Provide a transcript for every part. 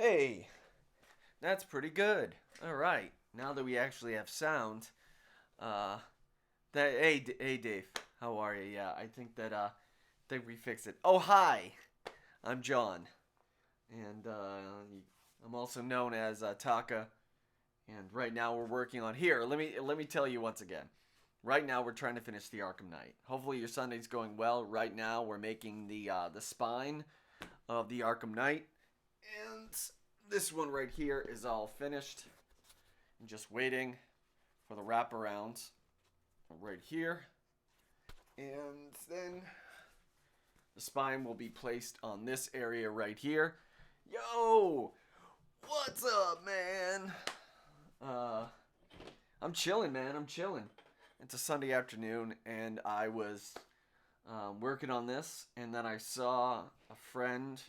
Hey, that's pretty good. All right, now that we actually have sound, uh, hey Dave, how are you? Yeah, I think we fixed it. Oh hi, I'm John, and I'm also known as Taka. And right now we're working on here. Let me tell you once again. Right now we're trying to finish the Arkham Knight. Hopefully your Sunday's going well. Right now we're making the spine of the Arkham Knight, and this one right here is all finished. I'm just waiting for the wraparound right here. And then the spine will be placed on this area right here. Yo! What's up, man? Uh, I'm chilling, man. I'm chilling. It's a Sunday afternoon, and I was working on this, and then I saw a friend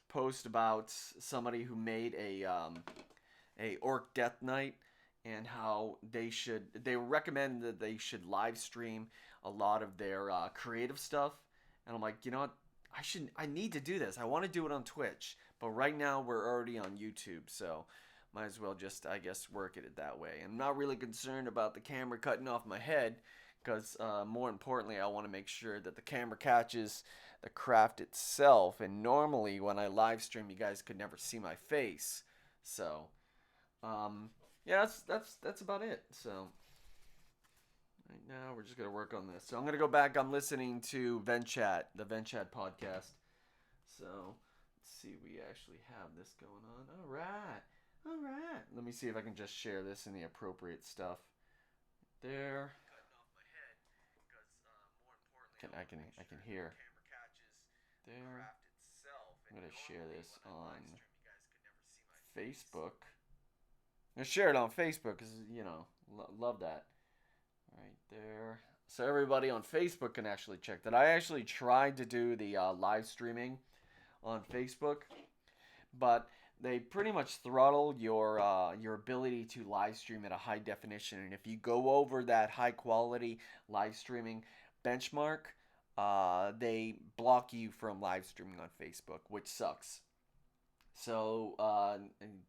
post about somebody who made a Orc Death Knight, and how they recommend that they should live stream a lot of their creative stuff. And I'm like, you know what, I need to do this. I want to do it on Twitch, but right now we're already on YouTube, so might as well just, I guess, work it that way. I'm not really concerned about the camera cutting off my head, because more importantly, I want to make sure that the camera catches the craft itself. And normally when I live stream, you guys could never see my face, so um, yeah, that's about it. So right now we're just gonna work on this. So I'm gonna go back. I'm listening to VentChat, the VentChat podcast. So let's see, we actually have this going on. All right. Let me see if I can just share this in the appropriate stuff. There. I can hear. There. I'm gonna share this on Facebook. I'm gonna share it on Facebook because love that. Right there. So everybody on Facebook can actually check that. I actually tried to do the live streaming on Facebook, but they pretty much throttle your ability to live stream at a high definition. And if you go over that high quality live streaming benchmark, they block you from live streaming on Facebook, which sucks. So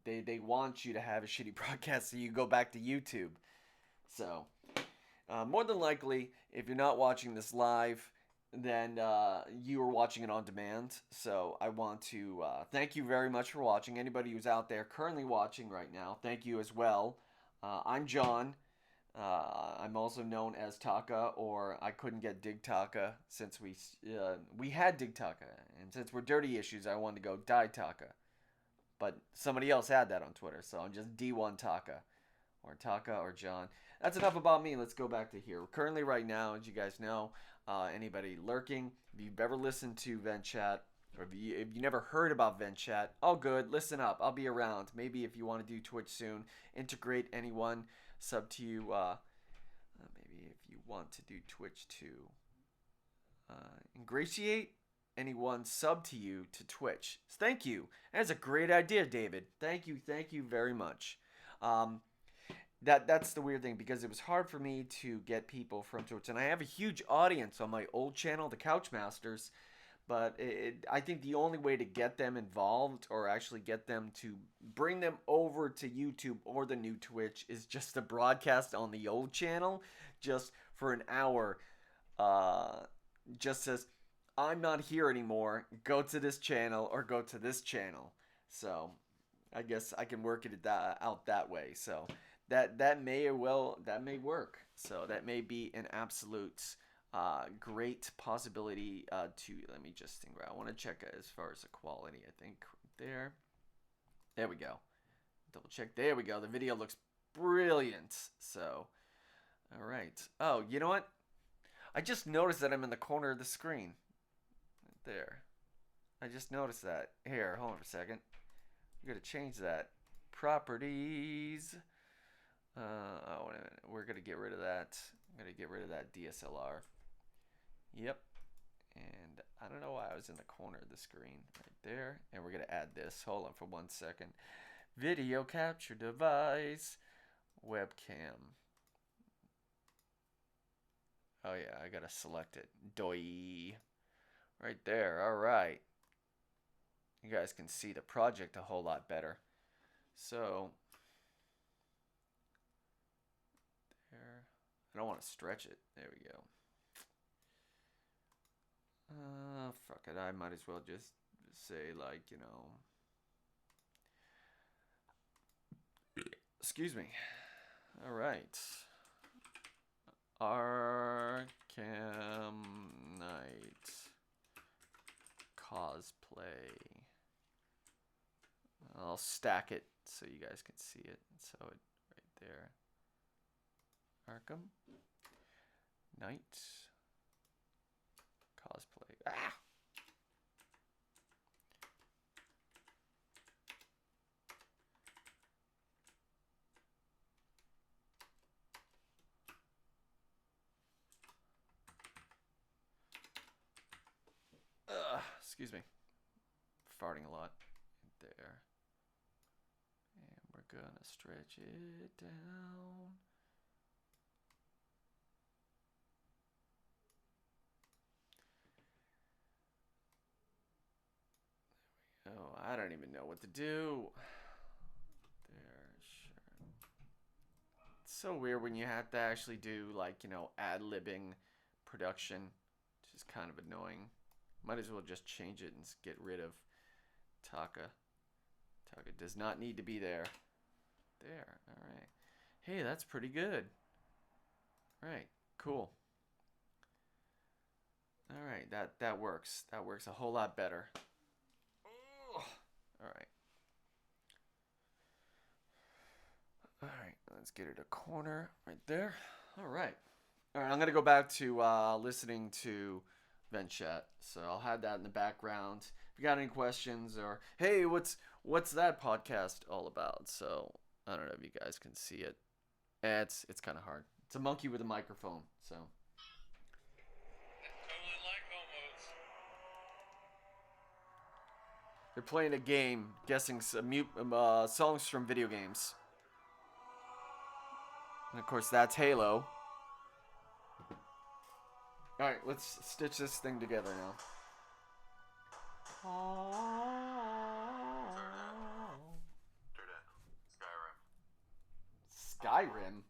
they want you to have a shitty broadcast, so you go back to YouTube. So more than likely, if you're not watching this live, then you are watching it on demand. So I want to thank you very much for watching. Anybody who's out there currently watching right now, thank you as well. I'm John. I'm also known as Taka, or I couldn't get Dig Taka since we had Dig Taka, and since we're dirty issues, I wanted to go Die Taka. But somebody else had that on Twitter, so I'm just D1 Taka, or Taka, or John. That's enough about me. Let's go back to here. Currently, right now, as you guys know, anybody lurking, if you've ever listened to VentChat, or if you never heard about VentChat, all good. Listen up. I'll be around. Maybe if you want to do Twitch soon, integrate anyone sub to you. Maybe if you want to do Twitch too, ingratiate anyone sub to you to Twitch. Thank you. That's a great idea, David. Thank you very much. Um, that's the weird thing, because it was hard for me to get people from Twitch, and I have a huge audience on my old channel, the Couchmasters. But I think the only way to get them involved, or actually get them to bring them over to YouTube or the new Twitch, is just to broadcast on the old channel just for an hour. Just says, I'm not here anymore. Go to this channel or go to this channel. So I guess I can work it out that way. So that may work. So that may be an absolute great possibility to. Let me just think. I want to check as far as the quality. I think there we go. Double check. There we go. The video looks brilliant. So, all right. Oh, you know what? I just noticed that I'm in the corner of the screen. Right there. I just noticed that. Here, hold on for a second. We gotta change that. Properties. Oh, wait a minute. We're gonna get rid of that. I'm gonna get rid of that DSLR. Yep. And I don't know why I was in the corner of the screen. Right there. And we're gonna add this. Hold on for 1 second. Video capture device. Webcam. Oh yeah, I gotta select it. Doi. Right there. All right. you guys can see the project a whole lot better. So there, I don't want to stretch it. There we go. Fuck it. I might as well just say, like, you know. Excuse me. All right. Arkham Knight cosplay. I'll stack it so you guys can see it. So it right there. Arkham Knight cosplay. Ah! Excuse me. Farting a lot. There. And we're gonna stretch it down. Oh, I don't even know what to do. There, sure. It's so weird when you have to actually do, like, you know, ad-libbing production. Which is kind of annoying. Might as well just change it and get rid of Taka. Taka does not need to be there. There, alright. Hey, that's pretty good. Right, cool. Alright, that works. That works a whole lot better. Alright. Alright, let's get it a corner right there. Alright. Alright, I'm going to go back to listening to VentChat. So I'll have that in the background. If you got any questions or, hey, what's that podcast all about? So I don't know if you guys can see it. It's kind of hard. It's a monkey with a microphone. So. Totally like homos. They're playing a game, guessing some songs from video games. And of course, that's Halo. Alright, let's stitch this thing together now. Skyrim. Skyrim?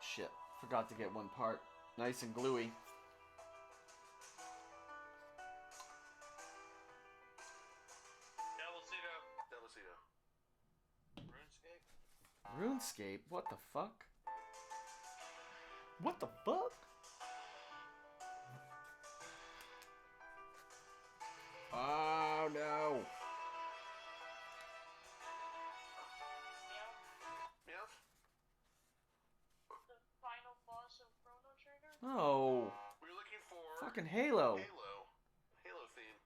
Shit. Forgot to get one part. Nice and gluey. RuneScape? What the fuck? What the fuck? Oh no. Yes? The final boss of Chrono Trigger? Oh. We're looking for Fucking Halo. Halo theme.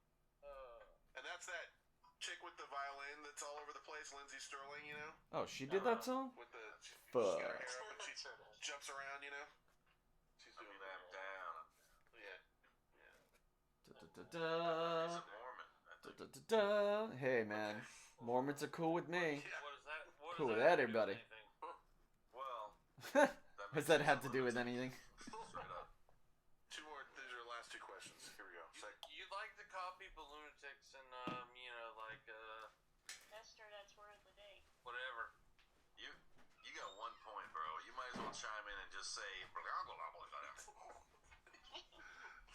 And that's that chick with the violin that's all over the place, Lindsay Sterling, you know? Oh, she did that song? With the she's Fuck. got her hair up and she jumps around, you know? She's doing that down. Yeah. Da-da-da-da. He's a Mormon. Da-da-da-da. Hey man, Mormons are cool with me. Yeah. What is that? What Cool does with that that, have to do everybody. with anything? Well, What does that have to do with anything? straight up. Two more. These are the last two questions. Here we go. You like to call people lunatics and you know, like Esther, that's word of the day. whatever. You got 1 point, bro. You might as well chime in and just say.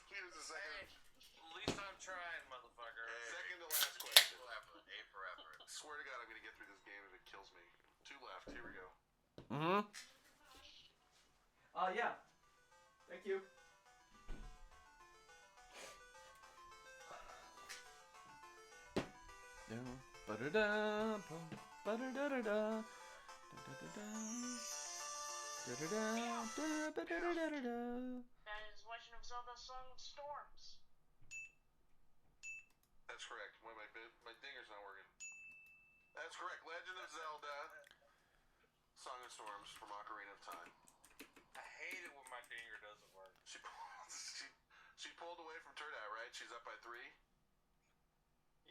Here's the second. At least I'm trying, motherfucker. Second to last question. A for effort. Swear to God, I'm gonna get through this game if it kills me. Two left. Here we go. Mm-hmm. Yeah. Thank you. Ba-da-da, ba-da-da-da-da, da-da-da-da, da-da-da, da-da-da-da-da-da. That is Legend of Zelda Song of Storms. That's correct. Wait, my dinger's not working. That's correct. Legend of Zelda, Song of Storms from Ocarina of Time. I hate it when my dinger doesn't work. She pulled away from Turdai, right? She's up by 3.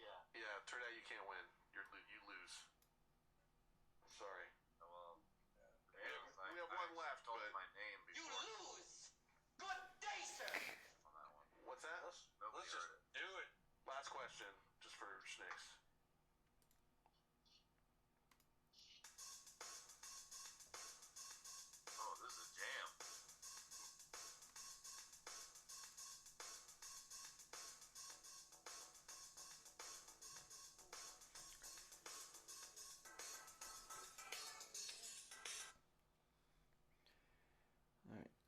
Yeah. Yeah, Turdai, you can't win. You lose. Sorry. Well, We have one left, told but my name before. lose! Good day, sir!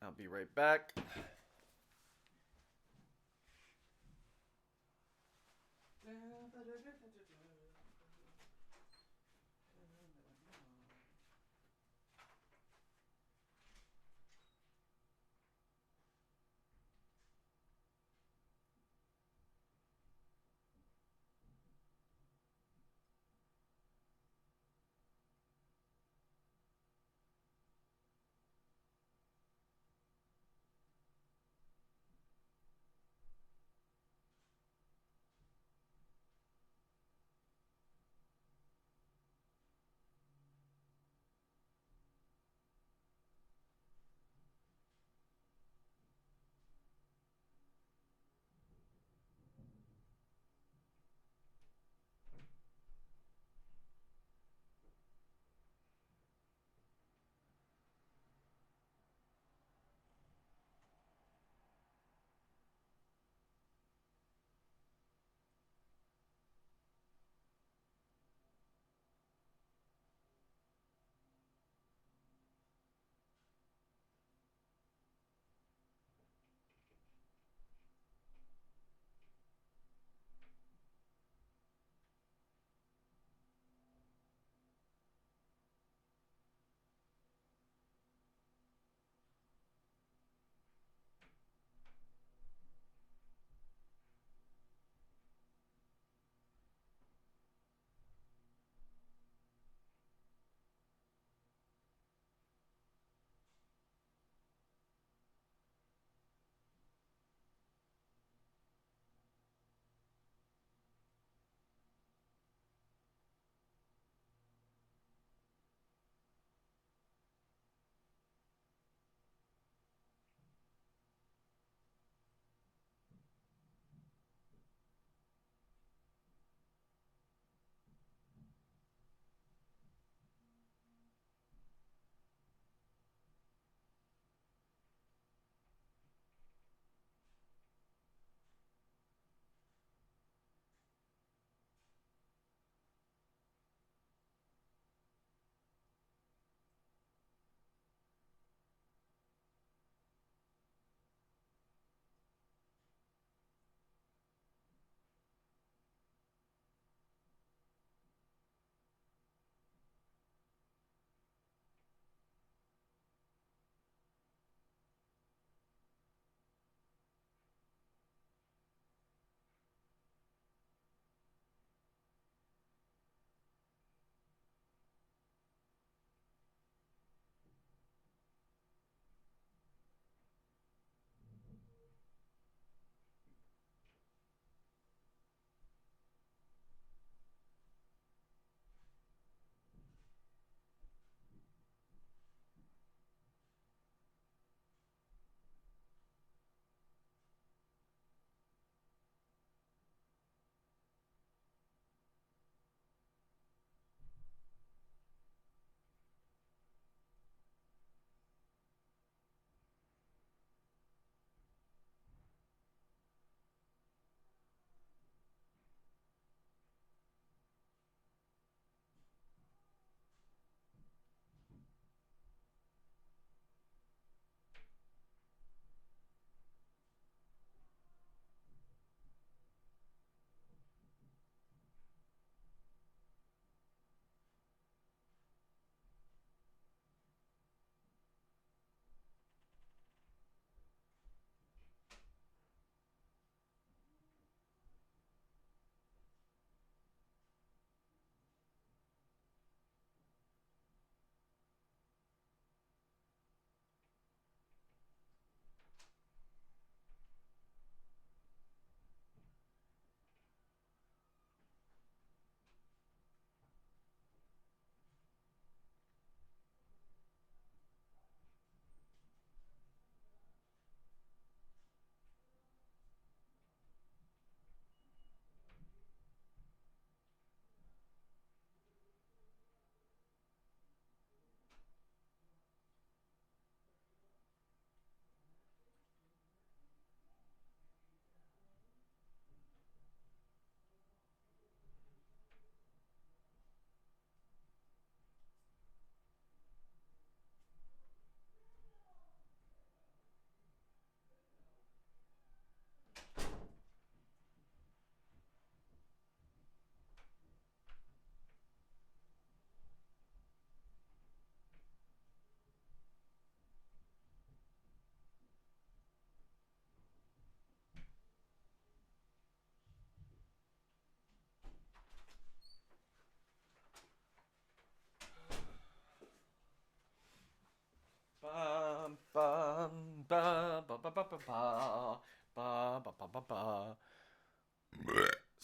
I'll be right back.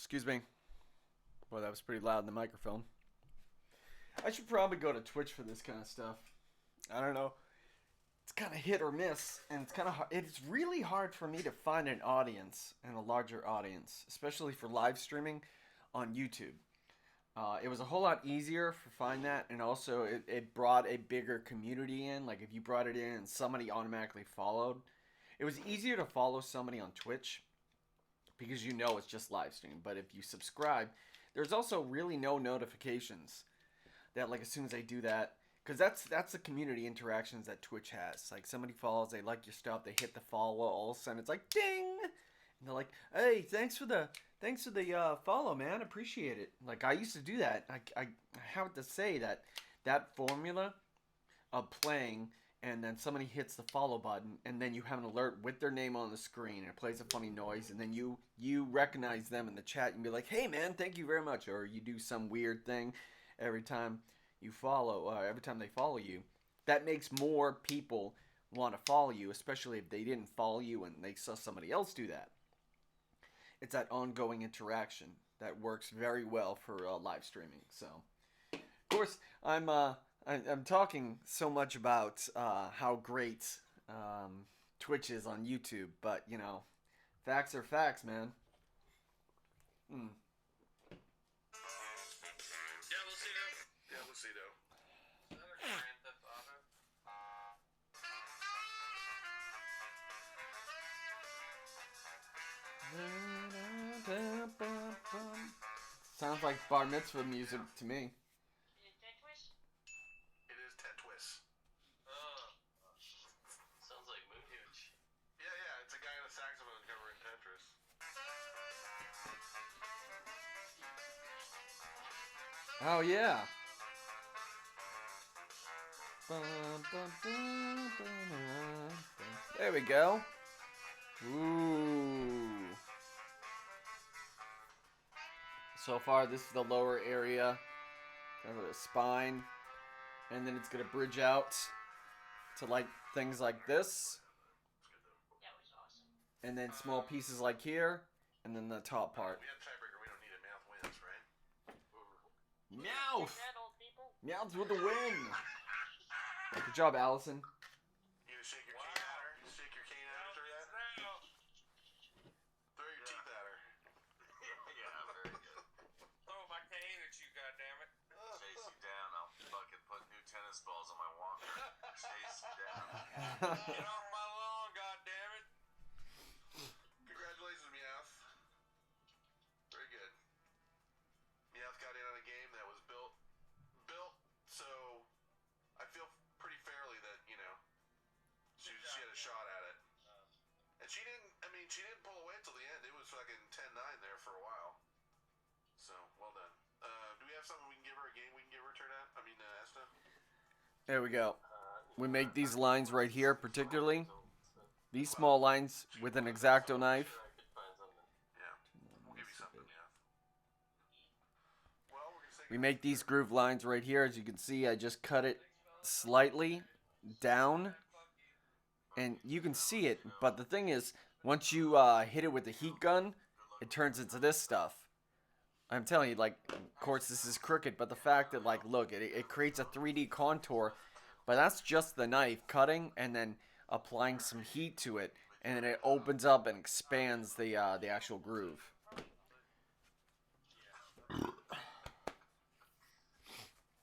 Excuse me. Boy, that was pretty loud in the microphone. I should probably go to Twitch for this kind of stuff. I don't know. It's kind of hit or miss, and it's kind of it's really hard for me to find an audience and a larger audience, especially for live streaming on YouTube. It was a whole lot easier for find that, and also it brought a bigger community in. Like if you brought it in and somebody automatically followed, it was easier to follow somebody on Twitch because you know it's just live stream. But if you subscribe, there's also really no notifications that like as soon as they do that, because that's the community interactions that Twitch has. Like somebody follows, they like your stuff, they hit the follow, all of a sudden it's like ding, and they're like, hey, thanks for the follow, man, appreciate it. Like I used to do that. I have to say that formula of playing and then somebody hits the follow button and then you have an alert with their name on the screen and it plays a funny noise and then you recognize them in the chat and be like, hey man, thank you very much, or you do some weird thing every time you follow, every time they follow you. That makes more people want to follow you, especially if they didn't follow you and they saw somebody else do that. It's that ongoing interaction that works very well for live streaming. So, of course, I'm talking so much about how great Twitch is on YouTube, but you know, facts are facts, man. Lucido. Is that a Grand Theft Auto? Sounds like bar mitzvah music to me. Is it Tetris? It is Tetris. Sounds like Moon Huge. Yeah, it's a guy in a saxophone covering Tetris. Oh yeah. There we go. Ooh. So far, this is the lower area of the spine, and then it's gonna bridge out to like things like this, That was awesome. and then small pieces like here, and then the top part. We had a tiebreaker. We don't need it. Mouth wins, right? Meowth! That old people. Meowth with the win! Good job, Allison. You gonna shake your cane at her? Shake your cane at her yet? Throw your teeth at her. Yeah, very good. Throw my cane at you, goddammit. Chase you down. I'll fucking put new tennis balls on my walker. Chase you down. Get off my lawn, goddammit. Congratulations, Meowth. Very good. Meowth got in on a game that was built so I feel pretty fairly that, you know, she had a shot at it. And she didn't pull away until the end. It was fucking 10-9 there for a while. So, well done. Do we have something we can give her, a game we can give her, Esta? There we go. We make these lines right here, particularly. These small lines with an X-Acto knife. Yeah. We'll give you something, Meowth. Well, we're gonna say We make these groove lines right here. As you can see, I just cut it slightly down. And you can see it, but the thing is, once you hit it with the heat gun, it turns into this stuff. I'm telling you, like, of course this is crooked, but the fact that, like, look, it creates a 3D contour, but that's just the knife cutting and then applying some heat to it, and then it opens up and expands the actual groove.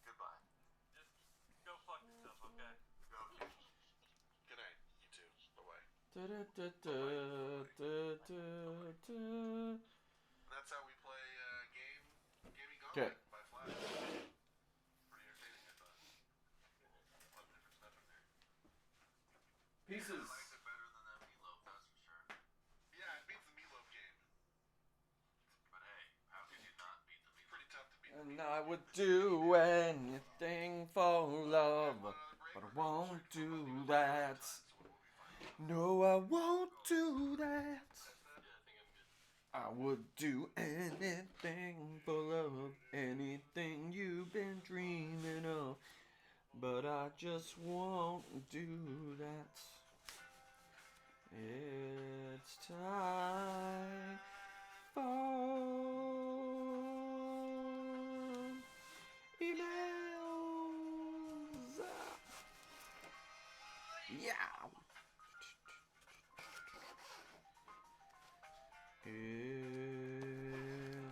Goodbye. Just go fuck yourself, okay? Go, kid. good night, you two. Bye-bye. And And that's how we play Gaming Gauntlet Okay. by Flash. Pretty entertaining, I thought. A lot of different stuff in there. Pieces. I liked it better than that meatloaf, that's for sure. Yeah, it beats the Meatloaf game. But hey, how could you not beat the meatloaf? Pretty tough to beat. And I would do anything for love, but I won't do that. No, I won't do that. I would do anything for love, anything you've been dreaming of, but I just won't do that. It's time for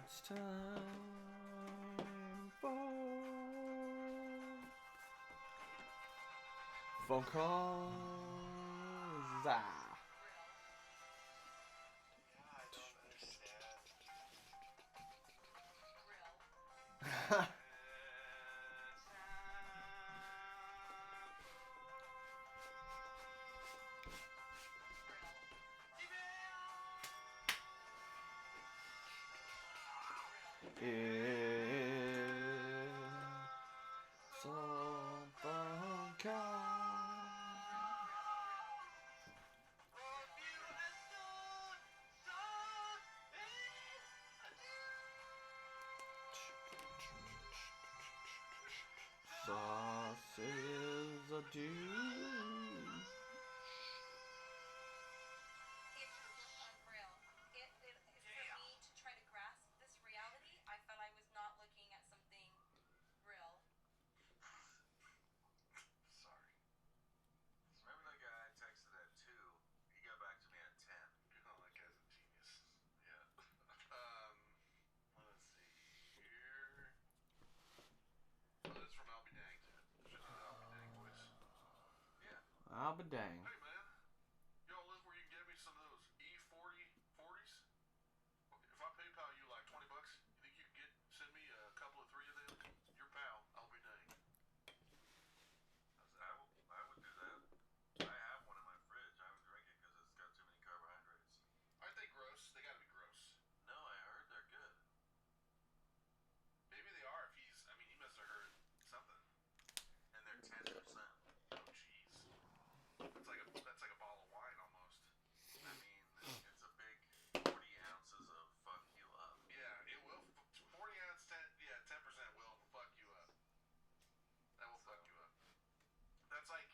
It's time for phone calls. Ah. Yeah, I don't understand. It's a phone call. Sauce is a dude. It's unreal. For me to try to grasp this reality, I felt I was not looking at something real. Sorry. Remember that guy I texted at 2? He got back to me at 10. Oh, that guy's a genius. Yeah. Let's see here. Oh, this is from I'll Be Danged. It's just an I'll Be Danged voice. Yeah. I'll be dang. Hey, man. Y'all live where you can get me some of those E40s? If I PayPal you like $20, you think you can send me a couple of 3 of them? Your pal, I'll be danged. I would do that. I have one in my fridge. I would drink it because it's got too many carbohydrates. Aren't they gross? They gotta be gross. No, I heard they're good. Maybe they are if he must have heard something. And they're 10%. Oh, jeez. That's like a bottle of wine almost. I mean, it's a big 40 ounces of fuck you up. Yeah, it will. 40 ounce, 10% will fuck you up. That will fuck you up. That's like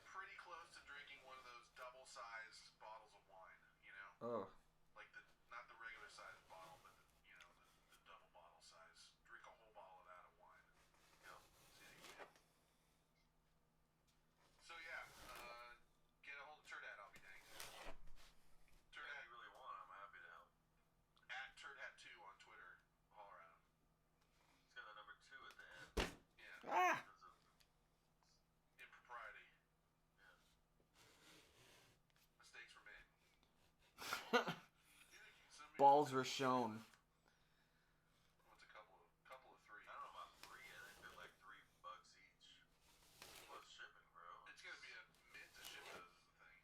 pretty close to drinking one of those double-sized bottles of wine, you know? Oh. Like not the regular size bottle, but the double bottle size. Drink a whole bottle of that of wine. Yep. So yeah, get a hold of Turdat, I'll be danged. If Turdat, you really want, I'm happy to help. at Turdat2 on Twitter. Holler at him. It's got a number 2 at the end. Yeah. Ah! Because of, Impropriety. yeah. Mistakes were made. You think you can send me Balls were shown. What's a couple of 3? I don't know about 3. I think they're like $3 each. Plus shipping, bro. It's gonna be a mint to ship those is the thing.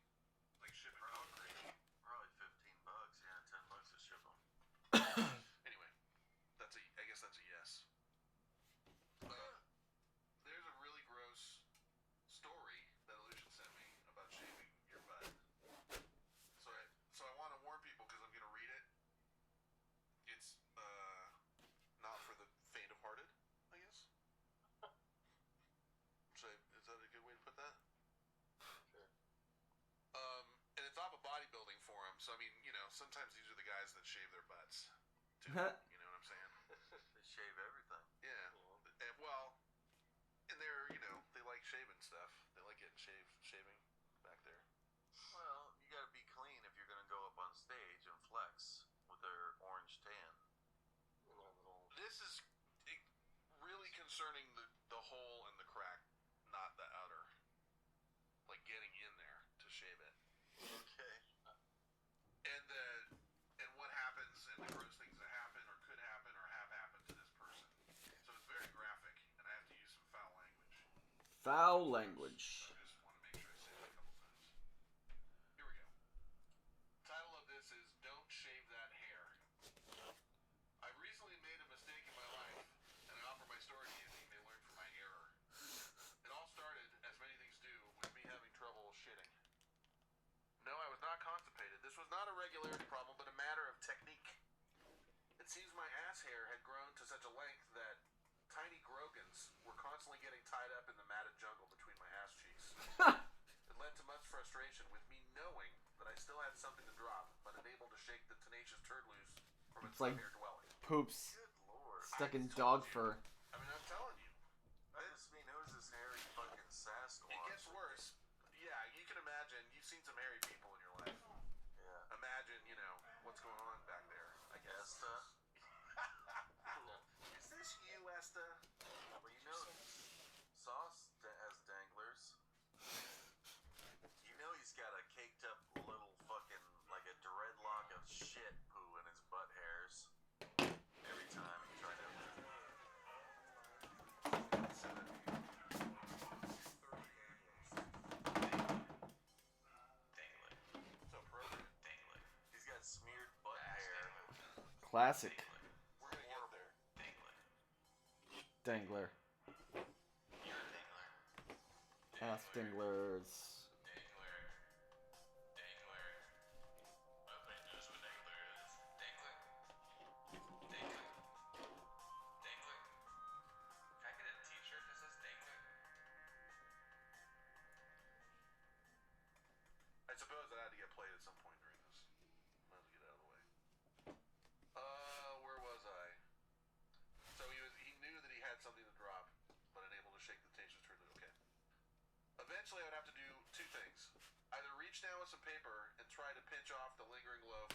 Like shipping Probably. concrete. Probably $15. Yeah, $10 to ship them. Anyway, I guess that's a yes. There's a really gross story that Lucian sent me about shaving your butt. So I want to warn people because I'm gonna read it. It's not for the faint of hearted, I guess. Is that a good way to put that? Sure. And it's off a bodybuilding forum, so I mean, sometimes these are the guys that shave their butts too. Huh. You know what I'm saying? They shave everything. Yeah. And they're, they like shaving stuff. They like getting shaving back there. Well, you gotta be clean if you're gonna go up on stage and flex with their orange tan. This is really concerning the hole and the crack, not the outer. Like getting in there to shave it. Okay. And what happens and the gross things that happen or could happen or have happened to this person. So it's very graphic, and I have to use some foul language. Foul language. So I just want to make sure I say it a couple times. Here we go. Title of this is Don't Shave That Hair. I recently made a mistake in my life, and I offer my story to you that you may learn from my error. It all started, as many things do, with me having trouble shitting. No, I was not constipated. This was not a regularity problem, but a matter of technique. It seems my ass hair had grown to such a length that tiny grogans were constantly getting tied up in the matted jungle between my ass cheeks. It led to much frustration with me knowing that I still had something to drop, but unable to shake the tenacious turd loose from its It's like hair dwelling. poops Good lord. stuck in dog fur. I mean, I'm telling you. I just mean, who's this hairy fucking Sasquatch? It gets worse. Yeah, you can imagine. You've seen some hairy people in your life. Yeah. Imagine, what's going on Classic. We're gonna get there. Dangler. You're a dangler. Dinglers. Dangler. Dangler. Nobody knows what dangler is. Dangling. Dangling. Dangling. Can I get a t-shirt that says dangling? I suppose that had to get played at some point during this. Might as well get it out of the way. Where was I? So he knew that he had something to drop, but unable to shake the tension toward it. Okay. Eventually, I would have to do two things: either reach down with some paper and try to pinch off the lingering loaf,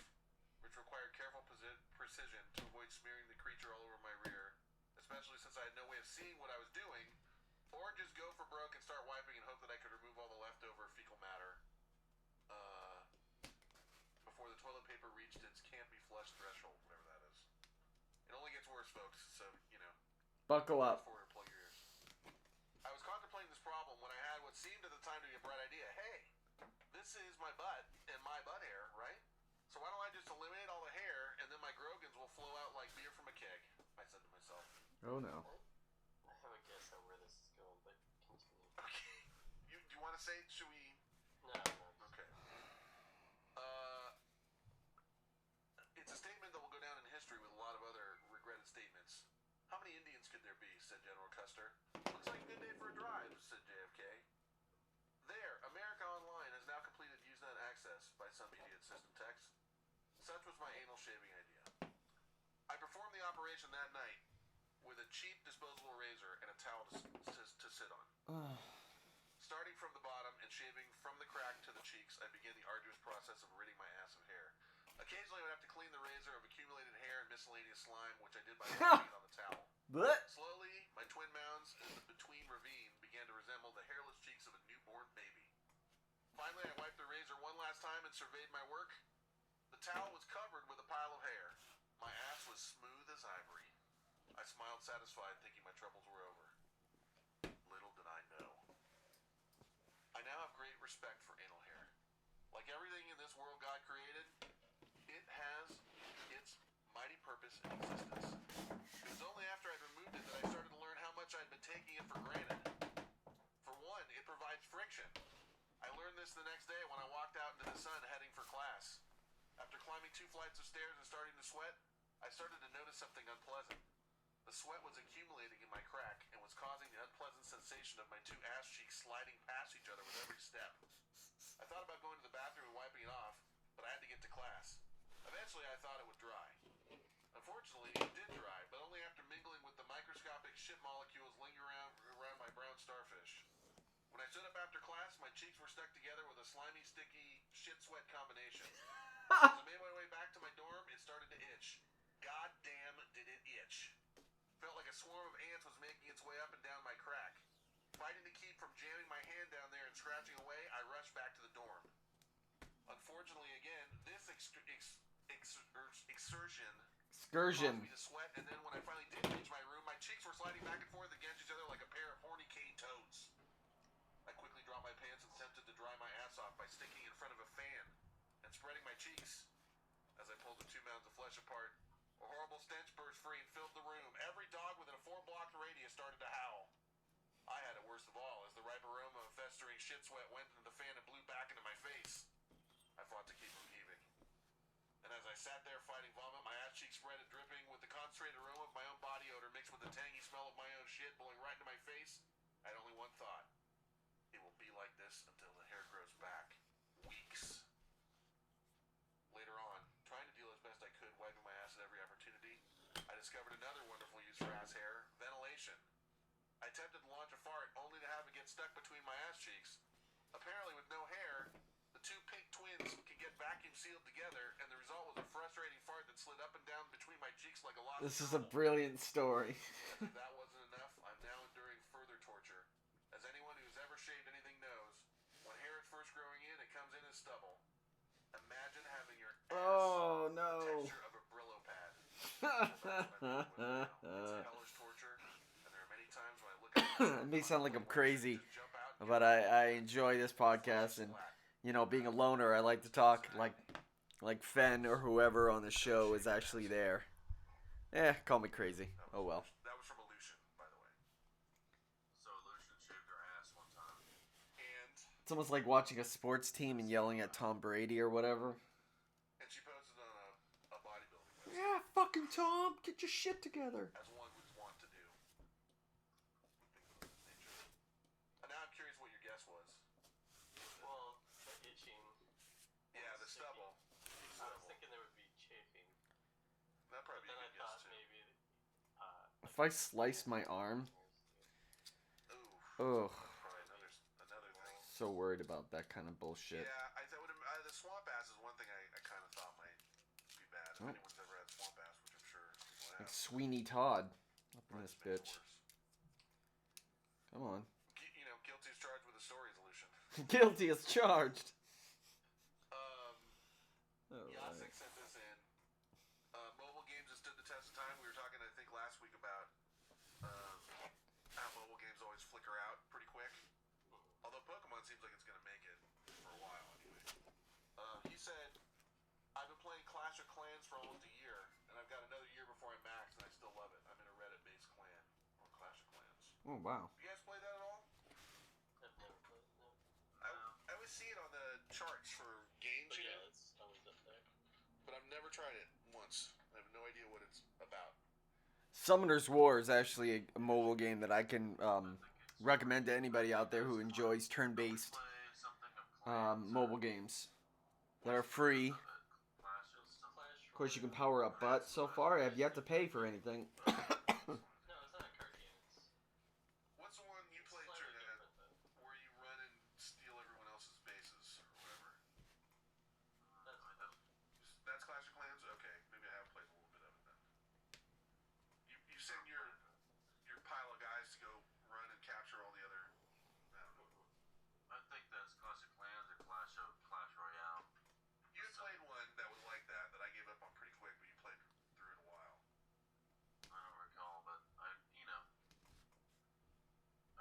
which required careful precision to avoid smearing the creature all over my rear, especially since I had no way of seeing what I was doing, or just go for broke and start wiping and hope that I could remove all the leftover fecal matter before the toilet paper reached its can't be flushed threshold, whatever that is. It only gets worse, folks, so, Buckle up. forward, plug your ears. I was contemplating this problem when I had what seemed at the time to be a bright idea. Hey, this is my butt and my butt hair, right? So why don't I just eliminate all the hair and then my Grogans will flow out like beer from a keg, I said to myself. Oh no. I have a guess at where this is going, but continue. Okay. Do you want to say it? Should we? No. Okay. It's a statement that will go down in history with a lot of other regretted statements. How many Indians could there be? Said General Custer. Looks like a good day for a drive, said JFK. There, America Online has now completed Usenet access by some idiot system text. Such was my anal shaving idea. I performed the operation that night with a cheap disposable razor and a towel to sit on. Starting from the bottom and shaving from the crack to the cheeks, I began the arduous process of ridding my ass of hair. Occasionally, I would have to clean the razor of accumulated hair and miscellaneous slime, which I did by wiping it on the towel. But Slowly, my twin mounds in the between ravine began to resemble the hairless cheeks of a newborn baby. Finally, I wiped the razor one last time and surveyed my work. The towel was covered with a pile of hair. My ass was smooth as ivory. I smiled satisfied, thinking my troubles were over. Little did I know. I now have great respect for anal hair. Like everything in this world God created, it has its mighty purpose and existence. It was only after I'd removed it that I started to learn how much I'd been taking it for granted. For one, it provides friction. I learned this the next day when I walked out into the sun heading for class. After climbing 2 flights of stairs and starting to sweat, I started to notice something unpleasant. The sweat was accumulating in my crack and was causing the unpleasant sensation of my 2 ass cheeks sliding past each other with every step. I thought about going to the bathroom and wiping it off, but I had to get to class. Eventually, I thought it would dry. Unfortunately, it did dry, but only after mingling with the microscopic shit molecules lingering around my brown starfish. When I stood up after class, my cheeks were stuck together with a slimy, sticky, shit-sweat combination. As I made my way back to my dorm, it started to itch. God damn, did it itch. Felt like a swarm of ants was making its way up and down my crack. Fighting to keep from jamming my hand down there and scratching away, I rushed back to the dorm. Unfortunately, again, this excursion caused me to sweat, and then when I finally did reach my room, my cheeks were sliding back and forth against each other like a pair of horny cane toads. I quickly dropped my pants and attempted to dry my ass off by sticking in front of a fan and spreading my cheeks. As I pulled the 2 mounds of flesh apart, a horrible stench burst free and filled the room. Every dog within a 4-block radius started to howl. I had it worst of all, as the ripe aroma of festering shit sweat went into the fan and blew back into my face. I fought to keep from heaving. And as I sat there fighting vomit, my ass cheeks spread and dripping with the concentrated aroma of my own body odor mixed with the tangy smell of my own shit blowing right into my face, I had only one thought. It will be like this until the hair grows back. Weeks. Later on, trying to deal as best I could, wiping my ass at every opportunity, I discovered another wonderful use for ass hair: ventilation. I attempted to launch a fart, only to have it get stuck between my ass cheeks. Apparently, with no hair, the 2 pink twins could get vacuum sealed together, and the result was a frustrating fart that slid up and down between my cheeks like a lost this is a brilliant story. As if that wasn't enough, I'm now enduring further torture. As anyone who's ever shaved anything knows, when hair is first growing in, it comes in as stubble. Imagine having your ass the texture of a Brillo pad. It's hellish torture, and there are many times when I look at It may sound like I'm crazy, but I enjoy this podcast, and you know, being a loner, I like to talk like Fen or whoever on the show is actually there. Call me crazy. That was Oh well. That was from Illusion, by the way. So Lucian shaved her ass one time. And It's almost like watching a sports team and yelling at Tom Brady or whatever. she posted on a bodybuilding website. Yeah, fucking Tom, get your shit together. As one would want to do. Things of this nature. And now I'm curious what your guess was. Well, the itching. Yeah, the stubble. I was thinking there would be chafing. That'd probably Then be I a good guess thought too. maybe. If I slice my arm, Ooh. ugh, Probably another thing. so worried about that kind of bullshit. Yeah, I would. The swamp ass is one thing I kind of thought might be bad. If Oh. anyone's ever had swamp ass, which I'm sure people have. Like Sweeney Todd up in probably this just makes it bitch. worse. Come on. Guilty as charged with a story solution. Guilty as charged. Yasik Alright. sent this in. Mobile games that stood the test of time. We were talking, I think, last week about how mobile games always flicker out pretty quick. Although Pokemon seems like it's going to make it for a while anyway. He said, I've been playing Clash of Clans for almost a year, and I've got another year before I'm maxed, and I still love it. I'm in a Reddit-based clan, or Clash of Clans. Oh wow. You guys play that at all? I've never played. No. I always see it on the charts for games, But yeah, it's always up there. but I've never tried it once. I have no idea what it's about. Summoner's War is actually a mobile game that I can recommend to anybody out there who enjoys turn-based Play something of Clans mobile games that are free. Clashes. Of course, you can power up, but so far I have yet to pay for anything. No, it's not a card game. It's What's the one you played, slightly Trinidad, different though. where you run and steal everyone else's bases or whatever? That's Clash of Clans? Okay, maybe I have played a little bit of it then. You send your pile of guys to go run and capture all the other. I don't know. I think that's Clash of Clans or Clash Royale. You had played one that was like that I gave up on pretty quick, but you played through it a while. I don't recall, but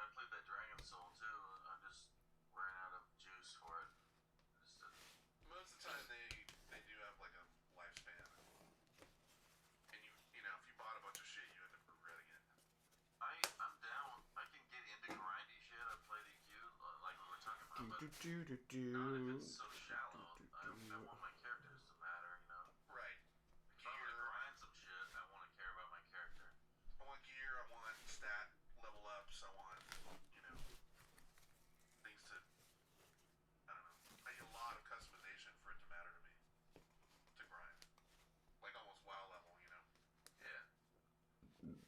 I played that Dragon Soul too. I just ran out of juice for it. Just Most of the time they do have like a lifespan. And you know, if you bought a bunch of shit, you end up regretting it. I'm down. I can get into grindy shit. I played EQ, like we were talking about, but not if it's so shallow. I want my characters to matter, you know. Right. If I'm gonna grind some shit, I want to care about my character. I want gear, I want stat level ups, I want, you know, things to, I don't know. I need a lot of customization for it to matter to me. To grind. Like almost WoW level, you know. Yeah. Anyway,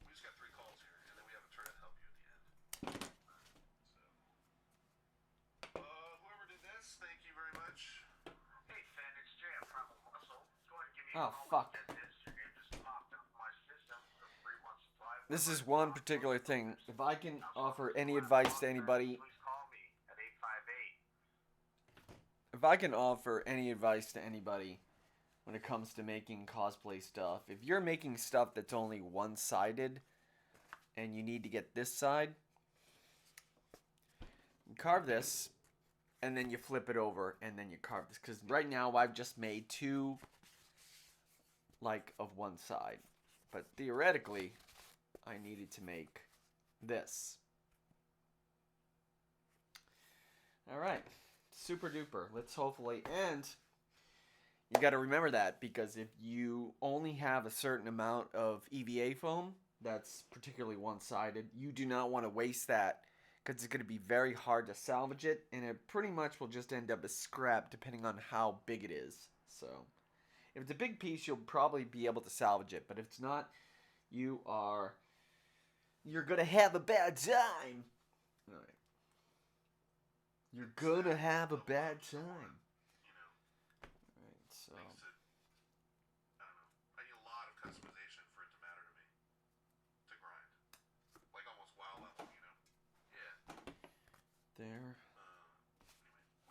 we just got 3 calls here, and then we have a turn to help you at the end. So. Whoever did this, thank you very much. Hey, Finn, it's Jay at Primal Muscle. Go ahead and give me Oh, a call fuck. when you get this. Your game just popped up in my system for 3 months supply. This is one particular thing. If I can offer any advice to anybody, Please call me at 858. if I can offer any advice to anybody when it comes to making cosplay stuff, if you're making stuff that's only one-sided and you need to get this side, you carve this and then you flip it over and then you carve this. Because right now I've just made 2 like of one side. But theoretically, I needed to make this. Alright. Super duper. Let's hopefully... And you got to remember that, because if you only have a certain amount of EVA foam that's particularly one-sided, you do not want to waste that, because it's going to be very hard to salvage it, and it pretty much will just end up as scrap depending on how big it is. So if it's a big piece, you'll probably be able to salvage it, but if it's not, you're going to have a bad time. All right. You're going to have a bad time. You know, Alright, so things to, I don't know. I need a lot of customization for it to matter to me. To grind. Like almost WoW level, you know. Yeah. there. Anyway,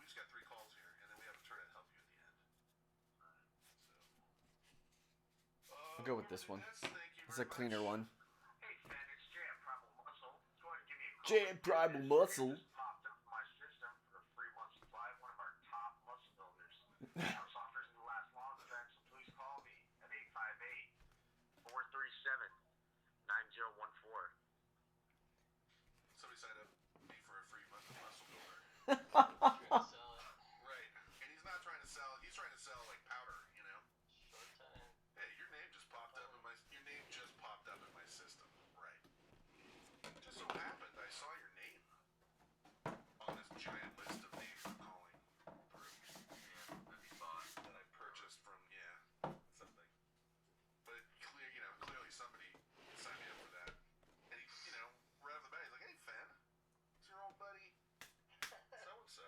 we just got 3 calls here, and then we have a turn to help you at the end. So. I'll go with this one. Thank you It's a very cleaner much. one. Hey, Finn, it's Jay at Primal Muscle. Go ahead and give me a call. Jay at Primal Muscle. Just popped up in my system for a 3 month supply of one of our top muscle builders. House offers in the last long stretch, so please call me at 247-9014. Somebody signed up me for a free muscle builder. Trying to sell it. Right. And he's not trying to sell. He's trying to sell like powder, you know. Short time. Hey, your name just popped up in my system. Right. It just so happened I saw your name on this giant list of names I'm calling through. Yeah, that he bought. That I purchased from something. But clearly somebody signed me up for that. And he, right off the bat, he's like, "Hey, Fen, it's your old buddy, so and so."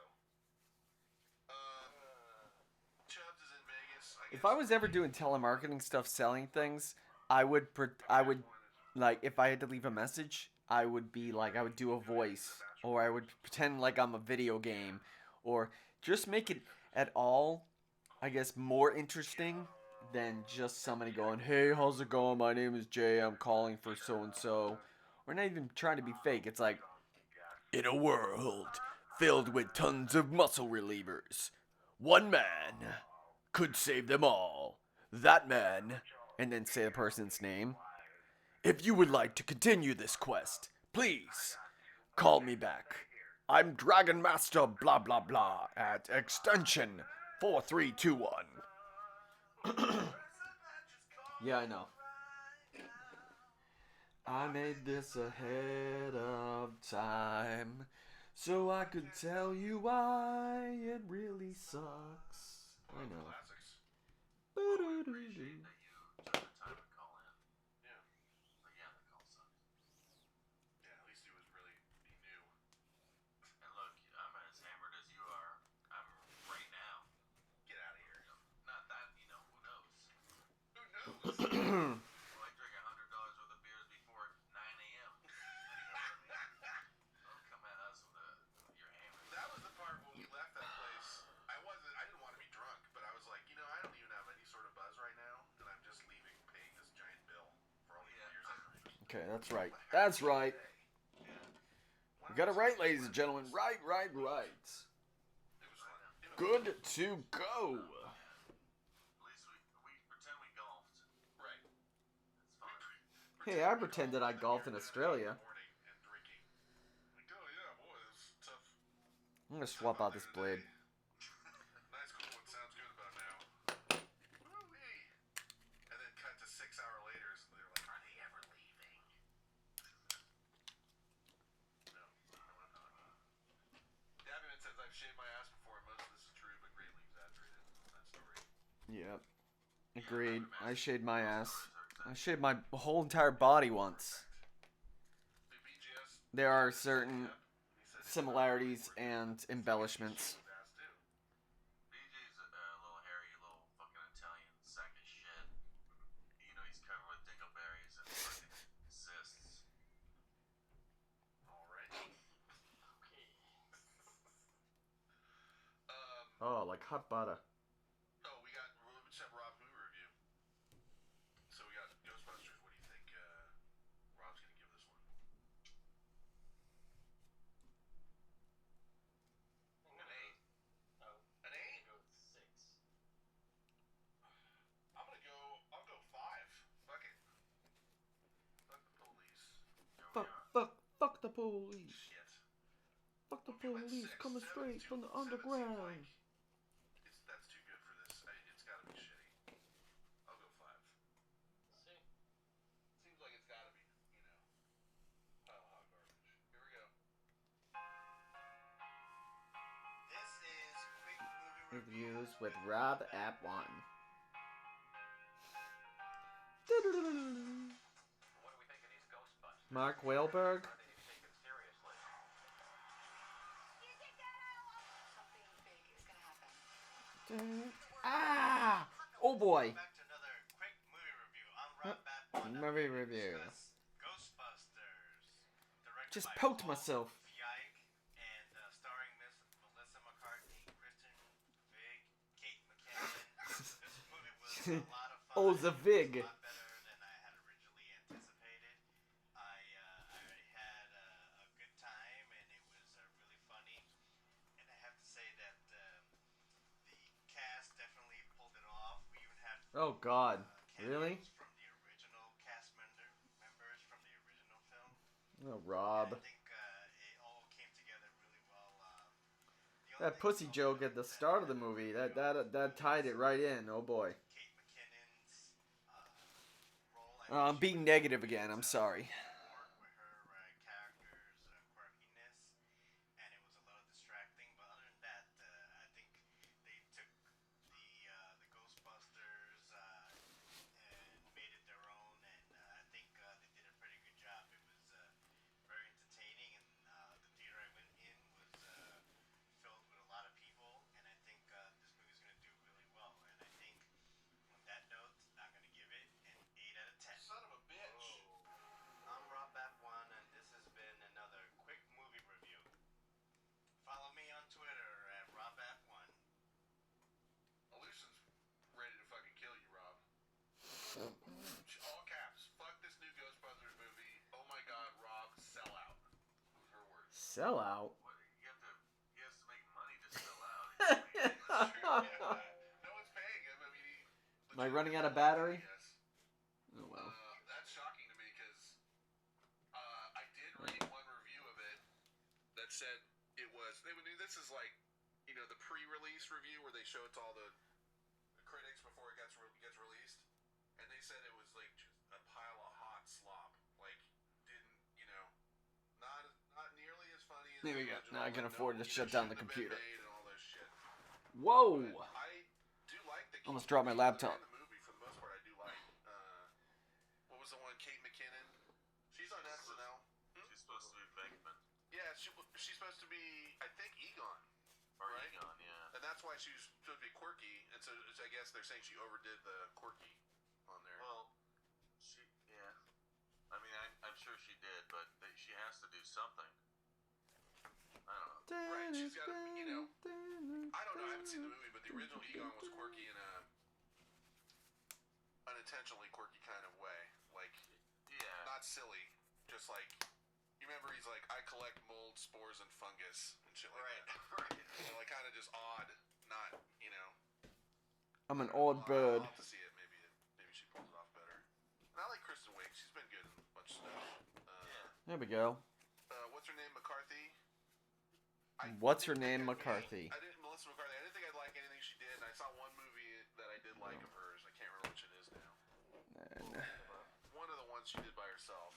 Chubbs is in Vegas. If I was ever doing telemarketing stuff, selling things, I would like, if I had to leave a message, I would be like, I would do a voice, or I would pretend like I'm a video game, or just make it at all, I guess, more interesting than just somebody going, "Hey, how's it going? My name is Jay. I'm calling for so and so." We're not even trying to be fake. It's like, in a world filled with tons of muscle relievers, one man could save them all. That man, and then say the person's name. If you would like to continue this quest, please call me back. I'm Dragon Master blah blah blah at extension 4321. Yeah, I know. I made this ahead of time so I could tell you why it really sucks. I know. Classics. Appreciate that you took the time to call in. Yeah. But yeah, the call sucks. Yeah, at least he knew. And look, I'm as hammered as you are. I'm right now. Get out of here. Not that, who knows? Who knows? Well, I drink $100 worth of beers before 9 a.m. You know what I mean? Don't come at us with your hammer. That was the part when we left that place. I didn't want to be drunk, but I was like, I don't even have any sort of buzz right now, and I'm just leaving paying this giant bill for all these beers I drank. Okay, that's right. That's right. We got it right, ladies and gentlemen. Right. It was fun. Good to go. At least we pretend we golfed. Right. It's fun. Hey, I pretended I golfed in Australia. And drinking. Like, oh yeah, boy, it was tough. I'm gonna swap out this blade. Nice, cool. What sounds good about now? Woo-wee. And then cut to 6 hours later, so they're like, "Are they ever leaving?" No, I'm not. Daviman says I've shaved my ass before, and most of this is true, but greatly exaggerated. That story. Yep. Agreed. I shaved my ass. I shaved my whole entire body once. The BGS. There are certain similarities and embellishments. BJ's a little hairy, little fucking Italian sack of shit. He's covered with dingleberries and fucking cysts. All right. Okay. Oh, like hot butter. Oh, we just have Rob movie review. So we got Ghostbusters. What do you think Rob's going to give this one? I'm An 8. Oh, An 8? go with 6. I'll go 5. Fuck it. Fuck the police. Fuck the police. Shit. Fuck the I'll give it police 6. coming straight 7 from the seems underground. like that's too good for this. It's got to be shitty. I'll go 5. See? Seems like it's got to be, pile of hot garbage. Here we go. This is Quick Movie Reviews with Rob at 1. What do we think of these Ghostbusters? Mark Wahlberg. Are they to be taken seriously? Something big is gonna happen. Ah! Oh boy. Back to another quick movie review. I'm Rob Bat. Movie review. Ghostbusters. Directed Just by poked Paul myself. Feig and starring Miss Melissa McCarthy, Kristen Wiig, Kate McKinnon. This movie was a lot of fun. Oh, the Vig. It was a lot better than I had originally anticipated. I had a good time, and it was really funny. And I have to say that the cast definitely pulled it off. We even had Oh God. cameos Really? from the original cast members. Oh, Rob. I think it all came together really well. The only That thing pussy I'll joke note at the that start of the the movie, reveal that tied it was, right in. Oh boy. Kate McKinnon's role. I I'm wish she being would have negative done a again. I'm bit sorry. more with her character's quirkiness, and it was a little distracting. But other than that, I think they took the Ghostbusters and made it their own, and I think they did a pretty good job. It was very entertaining, and the theater I went in was filled with a lot of people, and I think this movie's going to do really well. And I think on that note, I'm going to give it an 8 out of 10. Son of a bitch. I'm Rob Bat1, and this has been another quick movie review. Follow me on Twitter at RobBat1. Lucian's ready to fucking kill you, Rob. All caps. Fuck this new Ghostbusters movie. Oh my god, Rob, sell out. Her words. Sell out. What, he has to make money to sell out. No one's paying him. I mean, Am I running out of battery? Yes. Oh well. That's shocking to me because I did read one review of it that said it was. This is like, the pre-release review where they show it to all the critics before it gets released, and they said it was like just a pile of hot slop. Like, not nearly as funny as There we the go. original. Now I can Like, afford to shut down the shouldn't have computer. been made and all this shit. Whoa! But I do like the. Almost dropped my laptop. In the movie, for the most part, I do like. What was the one? Kate McKinnon. She's on SNL. She's supposed to be Venkman. Yeah, she's supposed to be, I think, Egon. Or Right? Egon, yeah. And that's why she's supposed to be quirky. And so I guess they're saying she overdid the quirky on there. Well, yeah. I mean, I'm sure she did, but she has to do something. I don't know. Right, she's got to, I don't know, I haven't seen the movie, but the original Egon was quirky in a unintentionally quirky kind of way. Like, Yeah. not silly, just like, you remember he's like, I collect mold, spores, and fungus, and shit like that. Right. Like, kind of just odd, not, I'm an old bird. I'll have to see it, maybe she pulls it off better. And I like Kristen Wiig, she's been good in a bunch of stuff. Yeah. There we go. What's her name, McCarthy? What's her didn't name, think McCarthy? Melissa McCarthy. I didn't think I'd like anything she did, and I saw one movie that I did like of hers. I can't remember which it is now. And One of the ones she did by herself,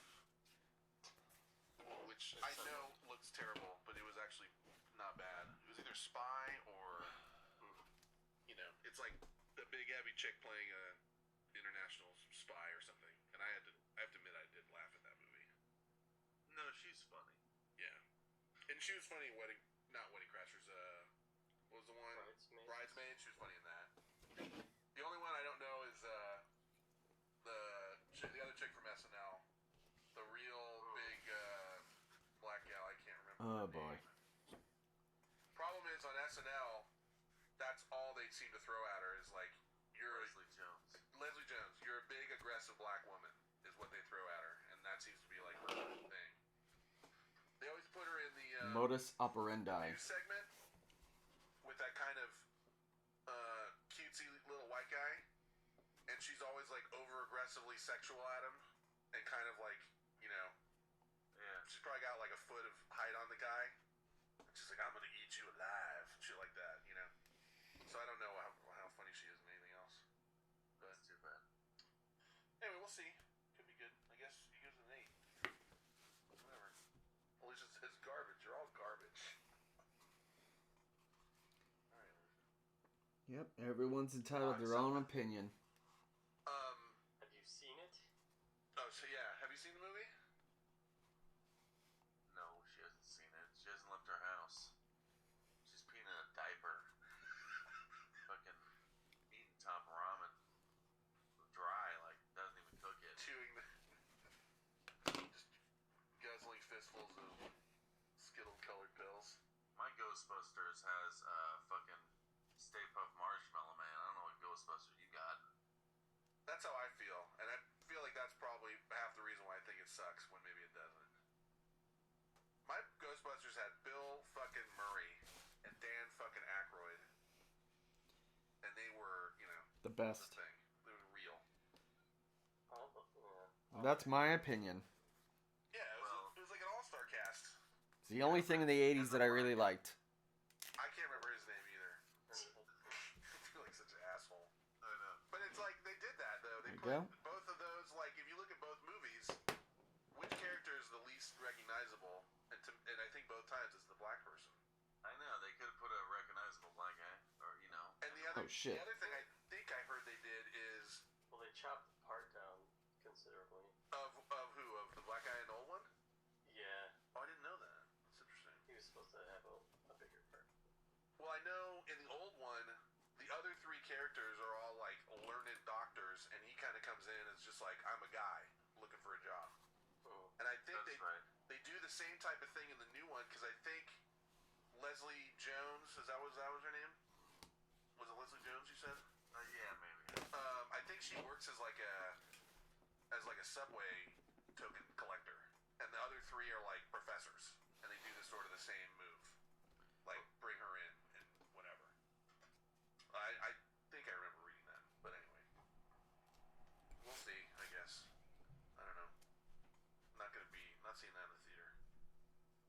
which I know looks terrible, but it was actually not bad. It was either Spy or, it's like the big heavy chick playing a international spy or something. And I have to admit, I did laugh at that movie. No, she's funny. Yeah, and she was funny in not Wedding Crashers. What was the one? Bridesmaids. She was funny in that. The only one I don't know is the other chick from SNL, the real big black gal. I can't remember. oh her boy. name. Problem is on SNL, that's all they seem to throw at her is like, you're Leslie Jones. you're a big aggressive black woman is what they throw at her, and that seems to be like her whole thing. They always put her in the Modus operandi. news segment with that kind of cutesy little white guy, and she's always like over aggressively sexual at him, and kind of like, Yeah. she's probably got like a foot of height on the guy. And she's like, I'm gonna eat you alive, shit like that, So I don't know how funny she is in anything else. That's too bad. Anyway, we'll see. Could be good. I guess he gives it an 8. Whatever. Well, it's just it's garbage. You're all garbage. All right. Yep, everyone's entitled to their own opinion. Have you seen it? Oh, so yeah. Have you seen the movie? No, she hasn't seen it. She hasn't left her house. She's peeing in a diaper. Fucking eating top ramen. Dry, like, doesn't even cook it. Chewing just guzzling fistfuls of Skittle-colored pills. My Ghostbusters has fucking Stay Puft Marshmallow Man. I don't know what Ghostbusters you got. That's how I feel, and I feel like that's probably half the reason why I think it sucks when maybe it doesn't. My Ghostbusters had Bill fucking Murray and Dan fucking Aykroyd, and they were, The best. the thing. They were real. Oh, yeah. That's my opinion. Yeah, it was like a It's the only thing in the 80s that I really liked. I can't remember his name either. I feel like such an asshole. I know. But it's like they did that though. They There you put both of those. Like if you look at both movies, which character is the least recognizable? And I think both times it's the black person. I know. They could have put a recognizable black guy, or you know. And the other, Oh, shit. the other thing I think I heard they did is Well, they chopped the part down considerably. of who? Of the black guy in the old one? Yeah, Oh, I didn't know that. That's interesting. he was supposed to have a bigger part. Well, I know in the old one, the other three characters are all like learned doctors, and he kind of comes in as just like, I'm a guy looking for a job. Oh. And I think That's right. they do the same type of thing in the new one because I think Leslie Jones, that was her name? Was it Leslie Jones you said? Yeah, maybe. I think she works as like a subway token collector, and the other three are like professors, and they do this sort of the same move, like bring her in and whatever. I think I remember reading that, but anyway, we'll see. I guess I don't know. Not seeing that in the theater.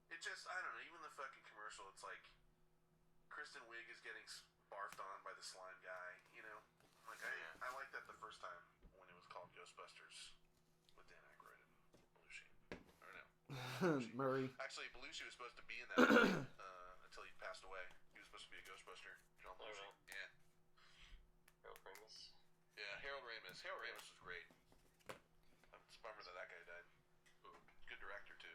It just I don't know. Even the fucking commercial, it's like Kristen Wiig is getting barfed on by the slime guy. You know, like I liked that the first time when it was called Ghostbusters with Dan Aykroyd and Belushi. Or no, Murray. actually Belushi was supposed to be in that movie, until he passed away. He was supposed to be a Ghostbuster. John Belushi. really? Yeah. Harold Ramis. Yeah, Harold Ramis. Harold Ramis was great. It's a bummer that that guy died. Good director too.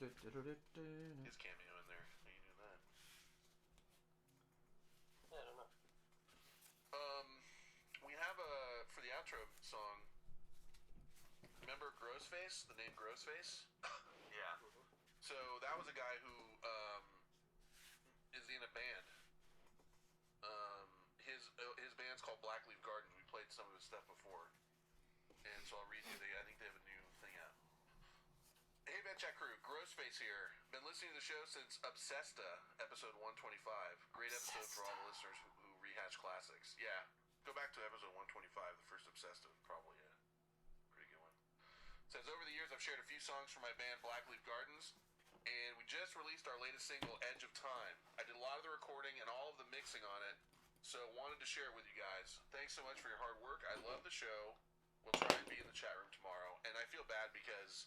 His cameo in there. You knew that. Yeah, I don't know. We have for the outro song. Remember Grossface? The name Grossface? Yeah. So that was a guy who is in a band. His band's called Blackleaf Gardens. We played some of his stuff before, and so I'll read you. I think they have a new thing out. Hey VentChat crew, Grossface here. Been listening to the show since Obsesta, episode 125. Great episode for all the listeners who rehash classics. Yeah, go back to episode 125. The first Obsesta was probably a pretty good one. Says over the years I've shared a few songs from my band Blackleaf Gardens, and we just released our latest single, Edge of Time. I did a lot of the recording and all of the mixing on it, so wanted to share it with you guys. Thanks so much for your hard work. I love the show. We'll try and be in the chat room tomorrow. And I feel bad because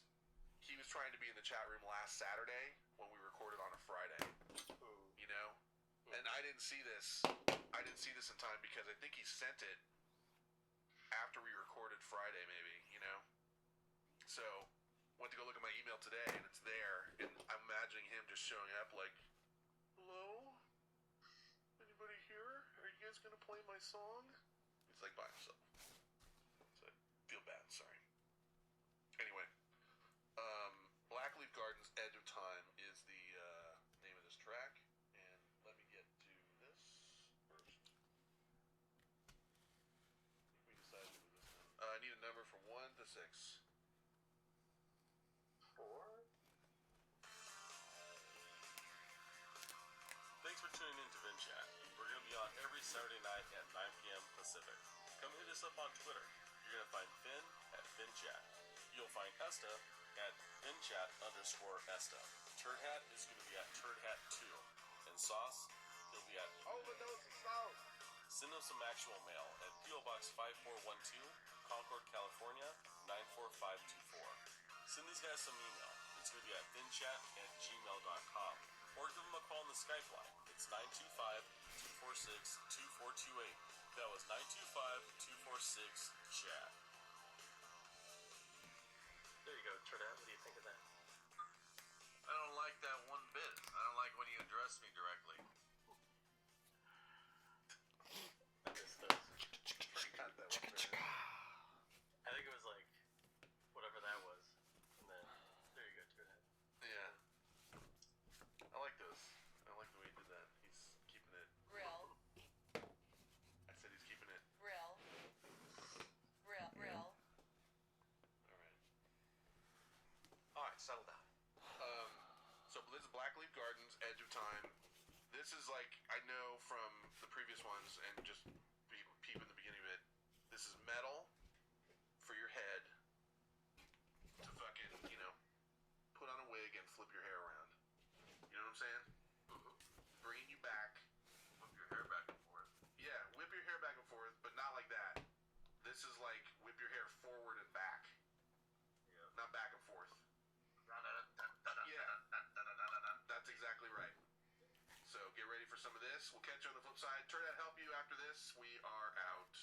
he was trying to be in the chat room last Saturday when we recorded on a Friday. You know? And I didn't see this. I didn't see this in time because I think he sent it after we recorded Friday, maybe, you know? So, went to go look at my email today and it's there. And I'm imagining him just showing up like, hello? Anybody here? Are you guys gonna play my song? He's like by himself. So I feel bad, sorry. Anyway, Blackleaf Gardens Edge of Time is the name of this track. And let me get to this first. We decided to do this now. I need a number from 1 to 6. 4? Thanks for tuning in to VentChat. We're going to be on every Saturday night at 9 p.m. Pacific. Come hit us up on Twitter. You're going to find Finn at VentChat. You'll find Esta at VentChat_Esta. Turd Hat is going to be at TurdHat2. And Sauce, he'll be at... Overdose of sauce. Send them some actual mail at P.O. Box 5412, Concord, California, 94524. Send these guys some email. It's going to be at VentChat@gmail.com. Or give them a call on the Skype line. It's 925-246-2428. That was 925-246-CHAT. There you go, Turd Hat. What do you think of that? I don't like that one bit. I don't like when you address me directly. I missed those. Got that one there. I think it was like, whatever that was. And then, there you go, Turd Hat. Yeah. I like those. I like the way he did that. He's keeping it. Grill, I said he's keeping it. grill, grill. Alright. Alright, settle down. So this is Blackleaf Gardens, Edge of Time. This is like, I know from the previous ones and just peep in the beginning of it. This is metal for your head guys. We'll catch you on the flip side. Turn out help you after this. We are out.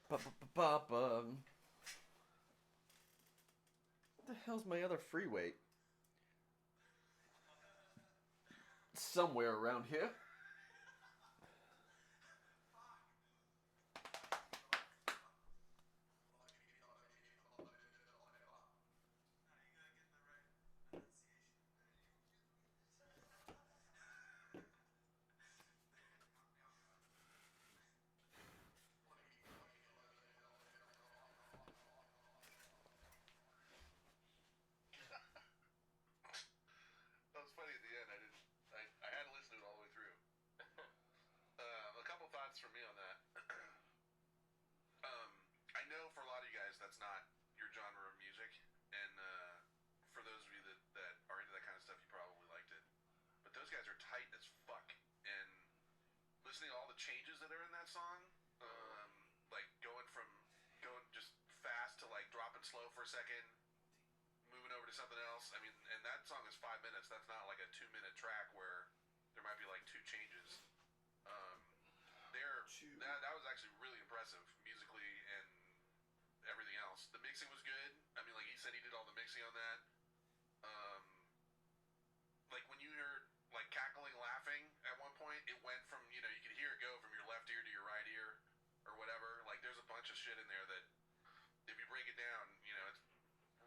What the hell's my other free weight? Somewhere around here. That was funny at the end. I had to listen to it all the way through. A couple thoughts from me on that. I know for a lot of you guys that's not your genre of music, and for those of you that are into that kind of stuff, you probably liked it. But those guys are tight as fuck, and listening to all the changes that are in that song, like going just fast to like dropping slow for a second, moving over to something else. I mean, and that song is 5 minutes. That's not like a 2-minute track where there might be like 2 changes. That was actually really impressive musically and everything else. The mixing was good. I mean, like he said, he did all the mixing on that. Like when you heard like cackling, laughing at one point, it went from, you could hear it go from your left ear to your right ear or whatever. Like there's a bunch of shit in there that if you break it down, it's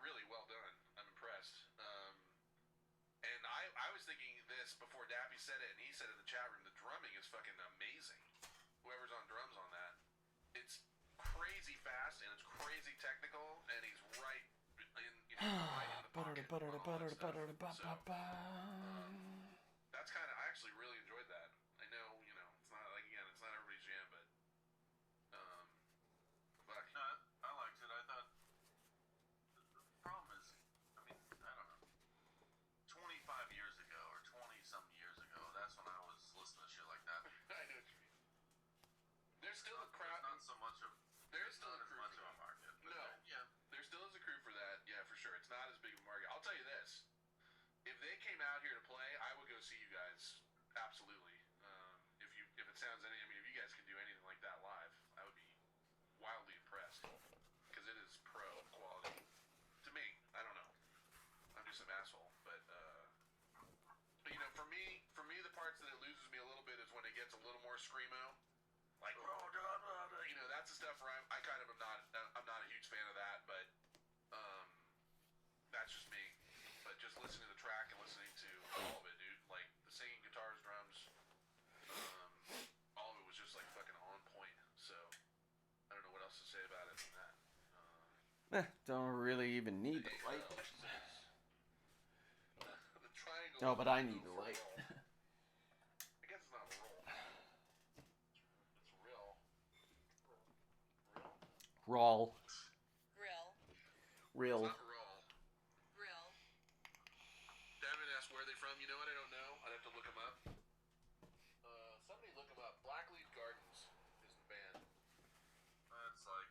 really well done. I'm impressed. And I was thinking this before Dappy said it, and he said it in the chat room. The drumming is fucking amazing. Whoever's on drums on that, it's crazy fast and it's crazy technical, and he's right in the pocket. So, that's kind of, I actually really enjoyed that. I know, it's not like, again, it's not everybody's jam, but fuck. No, I liked it. I thought the problem is, I mean, I don't know. 25 years ago or 20-something years ago, that's when I was listening to shit like that. I know what you mean. There's still a crowd. There's not so much of. There's still not a as crew much for of a that. market. But No, yeah. there still is a crew for that. Yeah, for sure. It's not as big of a market. I'll tell you this: if they came out here to play, I would go see you guys. Absolutely. If it sounds any, I mean, if you guys can do anything like that live, I would be wildly impressed because it is pro quality. To me, I don't know. I'm just some asshole, but for me, the parts that it loses me a little bit is when it gets a little more screamo. Like, that's the stuff where I kind of am not. I'm not a huge fan of that, but that's just me. But just listening to the track and listening to all of it, dude, like the singing, guitars, drums, all of it was just like fucking on point. So I don't know what else to say about it than that. Don't really even need the light. The triangle. No, but I need the light. I guess it's not a roll. It's real. Rawl. Real. Real. It's not raw. Real. Devin asked where are they from. You know what? I don't know. I'd have to look them up. Somebody look them up. Blackleaf Gardens is the band. That's like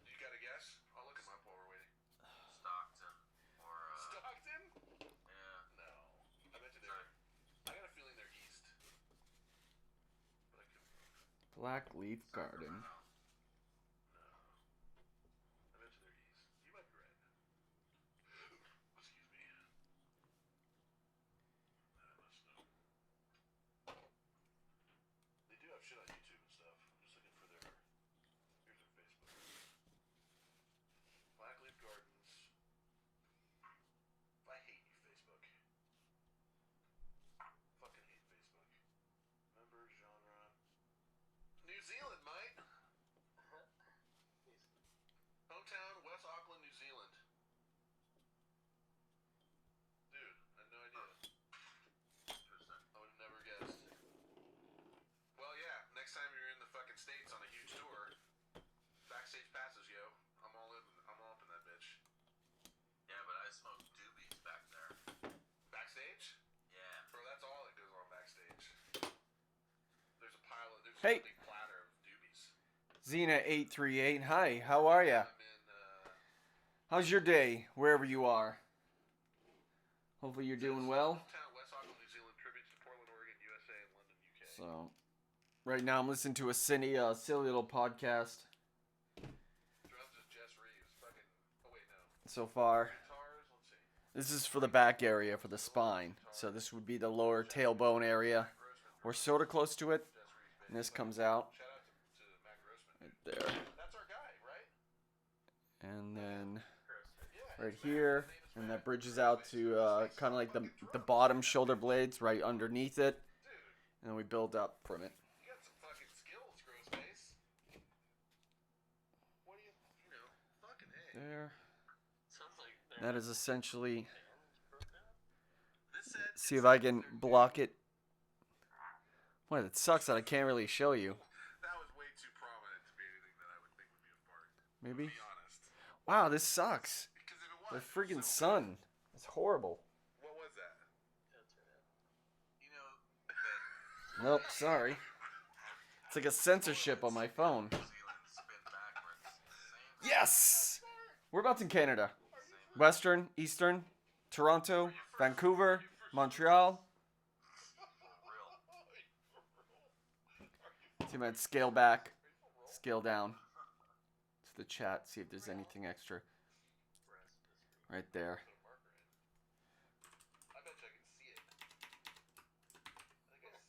You got a guess? I'll look them up while we're waiting. Stockton or Stockton? yeah. No. I bet you they're. I got a feeling they're east. But I could. Blackleaf Garden. Sacramento. No. I bet you they're east. You might be right. Excuse me. I must know. They do have shit on YouTube and stuff. I'm just looking for their. Here's their Facebook. Blackleaf Gardens. I hate you, Facebook. Fucking hate Facebook. Member, genre. New Zealand, mate. Hometown, West Auckland, New Zealand. Dude, I had no idea. Interesting. I would have never guessed. Well, yeah, next time you're in the fucking States on a huge tour, backstage passes, yo. I'm all up in that bitch. Yeah, but I smoked doobies back there. Backstage? Yeah. Bro, that's all that goes on backstage. There's a pile of, there's Hey. a big platter of doobies. Xena838. Hi, how are ya? I'm in, How's your day, wherever you are? Hopefully you're doing well. Hometown, West Auckland, New Zealand, tributes to Portland, Oregon, USA, and London, UK. So, Right now, I'm listening to a silly little podcast. Drums is Jess Reeves. Fucking. Oh wait, no. So far, Guitars. Let's see. this is for the back area, for the spine. So this would be the lower tailbone area. We're sort of close to it, and this comes out Shout out to Matt Grossman. right there, That's our guy, right? and then Yeah. right here, and that bridges out to kind of like the bottom shoulder blades right underneath it, and then we build up from it. You got some fucking skills, Grossface. What do you know, fucking A. There. Sounds like That is essentially. This said, See if I can block it. Boy, it sucks that I can't really show you. that was way too prominent to be anything that I would think would be a fart. Maybe. To be honest. Wow, this sucks. Because if it The was, freaking so sun. It's horrible. what was that? You know that Nope, sorry. It's like a censorship on my phone. New Zealand spin backwards. Same Yes! Whereabouts in Canada? Western, Eastern, Toronto, Vancouver, Montreal. See if I can scale back, scale down to the chat, see if there's anything extra. Right there. I bet you I can see it.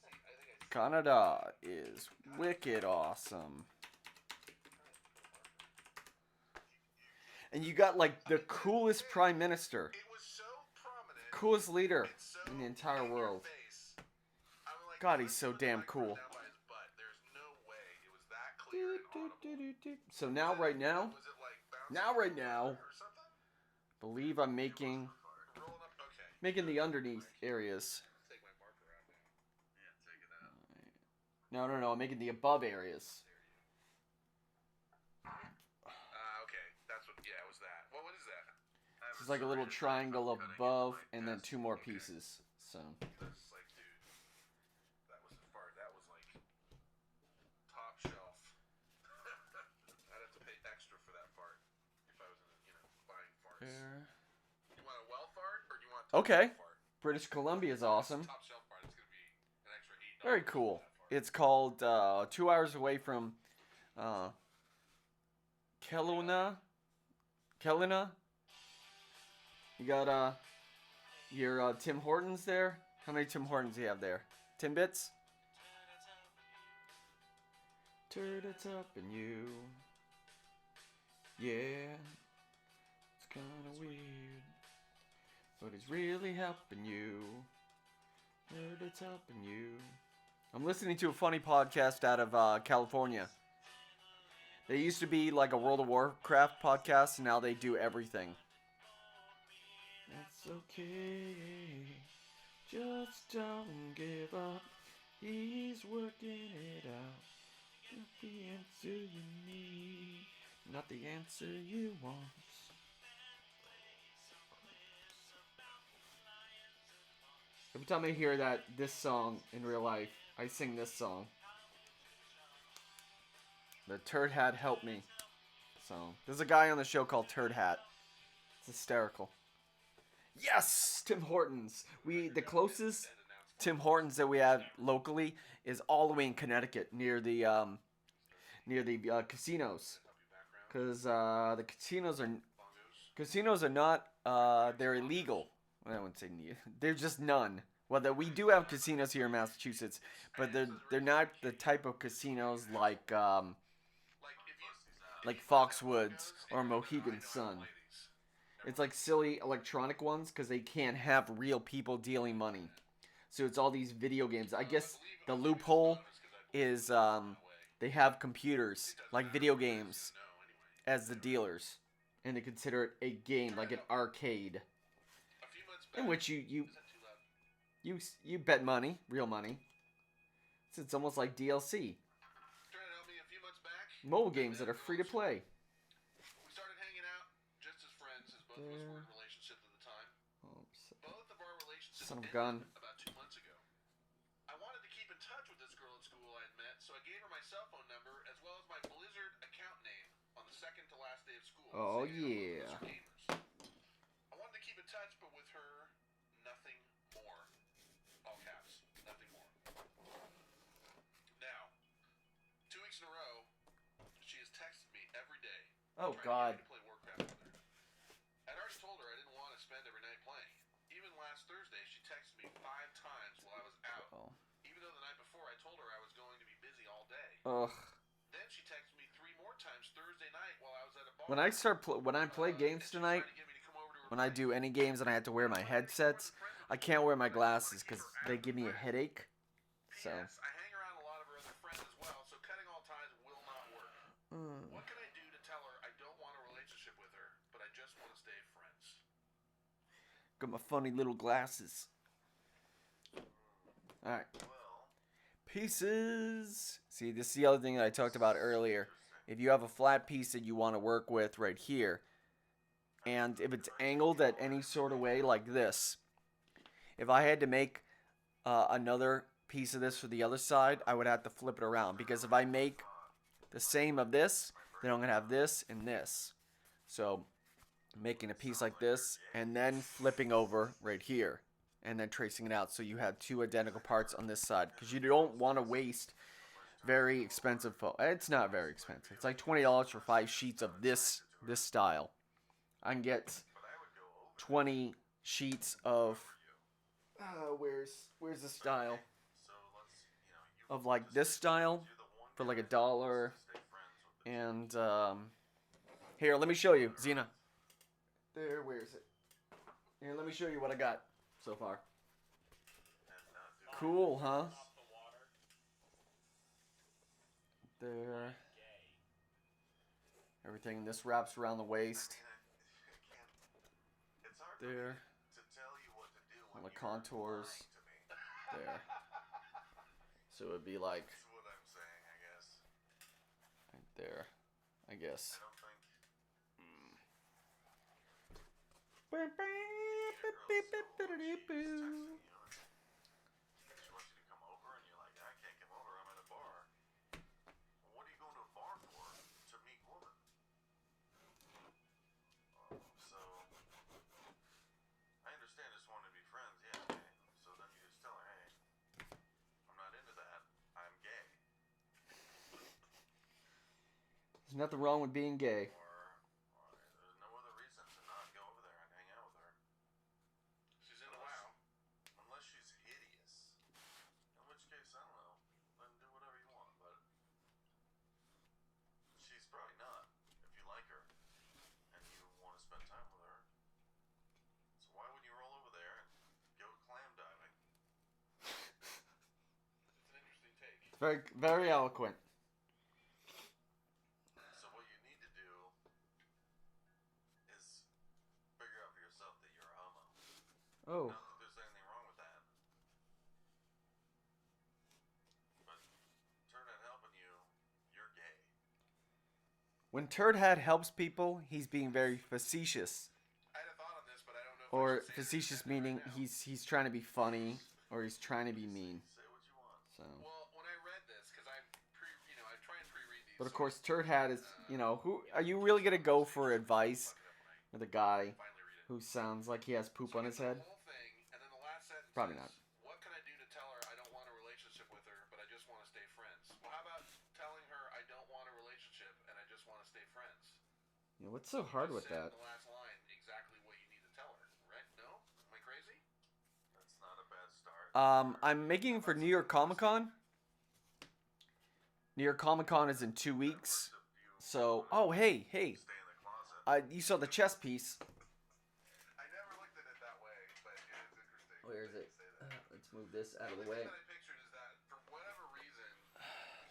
I think I see. Canada is wicked awesome. And you got like the coolest prime minister, It was so prominent. coolest leader and so in the entire in your world. face. I'm like, God, if he's I so put the damn microphone cool. down by his butt, there's no way it was that clear and audible. So now, right now, Was it like bouncing right now, or something? believe I'm making Rolling up. Okay. the underneath areas. Take my marker out now. Yeah, take it out. No, I'm making the above areas. Okay. That's what. Yeah, it was that. What is that? It's like a little triangle above, and then two more pieces. So That's like, dude. That was as far. That was like top shelf. I'd have to pay extra for that fart if I was, buying farts. there. You want a well fart or do you want a top Okay. shelf fart? British Columbia is awesome. Top shelf fart. It's gonna be an extra $8. Very cool. It's called 2 hours away from Kelowna. You got your Tim Hortons there. How many Tim Hortons do you have there? Timbits? Turn it up and you. Yeah. It's kinda weird. But it's really helping you. Turn it up and you. I'm listening to a funny podcast out of California. They used to be like a World of Warcraft podcast, and now they do everything. That's okay. Just don't give up. He's working it out. Not the answer you need. Not the answer you want. Every time I hear this song in real life, I sing this song. The Turd Hat Help Me song. There's a guy on the show called Turd Hat. It's hysterical. Yes, Tim Hortons. The closest Tim Hortons that we have locally is all the way in Connecticut, near the casinos. Because the casinos are not they're illegal. I wouldn't say they're just none. Well, we do have casinos here in Massachusetts, but they're not the type of casinos like Foxwoods or Mohegan Sun. It's like silly electronic ones because they can't have real people dealing money. So it's all these video games. I guess the loophole is they have computers like video games as the dealers, and they consider it a game, like an arcade, in which you bet money, real money. So it's almost like DLC. Mobile games that are free to play. We started hanging out just as friends, as both of us were in relationships at the time. Both of our relationships Son of a ended gun. about 2 months ago. I wanted to keep in touch with this girl at school I had met, so I gave her my cell phone number as well as my Blizzard account name on the second to last day of school. Oh, saying I yeah. was Blizzard Gamers. I wanted to keep in touch, but with her, nothing more. All caps, nothing more. Now, Oh, Trying to God. get me to play Warcraft with her. I'd already told her I didn't want to spend every night playing. Even last Thursday, she texted me 5 times while I was out. Oh. Even though the night before I told her I was going to be busy all day. Ugh. Then she texted me 3 more times Thursday night while I was at a bar. When I play games She's tonight, trying to get me to come over to her when I place. do any games and I have to wear my headsets, I can't wear my glasses because they give me a headache. So. P.S. I hang around a lot of her other friends as well, so cutting all ties will not work. What can I do to tell her I don't want a relationship with her, but I just want to stay friends? Got my funny little glasses. Alright. Pieces. See, this is the other thing that I talked about earlier. If you have a flat piece that you want to work with right here, and if it's angled at any sort of way like this, if I had to make another piece of this for the other side, I would have to flip it around. Because if I make the same of this, then I'm going to have this and this. So, making a piece like this, and then flipping over right here, and then tracing it out. So you have 2 identical parts on this side. Because you don't want to waste very expensive it's not very expensive. It's like $20 for 5 sheets of this style. I can get 20 sheets of where's the style of like this style for like $1. And here, let me show you, Xena. There, where is it? Here, let me show you what I got so far. Cool, huh? There. Everything. This wraps around the waist. There. On the contours. There. So it would be like right there, I guess. There's nothing wrong with being gay. There's no other reason to not go over there and hang out with her. She's into WoW. Unless she's hideous. In which case, I don't know. Then do whatever you want, but she's probably not if you like her and you want to spend time with her. So why wouldn't you roll over there and go clam diving? It's an interesting take. Very, very eloquent. So what you need to do is figure out for yourself that you're a homo. Oh. Not that there's anything wrong with that. But Turd Hat helping you, you're gay. When Turd Hat helps people, he's being very facetious. I had a thought on this, but I don't know if I Or should say this facetious right meaning now. he's trying to be funny, or he's trying to be mean. Say what you want. So. Well, when I read this, because I try and pre-read these. But of course, Turd Hat is, who are you really gonna go for advice with a guy who sounds like he has poop on his head? Probably not. What can I do to tell her I don't want a relationship with her, but I just want to stay friends? Well, how about telling her I don't want a relationship and I just want to stay friends? You know, what's so hard with Said in that? the last line exactly what you need to tell her, right? No? Am I crazy? That's not a bad start. I'm making for New York Comic Con. New York Comic Con is in 2 weeks. So, oh hey, Stay in the closet. you saw the chess piece. I never looked at it that way, but it is interesting. Where is that it? you say that. Let's move this out of the only way. thing that I pictured is that for whatever reason,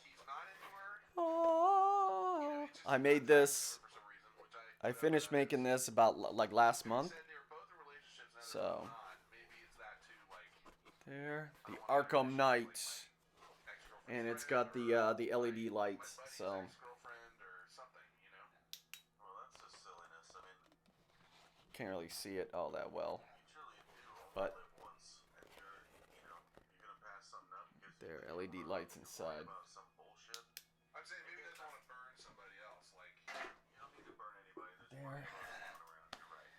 he's not into her. Oh, He's just I not made attracted to this. her for some reason, which I finished making this about like last month. Said they were both in relationships and So. they're not. Maybe it's that too, like There, the Arkham Knight, and it's got the LED lights. my buddy's So ex-girlfriend or something, you know. Well, that's just silliness. I mean, can't really see it all that well. you truly do only But- live once, and you're gonna pass something up because There, you LED lights inside. about some bullshit. I'm saying maybe they don't want to burn somebody else. Like, You don't need to burn anybody. There's There. plenty of us going around. You're right.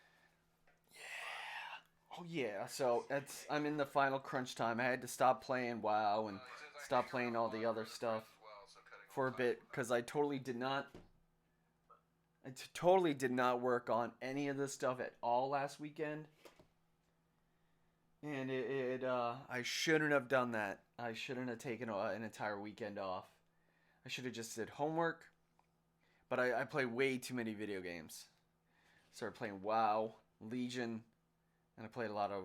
Oh yeah, so I'm in the final crunch time. I had to stop playing WoW and he says I stop hang playing around all a lot the of other other stuff friends as well, so cutting for a all bit ties because I totally did not I totally did not work on any of this stuff at all last weekend. And I shouldn't have done that. I shouldn't have taken an entire weekend off. I should have just did homework. But I play way too many video games. Started playing WoW, Legion, and I played a lot of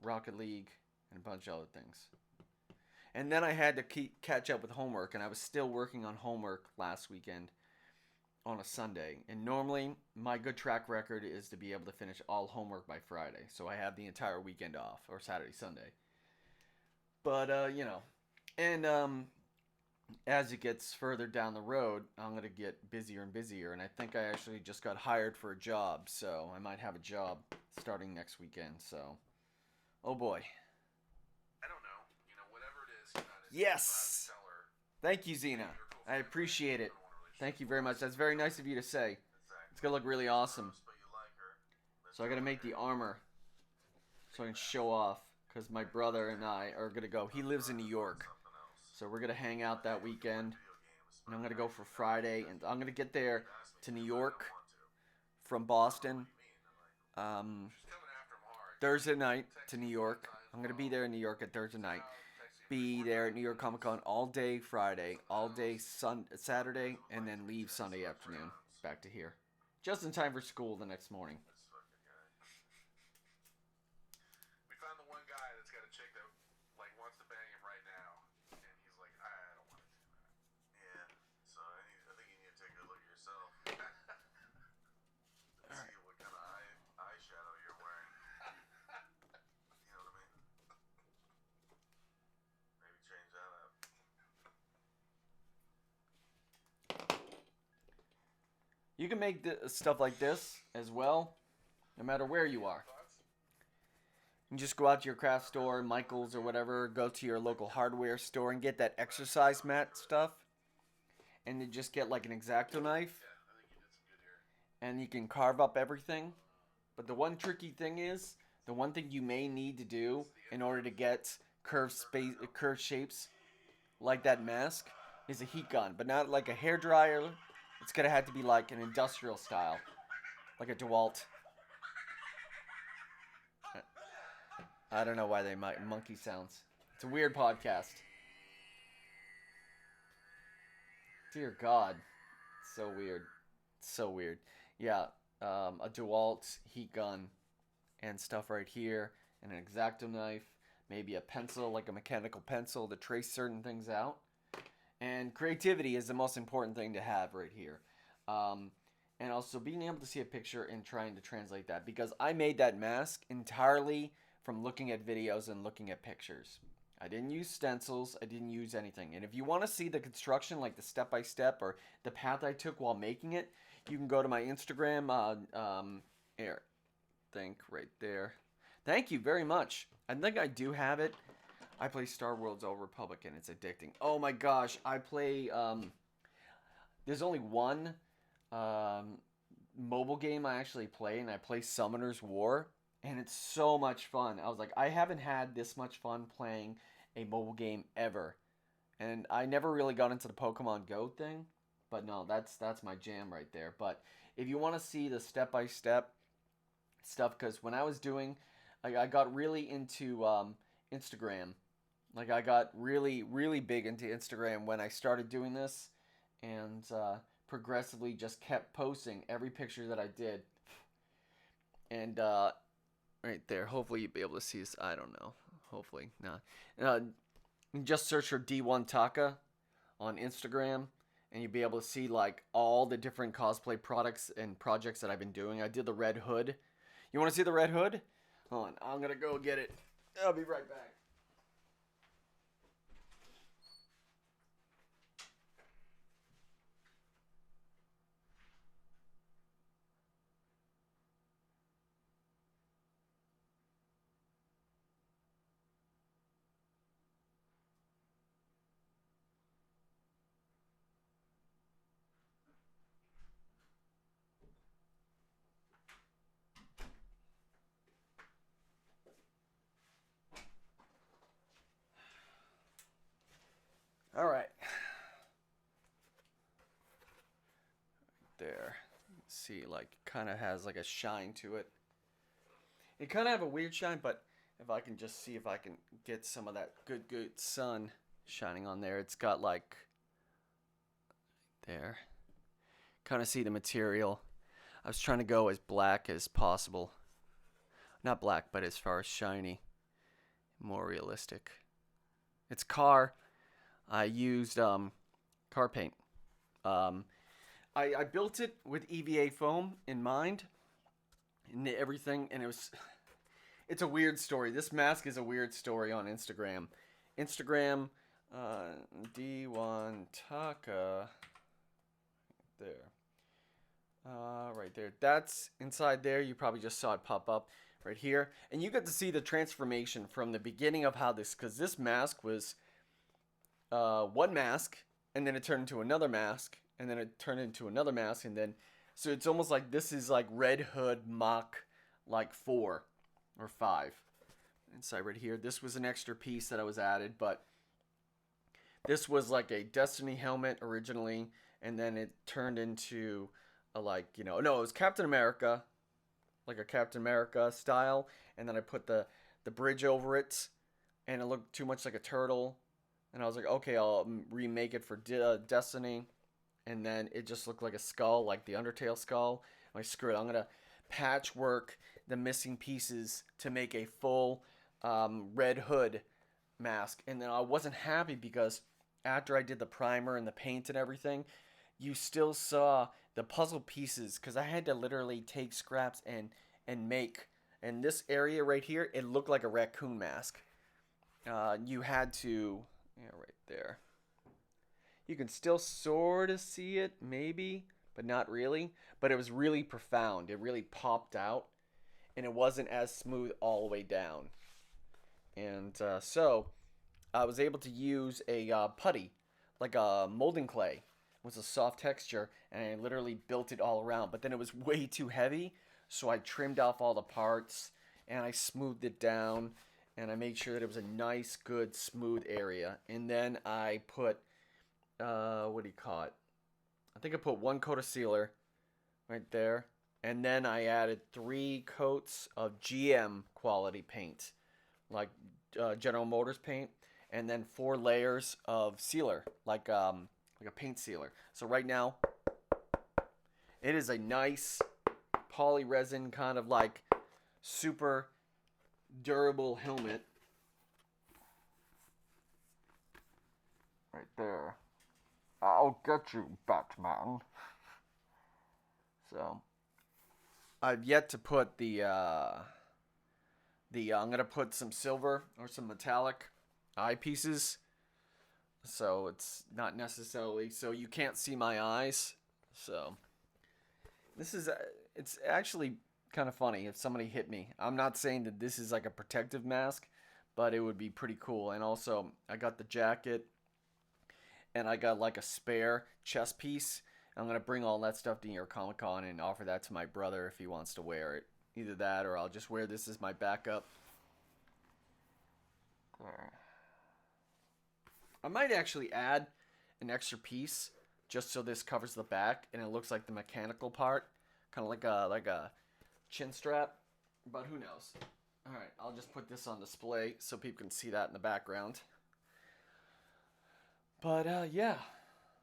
Rocket League and a bunch of other things. And then I had to catch up with homework, and I was still working on homework last weekend on a Sunday. And normally, my good track record is to be able to finish all homework by Friday. So I have the entire weekend off, or Saturday, Sunday. But, and as it gets further down the road, I'm going to get busier and busier. And I think I actually just got hired for a job, so I might have a job starting next weekend. So, oh boy. I don't know. Whatever it is, Yes! Thank you, Xena. I appreciate it. Thank you very much. That's very nice of you to say. It's going to look really awesome. So I got to make the armor so I can show off. Because my brother and I are going to go. He lives in New York. So we're going to hang out that weekend. And I'm going to go for Friday. And I'm going to get there to New York from Boston Thursday night to New York. I'm going to be there in New York at Thursday night. Be there at New York Comic Con all day Friday, all day Saturday, and then leave Sunday afternoon back to here. Just in time for school the next morning. We found the one guy that's got a chick that wants to bang him right now, and he's like, I don't want to do that. Yeah, so I think you need to take a look at yourself. See what kind of eyeshadow you're wearing. You know what I mean? Maybe change that up. You can make stuff like this as well, no matter where you are. You can just go out to your craft store, Michael's or whatever, go to your local hardware store and get that exercise mat stuff. And then just get like an X-Acto knife. And you can carve up everything. But the one tricky thing is, the one thing you may need to do in order to get curved shapes like that mask is a heat gun. But not like a hairdryer. It's going to have to be like an industrial style. Like a DeWalt. I don't know why they might monkey sounds. It's a weird podcast. Dear God. It's so weird. It's so weird. Yeah, a DeWalt heat gun and stuff right here. And an X-Acto knife. Maybe a pencil, like a mechanical pencil to trace certain things out. And creativity is the most important thing to have right here. And also being able to see a picture and trying to translate that. Because I made that mask entirely from looking at videos and looking at pictures. I didn't use stencils. I didn't use anything. And if you want to see the construction, like the step-by-step or the path I took while making it, you can go to my Instagram. Here. Think right there. Thank you very much. I think I do have it. I play Star Wars Old Republic and it's addicting. Oh my gosh, I play, there's only one mobile game I actually play, and I play Summoner's War, and it's so much fun. I was like, I haven't had this much fun playing a mobile game ever. And I never really got into the Pokemon Go thing, but no, that's my jam right there. But if you want to see the step-by-step stuff, because when I was doing, I got really into Instagram. Like, I got really, really big into Instagram when I started doing this, and progressively just kept posting every picture that I did. And right there, hopefully you'll be able to see this. I don't know. Hopefully not. Just search for D1 Taka on Instagram, and you'll be able to see like all the different cosplay products and projects that I've been doing. I did the Red Hood. You want to see the Red Hood? Hold on, I'm gonna go get it. I'll be right back. All right. There. See, like, kind of has like a shine to it. It kind of have a weird shine, but if I can just see if I can get some of that good sun shining on there, it's got like there. Kind of see the material. I was trying to go as black as possible. Not black, but as far as shiny, more realistic. It's car. I used car paint. I built it with EVA foam in mind and everything, and it's a weird story. This mask is a weird story on Instagram. Instagram, D1 Taka. There. Right there. That's inside there. You probably just saw it pop up right here. And you get to see the transformation from the beginning of how this, because this mask was one mask, and then it turned into another mask, and then it turned into another mask, and then, so it's almost like this is like Red Hood Mach like 4 or 5. Inside right here. This was an extra piece that I was added, but this was like a Destiny helmet originally, and then it turned into a like, you know, no, it was Captain America, like a Captain America style, and then I put the bridge over it, and it looked too much like a turtle, and I was like, okay, I'll remake it for Destiny, and then it just looked like a skull, like the Undertale skull. I'm like, screw it, I'm gonna patchwork the missing pieces to make a full Red Hood mask. And then I wasn't happy because after I did the primer and the paint and everything, you still saw the puzzle pieces, because I had to literally take scraps and make. And this area right here, it looked like a raccoon mask. You had to, yeah, right there. You can still sort of see it, maybe, but not really. But it was really profound. It really popped out, and it wasn't as smooth all the way down. And so I was able to use a putty, like a molding clay. It was a soft texture, and I literally built it all around. But then it was way too heavy, so I trimmed off all the parts, and I smoothed it down, and I made sure that it was a nice, good, smooth area. And then I put, what do you call it? I think I put 1 coat of sealer right there. And then I added 3 coats of GM quality paint, like General Motors paint. And then 4 layers of sealer, like a paint sealer. So right now, it is a nice poly resin kind of like super durable helmet. Right there. I'll get you, Batman. So, I've yet to put I'm gonna put some silver or some metallic eyepieces. So it's not necessarily, so you can't see my eyes. So, this is, it's actually kind of funny if somebody hit me. I'm not saying that this is like a protective mask, but it would be pretty cool. And also, I got the jacket, and I got like a spare chest piece. I'm going to bring all that stuff to New York Comic Con and offer that to my brother if he wants to wear it. Either that, or I'll just wear this as my backup. There. I might actually add an extra piece just so this covers the back and it looks like the mechanical part, kind of like a chin strap, but who knows. All right, I'll just put this on display so people can see that in the background. But yeah,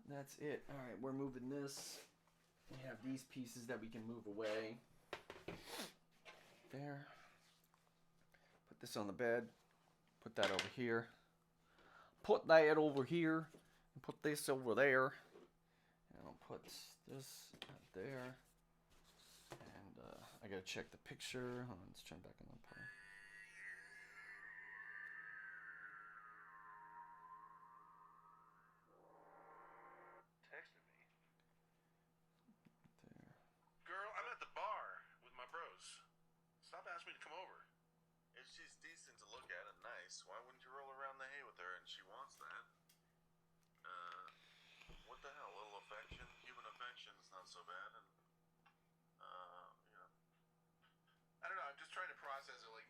that's it. All right, we're moving this. We have these pieces that we can move away. There. Put this on the bed. Put that over here. Put that over here. And put this over there. And I'll put this out there. And I gotta check the picture. Hold on, let's turn back on the part. Texted me. There. Girl, I'm at the bar with my bros. Stop asking me to come over. If she's decent to look at and nice, why wouldn't you roll around the hay with her? And she wants that. What the hell? A little affection, human affection is not so bad. And you know, I don't know. I'm just trying to process it. Like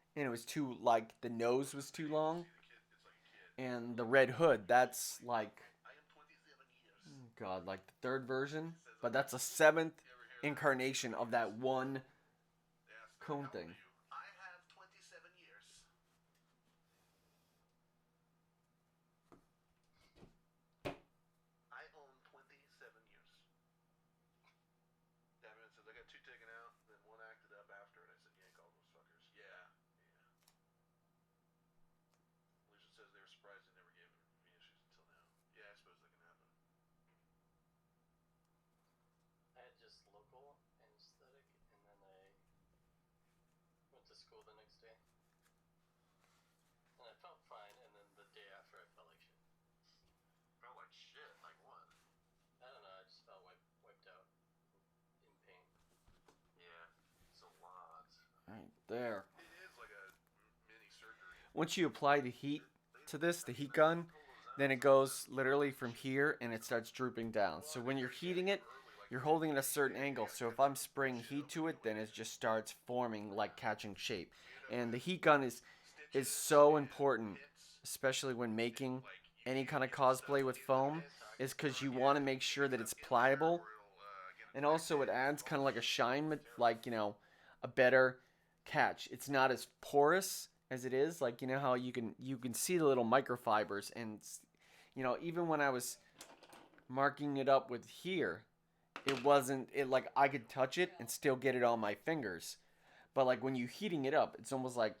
and it was too, like, the nose was too long. See the kid, it's like a kid. And the red hood, that's like, I am 27 years. God, like the third version. But that's a seventh incarnation of that one They asked, cone "How old thing. are you?" I have 27 years. I own 27 years. Katamen says, I got 2 taken out, then 1 acted up after it. I said, yank all those fuckers. Yeah, yeah. Lucian says they were surprised they never gave me issues until now. Yeah, I suppose that can happen. I had just local anesthetic, and then I went to school the next day. And I felt fine, and then the day after I felt like shit. Felt like shit. Like what? I don't know, I just felt wiped out in pain. Yeah, it's a lot. Right there. It is like a mini surgery. Once you apply the heat to this, the heat gun, then it goes literally from here and it starts drooping down. So when you're heating it, you're holding it at a certain angle. So if I'm spraying heat to it, then it just starts forming, like catching shape. And the heat gun is so important, especially when making any kind of cosplay with foam, is because you want to make sure that it's pliable. And also it adds kind of like a shine, like, you know, a better catch. It's not as porous as it is, like, you know how you can see the little microfibers, and, you know, even when I was marking it up with here, it wasn't, it like I could touch it and still get it on my fingers. But like when you heating it up, it's almost like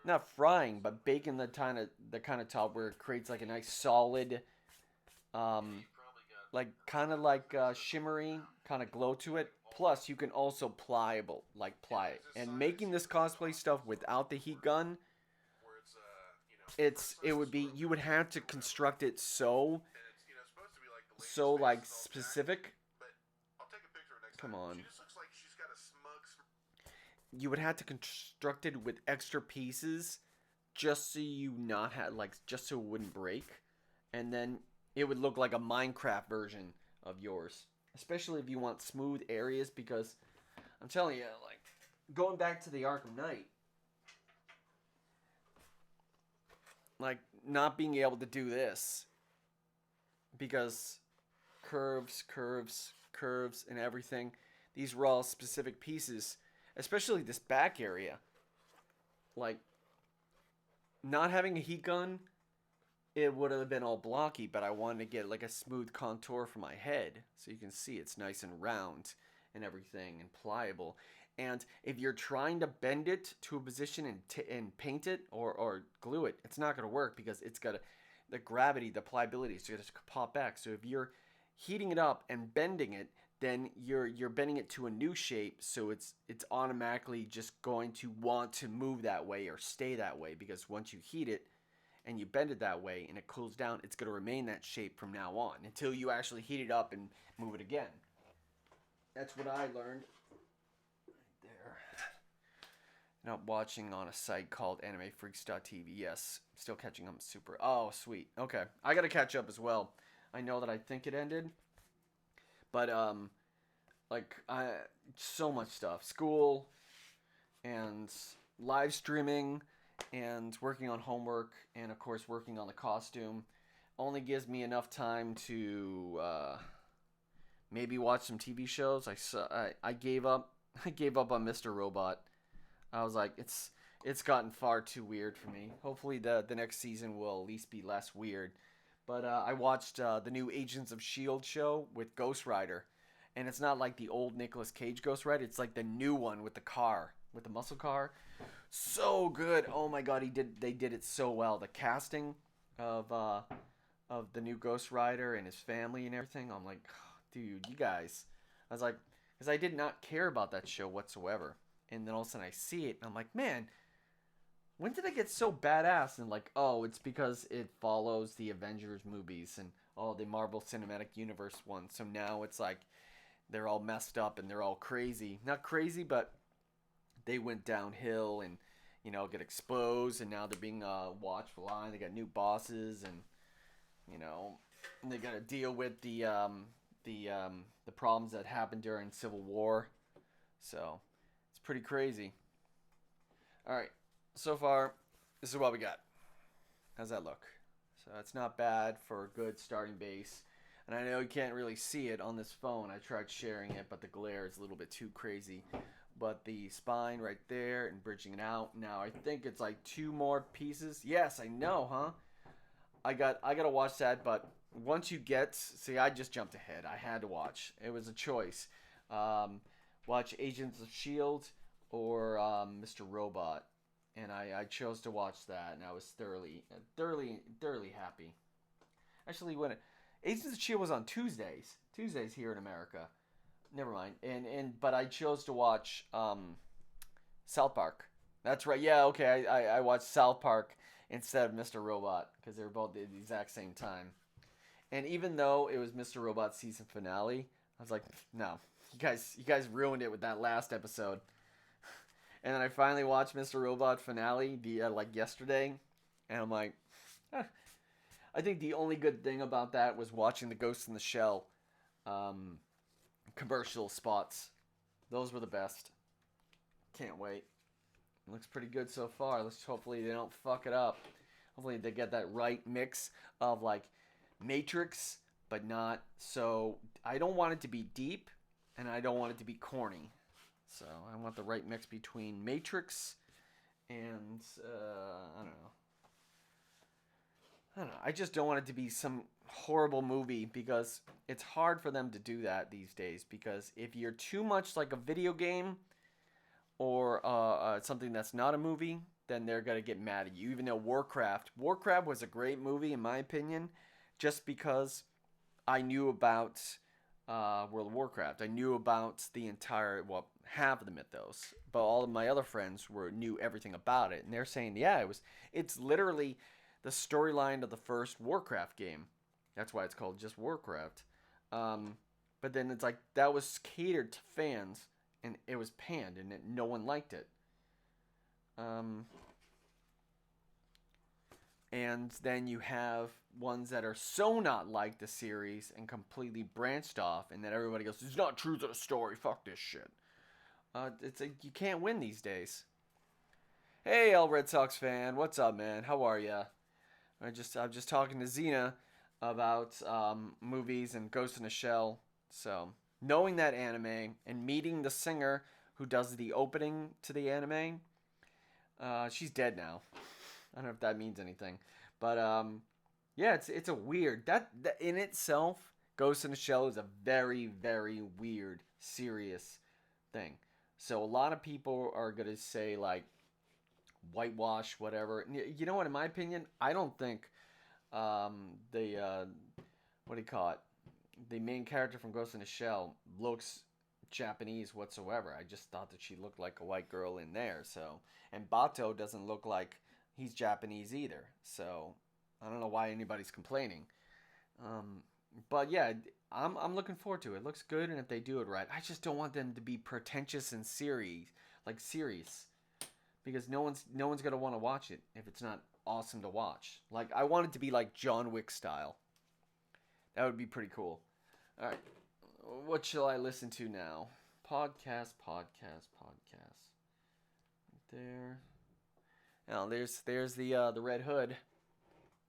not frying, but baking the kind of top where it creates like a nice solid, like kind of like shimmery kind of glow to it. Plus, you can also ply it. And making this cosplay stuff without the heat gun, Where it's, you would have to construct it so and it's, supposed to be like the lady's like face is all specific. jacked, but I'll take a picture of it next Come time. on. She just looks like she's got a smug You would have to construct it with extra pieces just so you not have just so it wouldn't break, and then it would look like a Minecraft version of yours, especially if you want smooth areas, because I'm telling you, like, going back to the Arkham Knight, like, not being able to do this because curves and everything, these were all specific pieces, especially this back area. Like, not having a heat gun, it would have been all blocky, but I wanted to get like a smooth contour for my head so you can see it's nice and round and everything and pliable. And if you're trying to bend it to a position and paint it or glue it, it's not going to work because it's got the gravity, the pliability is going to pop back. So if you're heating it up and bending it, then you're bending it to a new shape, so it's automatically just going to want to move that way or stay that way, because once you heat it and you bend it that way and it cools down, it's going to remain that shape from now on until you actually heat it up and move it again. That's what I learned right there. And I'm watching on a site called animefreaks.tv. Yes, still catching up super. Oh, sweet. Okay, I got to catch up as well. I know that I think it ended. But, so much stuff. School, and live streaming, and working on homework, and, of course, working on the costume. Only gives me enough time to, maybe watch some TV shows. I gave up. I gave up on Mr. Robot. I was like, it's gotten far too weird for me. Hopefully the next season will at least be less weird. But I watched the new Agents of S.H.I.E.L.D. show with Ghost Rider. And it's not like the old Nicolas Cage Ghost Rider. It's like the new one with the car, with the muscle car. So good. Oh my god, they did it so well. The casting of the new Ghost Rider and his family and everything. I'm like, dude, you guys. I was like, because I did not care about that show whatsoever. And then all of a sudden I see it and I'm like, man, when did I get so badass? And like, oh, it's because it follows the Avengers movies and the Marvel Cinematic Universe ones. So now it's like they're all messed up and they're all crazy. Not crazy, but they went downhill and, get exposed. And now they're being watched for line. They got new bosses and, they got to deal with the problems that happened during Civil War. So it's pretty crazy. All right. so far, this is what we got. How's that look? So it's not bad for a good starting base. And I know you can't really see it on this phone. I tried sharing it, but the glare is a little bit too crazy. But the spine right there and bridging it out. Now I think it's like 2 more pieces. Yes, I know, huh? I gotta watch that, but once you get, see, I just jumped ahead. I had to watch. It was a choice. Watch Agents of Shield or Mr. Robot, and I chose to watch that, and I was thoroughly happy. Actually, when Agents of Shield was on Tuesdays here in America. Never mind. But I chose to watch South Park. That's right. Yeah, okay. I watched South Park instead of Mr. Robot because they were both at the exact same time. And even though it was Mr. Robot's season finale, I was like, no, you guys ruined it with that last episode. And then I finally watched Mr. Robot finale like yesterday, and I'm like, I think the only good thing about that was watching the Ghost in the Shell commercial spots. Those were the best. Can't wait. It looks pretty good so far. Let's hopefully they don't fuck it up. Hopefully they get that right mix of like Matrix, but not so. I don't want it to be deep, and I don't want it to be corny. So I want the right mix between Matrix and I don't know. I just don't want it to be some horrible movie because it's hard for them to do that these days. Because if you're too much like a video game or something that's not a movie, then they're gonna get mad at you. Even though Warcraft was a great movie in my opinion, just because I knew about World of Warcraft. I knew about the entire, well, half of the mythos, but all of my other friends knew everything about it, and they're saying, yeah, it's literally the storyline of the first Warcraft game. That's why it's called just Warcraft. But then it's like that was catered to fans, and it was panned, and no one liked it. And then you have ones that are so not like the series and completely branched off, and then everybody goes, "It's not true to the story. Fuck this shit." It's like you can't win these days. Hey, El Red Sox fan, what's up, man? How are ya? I'm just talking to Xena about movies and Ghost in a Shell. So knowing that anime and meeting the singer who does the opening to the anime, she's dead now. I don't know if that means anything, but yeah, it's a weird that in itself. Ghost in a Shell is a very, very weird, serious thing. So a lot of people are gonna say like whitewash, whatever. You know what? In my opinion, I don't think the what do you call it? The main character from Ghost in a Shell looks Japanese whatsoever. I just thought that she looked like a white girl in there. So, and Bato doesn't look like he's Japanese either. So, I don't know why anybody's complaining. But yeah, I'm looking forward to it. It looks good, and if they do it right, I just don't want them to be pretentious and serious, because no one's gonna want to watch it if it's not awesome to watch. Like I want it to be like John Wick style. That would be pretty cool. All right, what shall I listen to now? Podcast. Right there. Now there's the Red Hood.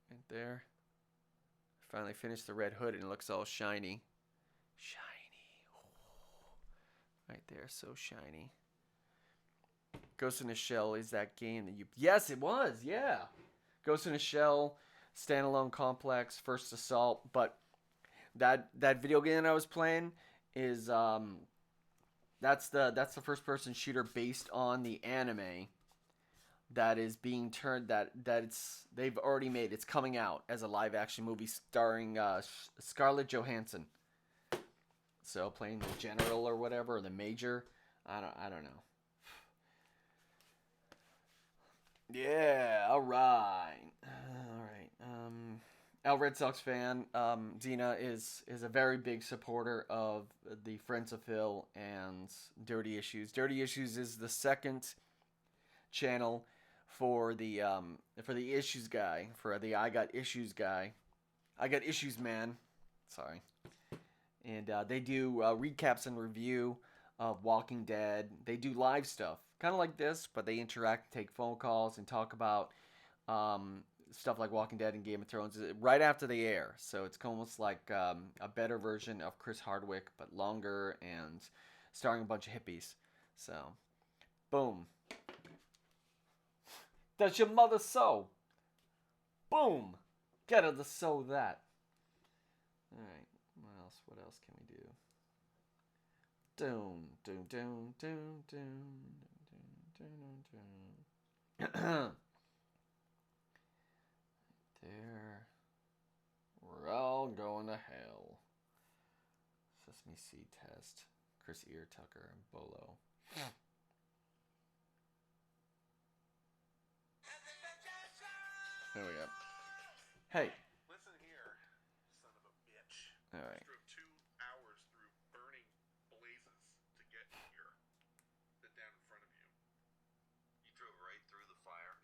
Right there. Finally finished the Red Hood and it looks all shiny. Right there, so shiny. Ghost in a Shell is that game that you... Yes, it was, yeah. Ghost in a Shell, standalone complex, First Assault, but that video game that I was playing is that's the first person shooter based on the anime that is being turned they've already made. It's coming out as a live action movie starring Scarlett Johansson. So playing the general or whatever, or the major, I don't know. Yeah, all right. El Red Sox fan, Xena is a very big supporter of the Friends of Phil and Dirty Issues. Dirty Issues is the second channel for the issues guy, for the I Got Issues guy. I Got Issues man. Sorry. And they do recaps and review of Walking Dead. They do live stuff. kind of like this, but they interact, take phone calls, and talk about stuff like Walking Dead and Game of Thrones right after they air. So it's almost like a better version of Chris Hardwick, but longer and starring a bunch of hippies. So, boom. Does your mother sew? Boom. Get her to sew that. All right. What else? What else can we do? Doom, doom, doom, doom, doom, doom, doom, doom. There. We're all going to hell. Sesame Seed Test. Chris Ear Tucker and Bolo. There we go. Hey. Listen here, son of a bitch. All right. Drove 2 hours through burning blazes to get here. Then down in front of you. You drove right through the fire.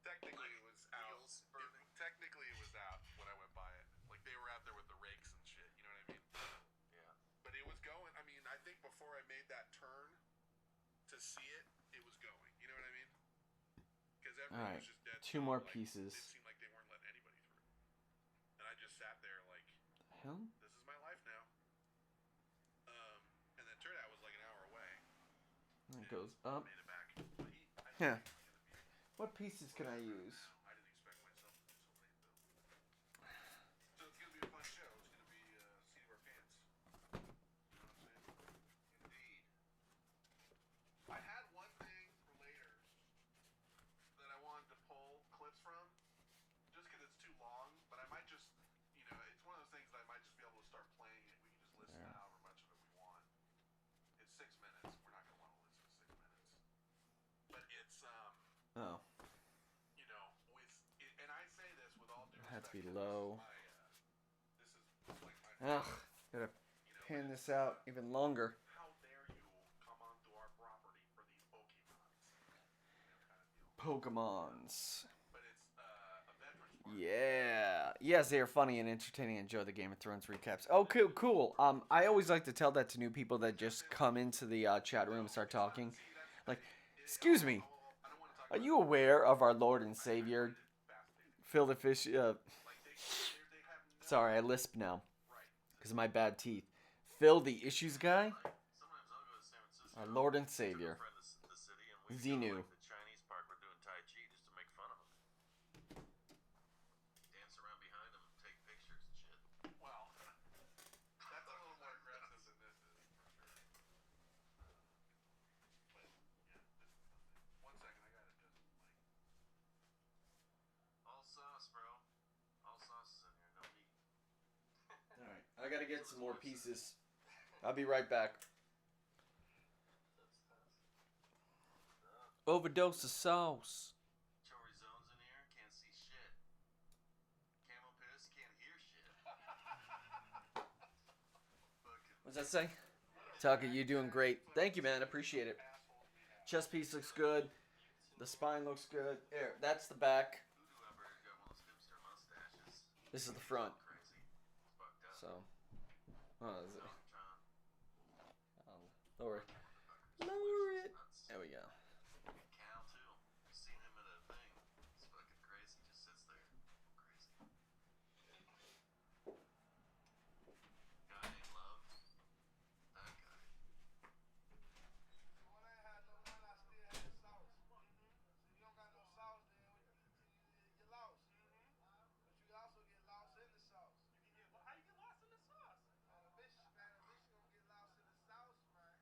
Technically, it was out. Wheels burning. Technically, it was out when I went by it. Like they were out there with the rakes and shit. You know what I mean? Yeah. But it was going. I mean, I think before I made that turn to see it, it was going. You know what I mean? Because everyone All right. was just dead. 2 more like, pieces. It seemed like they weren't letting anybody through. And I just sat there like, The hell? this is my life now. And then turned out it was like an hour away. It goes up. Made it back. But Yeah. What pieces can I use? I didn't expect myself to do so many though. So it's gonna be a fun show. It's gonna be seat of our pants. You know what I'm saying? Indeed. I had one thing for later that I wanted to pull clips from, just because it's too long. But I might just, you know, it's one of those things that I might just be able to start playing it. We can just listen to however much of it we want. It's 6 minutes. We're not gonna want to listen to 6 minutes. But it's Oh. you know, and I say this with all due It had to be respect, low. This is like my Ugh. Gotta pan this out even longer. how dare you come onto our property for these Pokemons? You know, kind of deal. Pokemons. But it's a veterans park. Yeah. Yes, they are funny and entertaining. Enjoy the Game of Thrones recaps. Oh, cool, cool. I always like to tell that to new people that just come into the chat room and start talking. Like, excuse me, are you aware of our Lord and Savior, Phil the Fish? Sorry, I lisp now because of my bad teeth. Phil the Issues guy, Sometimes I'll go to San Francisco. our Lord and Took a Savior. friend to the city, and we Xenu. go to like the Chinese park. We're doing Tai Chi just to make fun of them. Dance around behind them, take pictures and shit. Well, that's a little more aggressive than this is, for sure. But yeah, this is something. 1 second, I gotta just like. All sauce, bro. All sauce is in here. No meat. All right, I gotta get some more pieces. I'll be right back. Overdose of sauce. Chorizone's in here. Can't see shit. Camel piss. Can't hear shit. Fucking What's that say? Tucker, you doing great. Thank you, man. Appreciate it. Chest piece looks good. The spine looks good. There, that's the back. voodoo operator got one of those hipster mustaches. This is the front. Crazy. It's fucked up. So, oh, is it? John. Lower it. Lower it. There we go. Cal too. I've seen him in a thing. It's fucking crazy. Just sits there. Crazy. Guy named Love. That guy. When I had no one, I still had sauce. So if you don't got no sauce, then you're lost. But you also get lost in the sauce. How you get lost in the sauce? Man, a bitch gonna get lost in the sauce, man.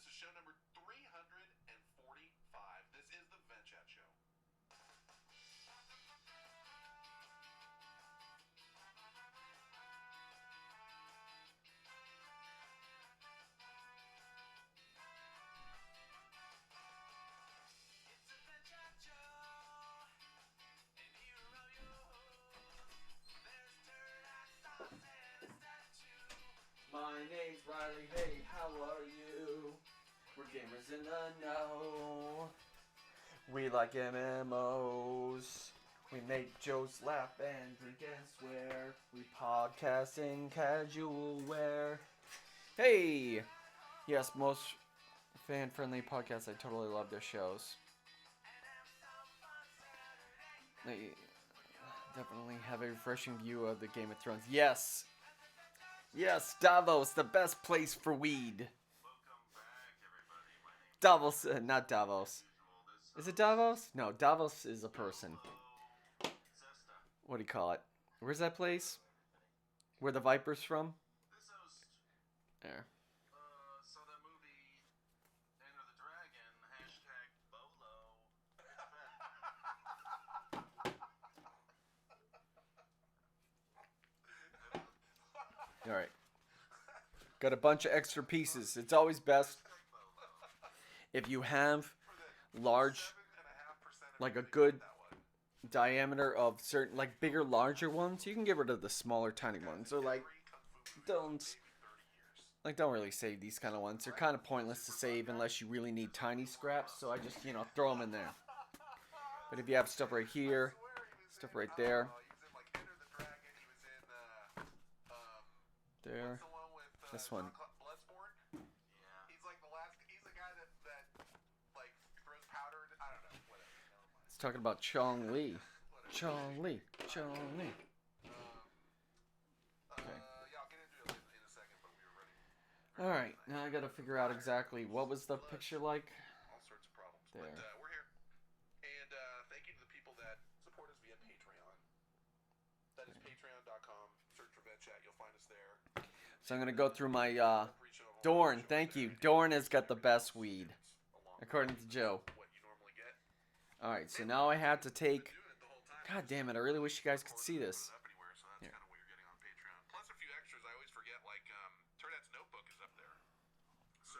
This is show number 345. This is the VentChat show. My name's Riley, hey, how are you? We're gamers in the know. We like MMOs. We make jokes, laugh, and drink and swear. We podcast in casual wear. Hey! Yes, most fan-friendly podcasts. I totally love their shows. They definitely have a refreshing view of the Game of Thrones. Yes! Yes, Davos, the best place for weed. Welcome back, everybody. My name's Davos, not Davos. Is it Davos? No, Davos is a person. Zesta. What do you call it? Where's that place? Where the Viper's from? This host There. saw that movie Enter the Dragon, hashtag Bolo. Alright. Got a bunch of extra pieces. It's always best if you have large, like a good diameter of certain, like bigger, larger ones. You can get rid of the smaller, tiny ones. Or like, don't really save these kind of ones. They're kind of pointless to save unless you really need tiny scraps. So I just, throw them in there. But if you have stuff right here, stuff right there, there, this one. Bloodsport? Yeah. He's like the last. He's the guy that like throws powder. I don't know. Whatever. Never mind. It's talking about Chong Li. Chong Li. Chong Li. Okay. Yeah, I'll get into it in a second, but we were ready. Alright, now I gotta figure out exactly what was the picture like. All sorts of problems. There. But we're here. And thank you to the people that support us via Patreon. That is patreon.com. Search for VentChat. You'll find us there. So I'm gonna go through my Dorn. Thank you. Dorn has got the best weed, according to Joe. What you normally get. Alright, so now I have to take. God damn it! I really wish you guys could see this. Up anywhere, so that's kind of what you're getting on Patreon. Plus a few extras. I always forget, like Turdat's notebook is up there. So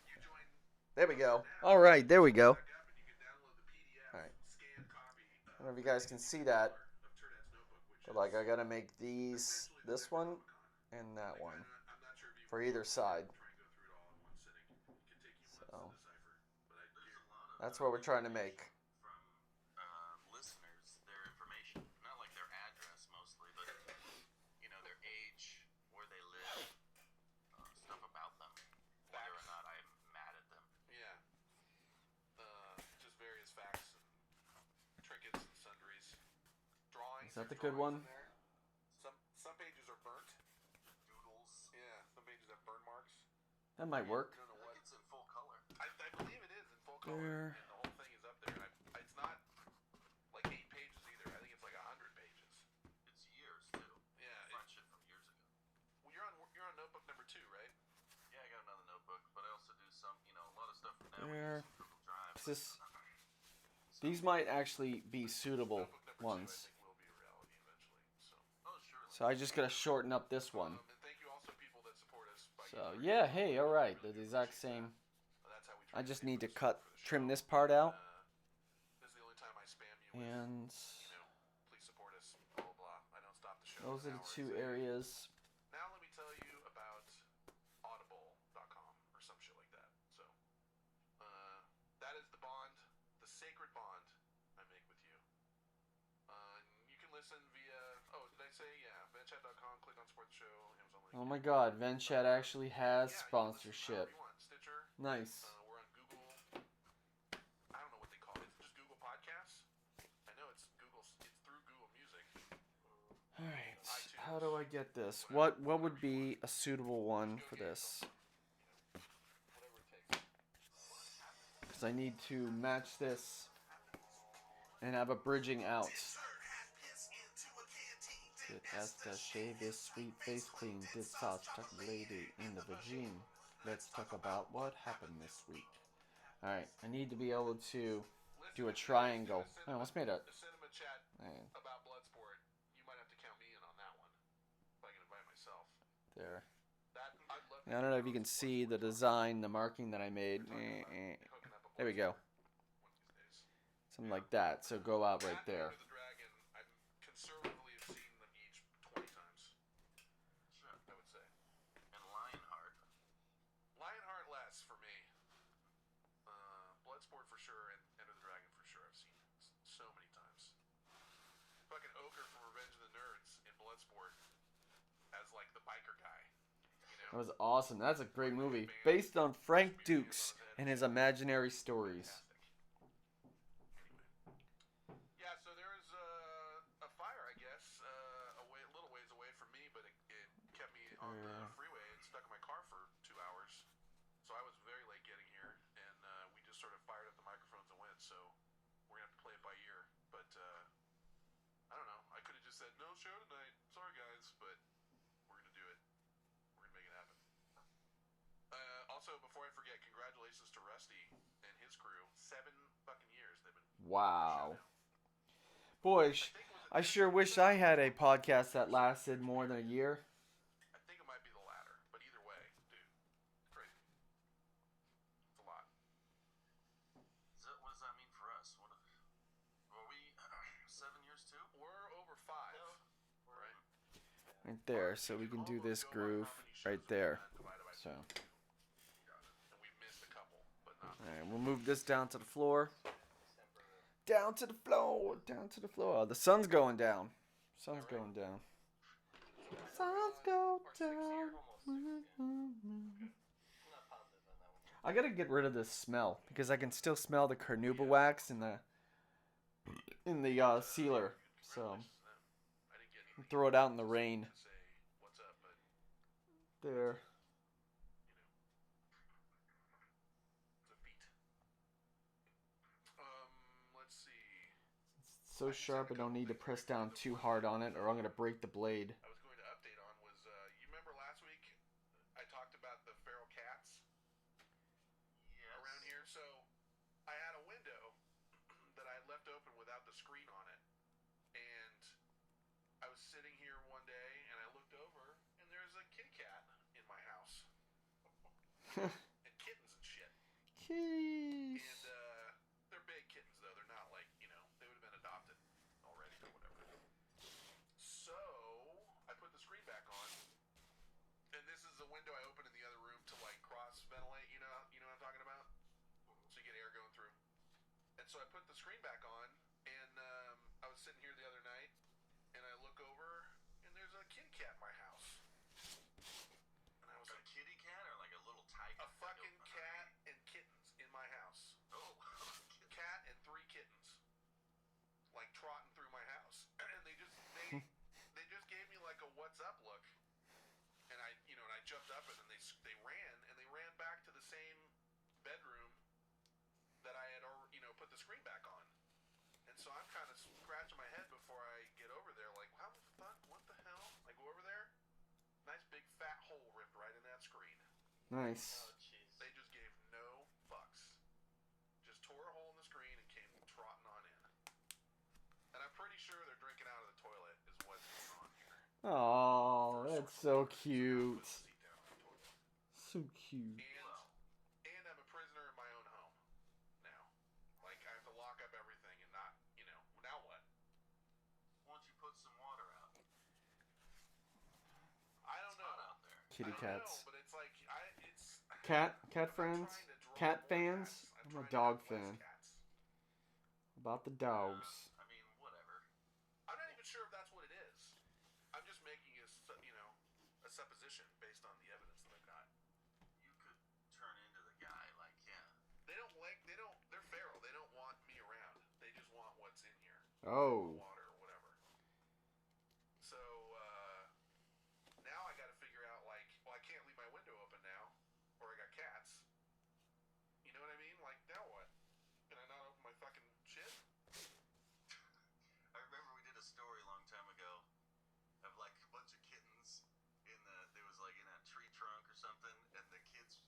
you join. There we go. Alright, there we go. Back up and you can download the PDF. Alright. Scanned copy. I don't know if you guys can see that. Of Turdat's notebook, which But like, I gotta make these, this one, and that one. I'm not sure if you For either side. try and go through it all in one sitting. It can take you months So. to decipher. But There's a lot of That's what we're trying to make. from listeners, their information, not like their address mostly, but their age, where they live, stuff about them, whether or not I'm mad at them. yeah, just various facts and trinkets and sundries. Drawings. Is that the there's good drawings one? in there. Some pages are burnt. Doodles. Yeah, some pages have burn marks. That might work. I don't know I what. think it's in full color. I believe it is in full color, There. and the whole thing is up there. And it's not like 8 pages either. I think it's like 100 pages. It's years too. Yeah, Front shit from years ago. well, you're on notebook number 2, right? Yeah, I got another notebook, but I also do some, a lot of stuff from now. There. Google Drive. Is this? These might actually be suitable Notebook number ones. 2, I think, will be a reality eventually. So, Oh, surely. So I just gotta shorten up this one. and thank you also people that support us. By So getting yeah, our- hey, alright, the exact same. That's how we try I to just stay need to consistent cut, for the trim show. this part out. This is the only time I spam you with, And please support us, blah, blah, blah. I don't stop the show. those are an the hour two and say, areas. Now let me tell you about audible.com or some shit like that. So, that is the bond, the sacred bond I make with you. You can listen via, did I say? Yeah, VentChat.com, click on support the show, Amazon link. Oh my god, VentChat actually has Yeah, you can listen sponsorship. however you want. Stitcher, Nice. we're on Google. I don't know what they call it. Is it just Google Podcasts? I know it's Google. It's through Google Music. Alright, how do I get this? What would be a suitable one for this? Whatever it takes. Because I need to match this and have a bridging out. Did Esther shave his sweet face clean? Did Sasha tuck the lady in the vagine? let's talk about what happened this week. Alright, I need to be able to do a triangle. I almost made a... The cinema chat Man, about Bloodsport. You might have to count me in on that one. If I can invite myself. there. I'd love to I don't know if you can see the design, the marking that I made. hooking up a There we go. one of these days. Something like that. So go out right That and there. Enter the Dragon, I'm conservatively have seen them each 20 times. Sure. I would say. And Lionheart. Lionheart less for me. Bloodsport for sure, and Enter the Dragon for sure. I've seen so many times. Fucking Ochre from Revenge of the Nerds in Bloodsport as like the biker guy. You know? That was awesome. That's a great movie. Based on Frank Dukes and his imaginary stories. Fantastic. Yeah, so there was a fire, I guess, a little ways away from me, but it kept me on the freeway and stuck in my car for 2 hours. So I was very late getting here, and we just sort of fired up the microphones and went. So we're gonna have to play it by ear. But I don't know. I could have just said no show tonight. Sorry guys, but we're gonna do it. We're gonna make it happen. Also, before I forget, congratulations to Rusty and his crew. 7 fucking years they've been. Wow. Boy, I sure wish I had a podcast that lasted more than a year. I think it might be the latter, but either way, dude, crazy. It's a lot. What does that mean for us? Were we 7 years too? We're over 5, right? Right there. So we can do this groove right there. So. And we missed a couple, but not. Alright, we'll move this down to the floor. Down to the floor. Down to the floor. Oh, the sun's going down. Sun's going down. Sun's go down. I gotta get rid of this smell because I can still smell the carnauba wax in the sealer. So throw it out in the rain. There. Let's see. It's so sharp I don't need to press down too hard on it or I'm gonna break the blade. I was going to update on was you remember last week I talked about the feral cats around here. So I had a window that I had left open without the screen on it, and I was sitting here one day and I looked over and there's a kitty cat in my house and kittens and shit. Kitties. And they're big kittens though. They're not like, you know, they would have been adopted already or whatever. So I put the screen back on, and this is the window I opened in the other room to like cross ventilate. You know what I'm talking about? So you get air going through. And so I put the screen back on, and I was sitting here the other night, and I look over, and there's a kitty cat in my house. And I was A like, kitty cat or like a little tiger? a fucking cat and kittens in my house. Oh, Cat and 3 kittens, like trotting through my house, and they just gave me like a what's up look, and I jumped up and then they ran back to the same bedroom that I had put the screen back on, and so I'm kind of scratching my head before I get over there, like how the fuck, what the hell? I go over there, nice big fat hole ripped right in that screen. Nice. Oh, jeez. They just gave no fucks. Just tore a hole in the screen and came trotting on in. And I'm pretty sure they're drinking out of the toilet is what's going on here. Oh, that's so cute. So cute. And I'm a prisoner in my own home now. Like I have to lock up everything and not, now what? Why don't you put some water out? I don't know. Out there. Kitty I don't cats. know, but it's like Cat friends? Cat fans? I'm a dog fan. About the dogs. I mean, whatever. I'm not even sure if that's what it is. I'm just making a supposition based on the evidence that I've got. You could turn into the guy, like, yeah. They're feral. They don't want me around. They just want what's in here. Oh. Water or whatever. So, now I gotta figure out, like, well, I can't leave my window open now, or I got cats. You know what I mean? Like, now what? Can I not open my fucking shit? I remember we did a story a long time ago of like a bunch of kittens there was like in a tree trunk or something, and the kids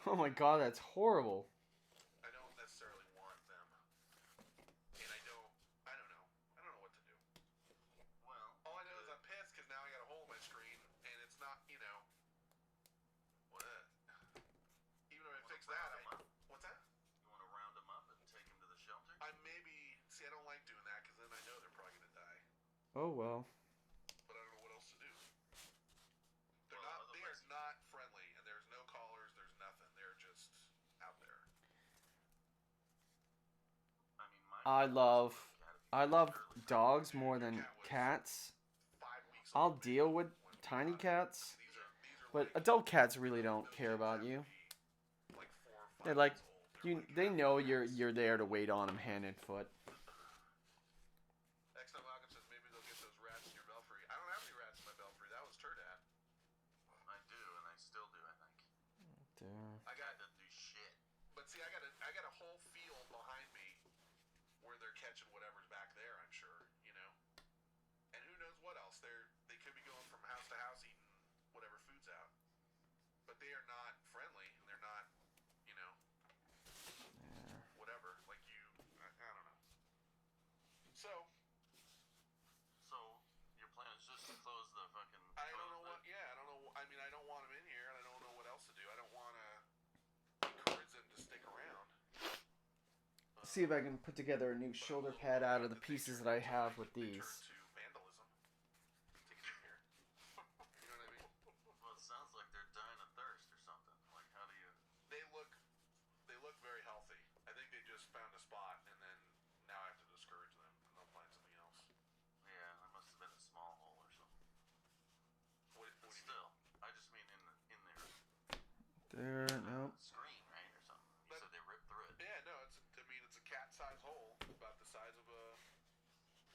Oh my god, that's horrible. I don't necessarily want them. And I don't know. I don't know what to do. Well, All I know is I'm pissed because now I got a hole in my screen, and it's not, you know. What? Even if I fix that, what's that? you want to round them up and take them to the shelter? I I don't like doing that because then I know they're probably gonna die. Oh well. But I don't know what else to do. They Well, are not friendly, and there's no collars, there's nothing. They're just out there. I mean, my I cat love was a cat. I love dogs more than cats. 5 weeks I'll old, deal with when we tiny got it. cats, These are but like, adult cats really don't care about you. like 4 or 5 They're like months old. they know you're there to wait on them hand and foot. Next time Malcolm says maybe they'll get those rats in your belfry. I don't have any rats in my belfry. That was Turdat. I do, and I still do, I think. I got Doesn't do shit. But see, I got a whole field behind me where they're catching whatever's back there. I'm sure, you know. And who knows what else? They could be going from house to house eating whatever food's out. But they are not friendly, and they're not, you know, whatever. Like you, I don't know. So your plan is just to close the fucking. I don't know toilet what. pit? Yeah, I don't know. I mean, I don't want them in here, and I don't know what else to do. I don't want to encourage them to stick around. See if I can put together a new shoulder pad out of the pieces that I have with these. To vandalism. To get in here. You know what I mean? Well, it sounds like they're dying of thirst or something. Like, how do you? They look very healthy. I think they just found a spot, and then now I have to discourage them, and they'll find something else. Yeah, there must have been a small hole or something. What But do you still, I just mean in their There, no. screen, right, or something. You But- said they ripped through it. mean? Yeah, no, it's a cat-sized hole, about the size of a,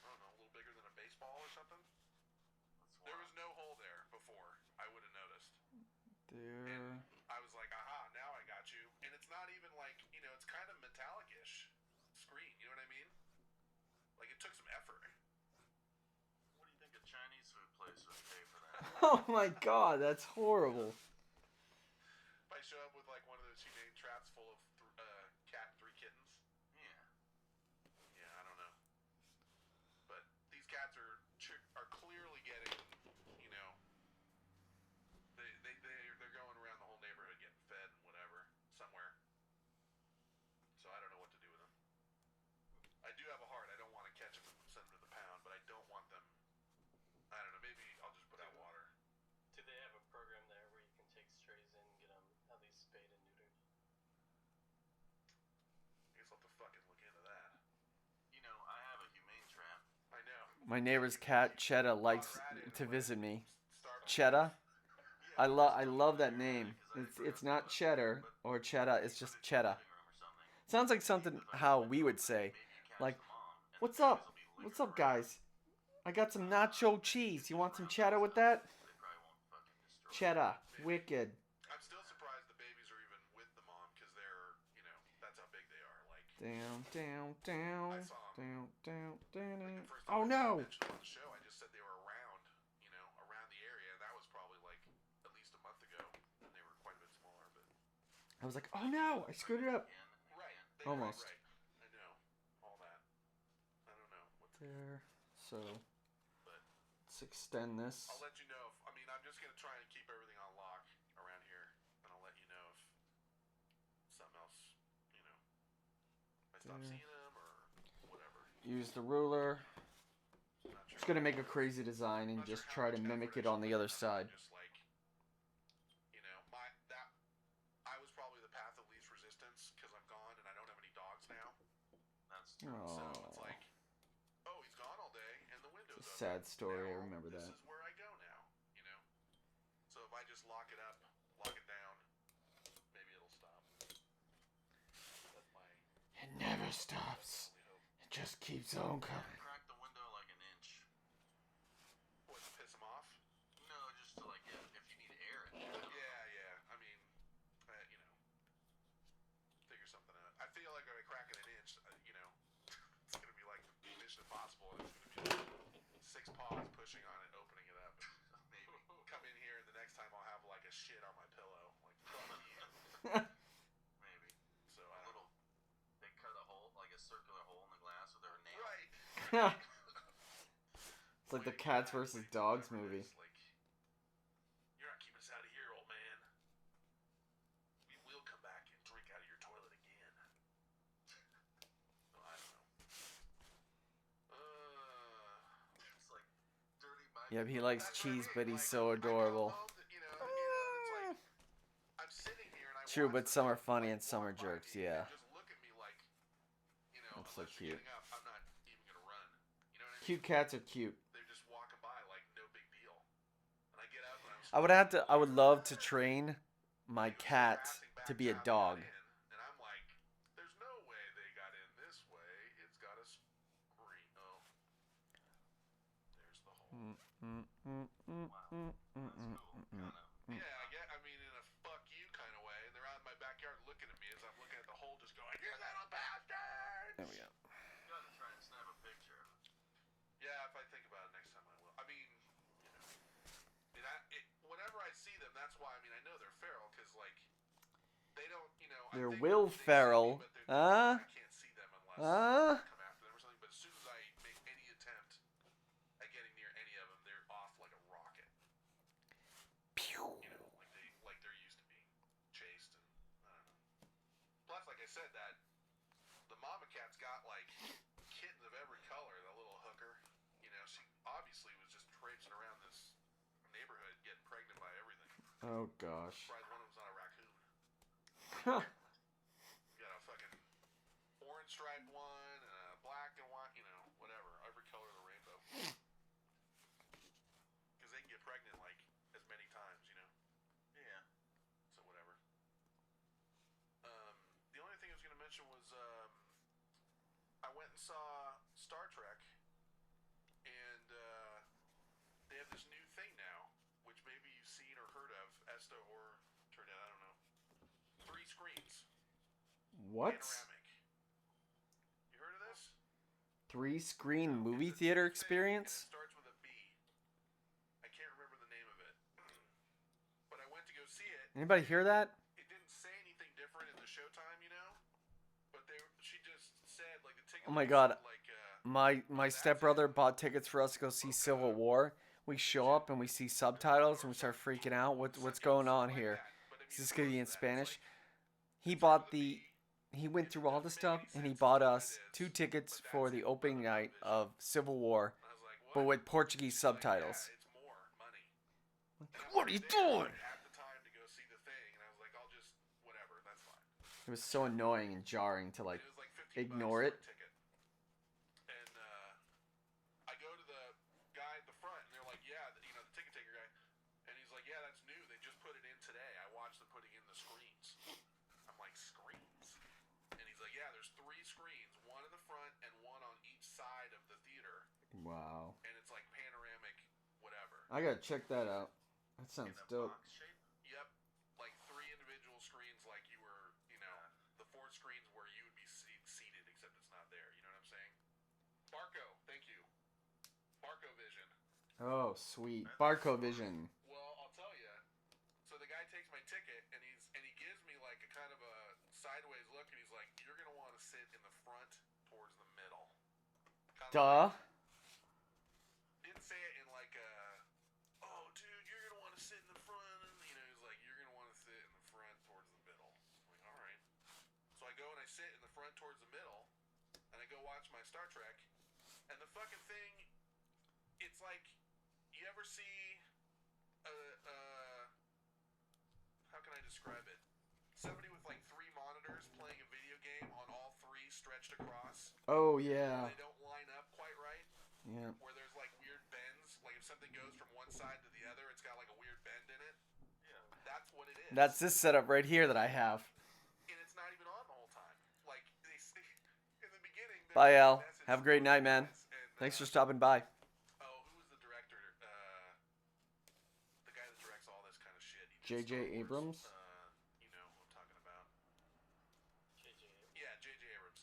I don't know, a little bigger than a baseball or something. That's There wild. was no hole there before. I would have noticed. There. I was like, aha, now I got you. And it's not even like, you know, it's kind of metallic-ish screen, you know what I mean? Like, it took some effort. What do you think a Chinese food place would pay for that? Oh my god, that's horrible. If I show up with, like, one of those humane traps full of cat and 3 kittens, Yeah. yeah, I don't know. But these cats are clearly getting, you know, they're going around the whole neighborhood getting fed and whatever somewhere. So I don't know what to do with them. I do have a heart. I don't want to catch them and send them to the pound, but I don't want them. I don't know. Maybe I'll just put out water. Do they have a program there where you can take strays in and get them at least spayed and neutered? I guess I'll have to fucking look into that. You know, I have a humane trap. I know. My neighbor's cat Cheddar likes to visit me. Start Cheddar? I love that name. It's not Cheddar or Cheddar, it's just Cheddar. Sounds like something how we would say. Like, what's up? What's up, guys? I got some nacho cheese. You want some cheddar with that? Cheddar. Wicked. I'm still surprised the babies are even with the mom because they're, you know, that's how big they are. Like, Down, down, down, I saw 'em. down, down, down, like down. the first Oh time I no! mentioned them on the show, I just said they were around, you know, around the area. That was probably like at least a month ago, and they were quite a bit smaller. But I was like, oh no! I screwed it up. right, Almost. Right. I know all that. I don't know what to do. There. So, But let's extend this. I'll let you know if. I mean, I'm just gonna try and keep everything on lock around here, and I'll let you know if something else, you know, I stop There. seeing them or whatever. Use the ruler. Not sure. Just gonna make a crazy design and Not sure just how try to much mimic effort it on the should other put into side. Just like, you know, I was probably the path of least resistance because I'm gone and I don't have any dogs now. That's So Oh, it's like, oh, he's gone all day and the window's it's a open. sad story. I Now, remember this that. is where I go now, you know. So if I just lock it up, lock it down, maybe it'll stop. That's my It never stops. only hope. It just keeps on coming. Crack the window like an inch. What, to piss him off? No, just to like if you need air in there. Yeah. I mean, you know, figure something out. I feel like if I crack it an inch, you know, it's gonna be like Mission Impossible, and it's gonna be like 6 paws pushing on it, opening it up. Maybe come in here, and the next time I'll have like a shit on my pillow. Like, fuck you. It's like the cats versus dogs movie. Like, you're not keeping us out of here, old man. We will come back and drink out of your toilet again. Oh, I don't know. It's like dirty Mike. Yep, he likes That's what I cheese, mean. but he's Like, so I come adorable. home to, it's like I'm sitting here and I True, watch but them, some are funny like, and some are walk by jerks, me yeah. and just look at me like, That's so unless you're cute. getting up, I'm not even gonna run. You know what I mean? Cute cats are cute. They're just walking by like no big deal. And I get up and I would love to train my cat to be a dog. And I'm like, there's no way they got in this way. It's got a screen. Oh. There's the hole. Yeah, I mean, in a fuck you kind of way. And they're out in my backyard looking at me as I'm looking at the hole just going, you little bastard! There we go. You gotta try and snap a picture of it. Yeah, if I think about it next time I will. I mean, whenever I see them, that's why, I mean, I know they're feral, because, like, they don't, They're I think Will they see Ferrell. me, but I can't see them unless I come after them or something. But as soon as I make any attempt at getting near any of them, they're off like a rocket. Pew. Like they're used to being chased, and I don't know. Plus, like I said, that the mama cat's got like kittens of every color. The little hooker, she obviously was just traipsing around this neighborhood, getting pregnant by everything. Oh gosh. Surprised one of them's not a raccoon. Got a fucking orange striped one, and a black and white, whatever, every color of the rainbow. Because they can get pregnant like as many times, Yeah. So whatever. The only thing I was gonna mention was I went and saw Star Trek, and they have this new thing now, which maybe you've seen or heard of, Esta or Turdette, I don't know. 3 screens. What? Panoramic. You heard of this? 3-screen movie theater experience? It starts with a B. I can't remember the name of it. But I went to go see it. Anybody hear that? It didn't say anything different in the showtime, But she just said like the ticket. Oh my god. Like, My stepbrother bought tickets for us to go see Civil War. We show up and we see subtitles and we start freaking out. What's going on here? Is this gonna be in Spanish? He went through all the stuff and he bought us 2 tickets for the opening night of Civil War, but with Portuguese subtitles. It's more money. What are you doing? At the time to go see the thing, and I was like, I'll just whatever, that's fine. It was so annoying and jarring to like It was like $15 ignore it. for a ticket. And I go to the guy at the front, and they're like, yeah, the ticket taker guy, and he's like, yeah, that's new. They just put it in today. I watched them putting in the screens. I'm like, screens? And he's like, yeah, there's 3 screens, one in the front and one on each side of the theater, Wow. and it's like panoramic, whatever. I gotta check that out. That sounds In a dope. box shape. Yep, like 3 individual screens, like you were, the 4th screens where you would be seated, except it's not there. You know what I'm saying? Barco, thank you. Barco Vision. Oh, sweet. Barcovision. Well, I'll tell you. So the guy takes my ticket, and he gives me like a kind of a sideways look, and he's like, "You're gonna want to sit in the front towards the middle." Kinda Duh. didn't say it in like a, oh, dude, you're gonna want to sit in the front, and he's like, you're gonna want to sit in the front towards the middle. I'm like, all right. So I go and I sit in the front towards the middle, and I go watch my Star Trek, and the fucking thing, it's like, you ever see, how can I describe it? Somebody with like 3 monitors playing a video game on all 3 stretched across. Oh yeah. They don't line up quite right. Yeah. Where there's like weird bends, like if something goes from one side to the other, it's got like a weird bend in it. Yeah. That's what it is. That's this setup right here that I have. And it's not even on the whole time. Like they in the beginning. Bye, Al. Have a great night, man. Thanks for stopping by. Oh, who was the director? The guy that directs all this kind of shit. He did J.J. Star Wars. Abrams? You know who I'm talking about. JJ. Yeah, J.J. Abrams.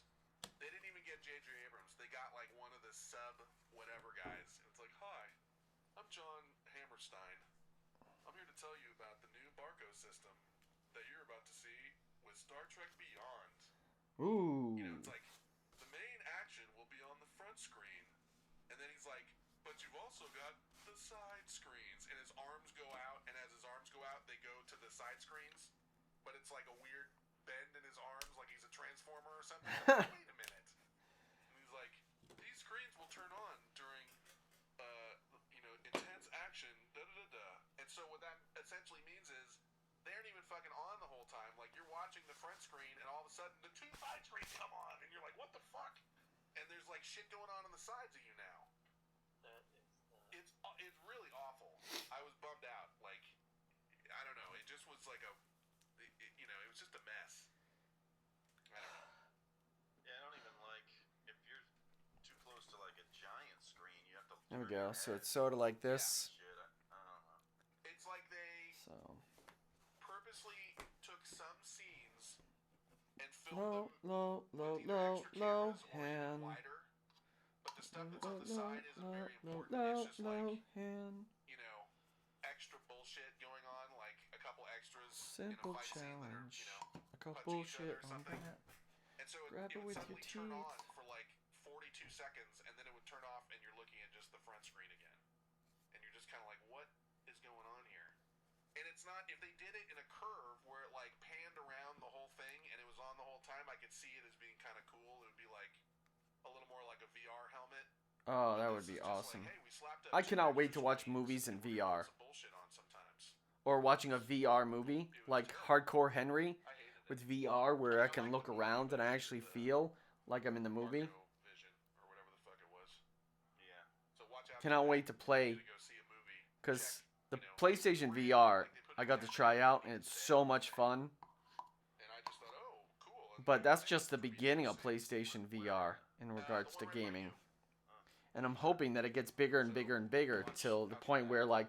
They didn't even get J.J. Abrams. They got like one of the sub whatever guys. It's like, hi, I'm John Hammerstein. I'm here to tell you about the new Barco system that you're about to see with Star Trek Beyond. Ooh. It's like the main action will be on the front screen, like, but you've also got the side screens, and his arms go out, and as his arms go out, they go to the side screens, but it's like a weird bend in his arms, like he's a transformer or something. Like, wait a minute. And he's like, these screens will turn on during, intense action, da-da-da-da. And so what that essentially means is, they aren't even fucking on the whole time. Like, you're watching the front screen, and all of a sudden, the two side screens come on, and you're like, what the fuck? And there's, like, shit going on the sides of you now. That is It's really awful. I was bummed out. Like, I don't know. It just was like it was just a mess. I don't know. Yeah, I don't even like if you're too close to like a giant screen, you have to. There we turn go. your So head. it's sort of like this. Shit, I don't know. It's like they So purposely took some scenes and filmed low, them low, low, with either low, extra low, cameras or even hand. wider. But the stuff that's Low, on the low, side isn't low, very low, important. low, It's just low, like, hand. extra bullshit going on, like a couple extras Simple in a fight challenge. scene that are, A couple punch each other bullshit or on something. that. And so Grab it it would with your suddenly turn on teeth. for like 42 seconds, and then it would turn off, and you're looking at just the front screen again. And you're just kind of like, what is going on here? And it's not, if they did it in a curve where it like panned around the whole thing and it was on the whole time, I could see it as being kind of cool. It would be like a little more like a VR helmet. Oh, But that this would be is just awesome. Like, hey, we slapped I up cannot two wait to extra watch screens movies in and we're gonna VR. put some bullshit on sometimes. Or watching a VR movie like Hardcore Henry I hated it. with VR where I can look around and I actually feel like I'm in the movie. Marco Vision or whatever the fuck it was. Yeah. So watch out. Cannot for wait to that. play You go see a movie. because Check, the PlayStation VR I got to try out and it's so much fun. And I just thought, oh, cool. And But that's I just the for me to beginning go of see PlayStation VR in regards the to one right by gaming. you. And I'm hoping that it gets bigger and bigger and bigger till the point where like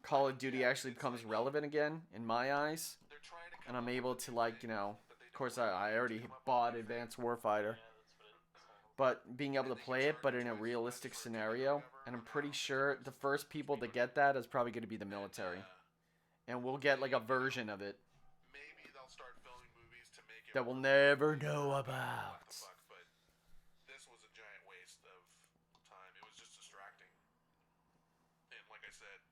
Call of Duty actually becomes relevant again in my eyes. They're trying to And come I'm up able with to new like, things, you know, but they of course don't I really already come up with bought new Advanced things. Warfighter. yeah, that's what it sounds. But being able to play it, but in a realistic scenario, and I'm pretty sure the first people to get that is probably going to be the military. And we'll get like a version of it Maybe they'll start filming movies to make it that we'll work. never know What about. the fuck, but this was a giant waste of time. It was just distracting. And like I said,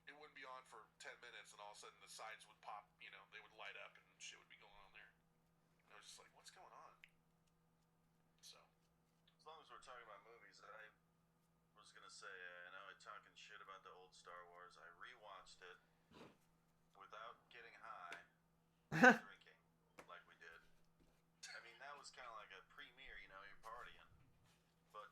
it wouldn't be on for 10 minutes and all of a sudden the sides would pop, they would light up and shit would be going on there. And I was just like, what's going on? So, As long as we're talking about movies, I was gonna say, I know I'm talking shit about the old Star Wars. I rewatched it without getting high, and drinking like we did. I mean, that was kind of like a premiere, you're partying. But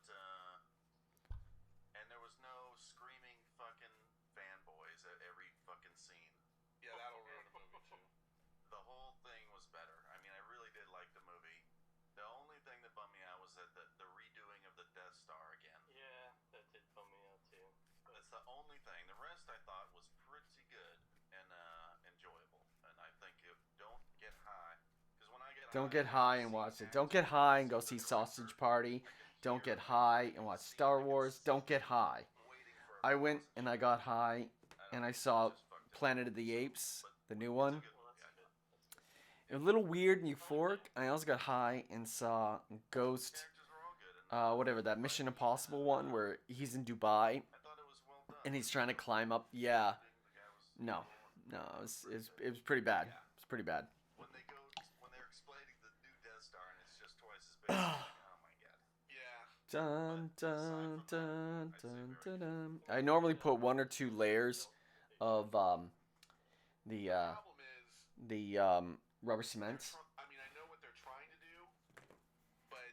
and there was no screaming fucking fanboys at every fucking scene. yeah, that'll ruin a movie too. The whole thing was better. I mean, I really did like the movie. The only thing that bummed me out was that the redoing of the Death Star again. Yeah, that did bum me out too. That's the only thing. The rest I thought was pretty good and enjoyable. And I think don't get high. Because when I get Don't high, get high and watch it. Don't get high and go see Sausage Party. Don't get high and watch Star Wars. Don't get high. I went and I got high and I saw Planet of the Apes, the new one. Well, that's good. That's good. It was a little weird and euphoric. I also got high and saw Ghost, Characters were all good. And whatever, that Mission Impossible one where he's in Dubai I thought it was well done. and he's trying to climb up. Yeah, The guy was no, it was pretty bad. It's pretty bad. when they're explaining the new Death Star and it's just twice as big. I'm like, oh my god. Yeah. Dun, dun, dun, dun, dun, dun. I normally put 1 or 2 layers of the Problem is, rubber cement. I mean, I know what they're trying to do, but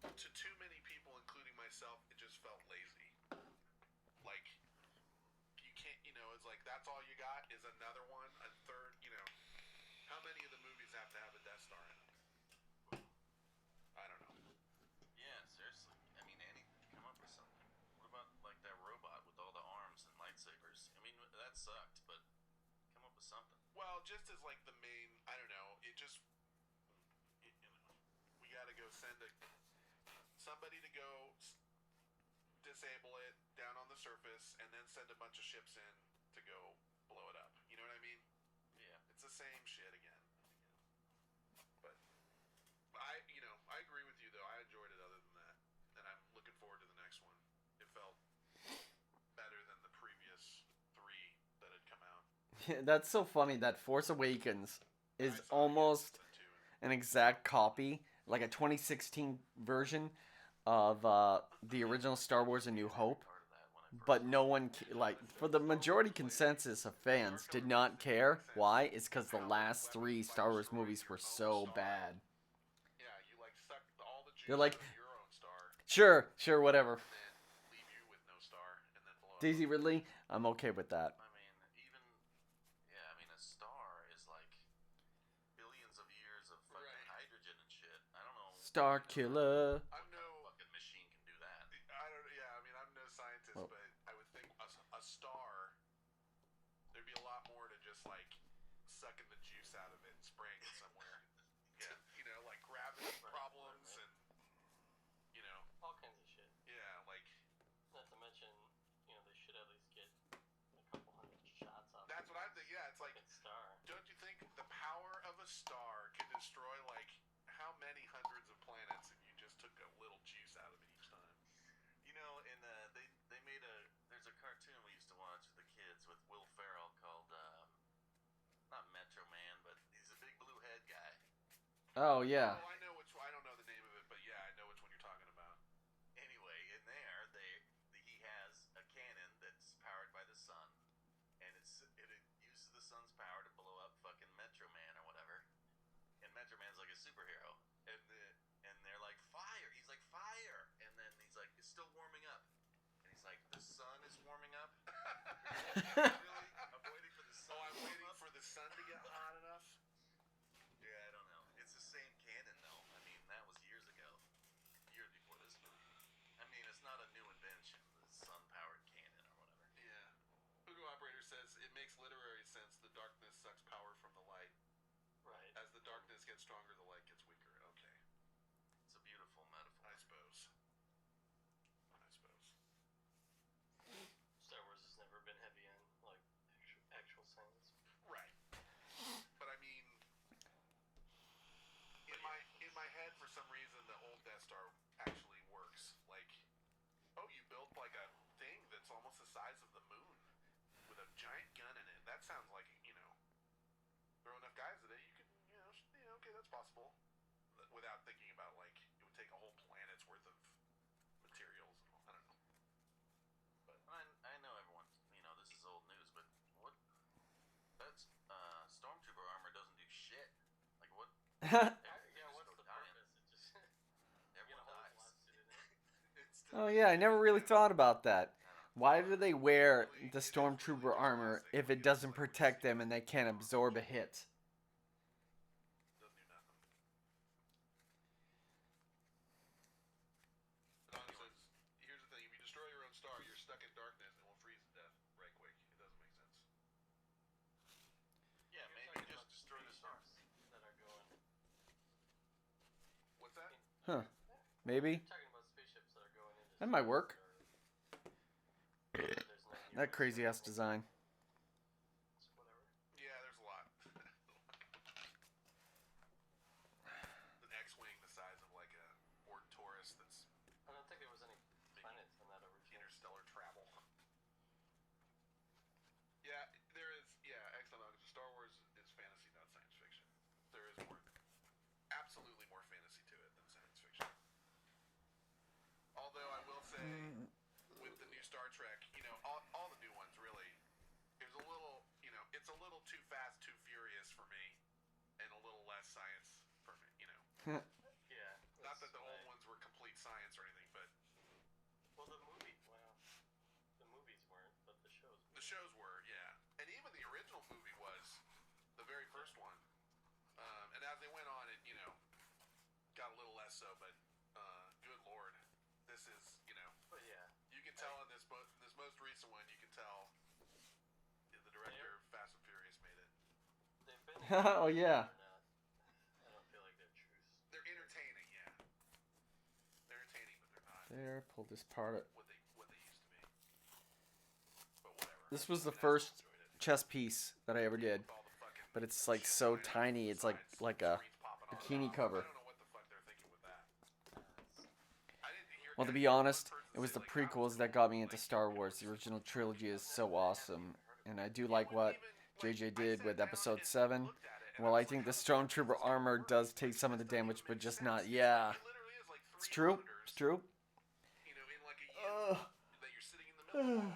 to too many people, including myself, it just felt lazy. Like, you can't, it's like that's all you got is another one, a third, How many of the movies have to have a Death Star in them? I don't know. Yeah, seriously. I mean, come up with something. What about like that robot with all the arms and lightsabers? I mean, that sucked, but come up with something. Well, just as like the main, I don't know. It just, we gotta go send somebody to go disable it down on the surface, and then send a bunch of ships in to go blow it up. You know what I mean? Yeah. It's the same shit again. But I That's so funny that Force Awakens is I saw it again almost since then, too, an exact copy, like a 2016 version of the original Star Wars: A New Hope. Part of that when I first But no one, like, for the majority consensus of fans, did not care. Why? It's because the last 3 Star Wars movies were so bad. yeah, you like suck all the juice They're like, out of your own star, sure, whatever. and then leave you with no star, and then blow up. Daisy Ridley, I'm okay with that. I mean, even yeah, I mean a star is like billions of years of fucking Right. hydrogen and shit. I don't know. Star Killer. I'm no, Fucking machine can do that. I don't. Yeah, I mean, I'm no scientist, Well- but I would think a star. There'd be a lot more to just like sucking the juice out of it and spraying it somewhere. Yeah, you know, like gravity problems and you know, All kinds of shit. yeah, like Not to mention, you know, they should at least get a couple hundred shots off. that's what I'm thinking. Yeah, it's like, Fucking star. don't you think the power of a star could destroy like how many hundreds of planets if you just took a little juice out of it each time? You know, and they made there's a cartoon we used to watch with the kids with Will Ferrell called not Metro Man, but he's a big blue head guy. Oh, yeah. Oh, I know which. I don't know the name of it, but yeah, I know which one you're talking about. Anyway, in there, he has a cannon that's powered by the sun, and it uses the sun's power to blow up fucking Metro Man or whatever. And Metro Man's like a superhero, and they're like fire. He's like fire, and then he's like it's still warming up, and he's like the sun is warming up. Really? I'm waiting for the sun. Oh, I'm to warm waiting up? for the sun to get hot enough. Yeah, I don't know. It's the same cannon though. I mean, that was years ago, years before this movie. I mean, it's not a new invention, the sun-powered cannon or whatever. Yeah. Ugo Operator says it makes literary sense. The darkness sucks power from the light. Right. As the darkness gets stronger, the light gets weaker. Okay, It's a beautiful metaphor. I suppose. Star Wars has never been heavy on like actual science. Right. But I mean, in my head, for some reason, the old Death Star actually works. Like, oh, you built like a thing that's almost the size of the moon with a giant gun in it. That sounds like, you know, throw enough guys at it, you could, you know, yeah, okay, that's possible. Without thinking about like it would take a whole planet's worth of materials. I don't know. But I know everyone, you know, this is old news, but what? That's stormtrooper armor doesn't do shit. Like what? Yeah, what's the purpose? It just Everyone dies. It's Oh, yeah, I never really thought about that. Why do they wear the Stormtrooper armor if it doesn't protect them and they can't absorb a hit? doesn't do nothing. Don says, here's the thing, if you destroy your own star, you're stuck in darkness and will freeze to death right quick. It doesn't make sense. Yeah, You're maybe talking just about destroy the stars. spaceships that are going. What's that? Huh. Maybe. Talking about spaceships that are going into. That might work. space or there's no That crazy ass design. Whatever. Yeah, there's a lot. An X-wing the size of like a Ford Taurus that's I don't think there was any planets on that original. interstellar travel. Yeah, there is. Yeah, excellent. Star Wars is fantasy, not science fiction. There is more, absolutely more fantasy to it than science fiction. Although I will say, with the new Star Trek, you know, all the new ones really, there's a little, you know, it's a little too fast, too furious for me, and a little less science for me, you know. Yeah. Not that's that the old right. ones were complete science or anything, but Well, the movies weren't, but the shows. the shows were, yeah. And even the original movie was the very first one. And as they went on, it, you know, got a little less so, but good lord, this is, you know, But yeah. you can tell in this most recent one, you can tell the director of Fast and Furious made it. They've been. Oh, yeah. Or not. I don't feel like they're truth. They're entertaining, yeah. They're entertaining, but they're not There, pull this part. what they used to be. But whatever. This was the I first still enjoyed it. chess piece that I ever did. With all the fucking But it's like shit so going on tiny, the it's like sides, a screens popping on and bikini off. cover. I don't know what the fuck they're thinking with that. I didn't hear Well, to that be one honest, person it was say, the like, prequels that got me into Star Wars. The original trilogy is so awesome, and I do like what JJ did with episode 7. Well, I think the Stormtrooper armor does take some of the damage, but just not. Yeah, it's true. It's true. You know, in like a U that you're sitting in the middle of.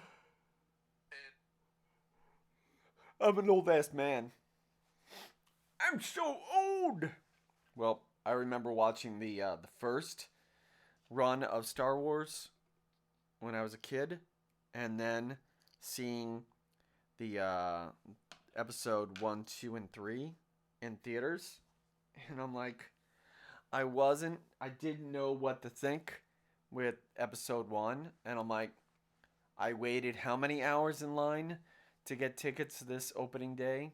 And I'm an old ass man. I'm so old. Well, I remember watching the first run of Star Wars when I was a kid, and then seeing the episode 1, 2, and 3 in theaters, and I'm like, I didn't know what to think with episode 1, and I'm like, I waited how many hours in line to get tickets this opening day?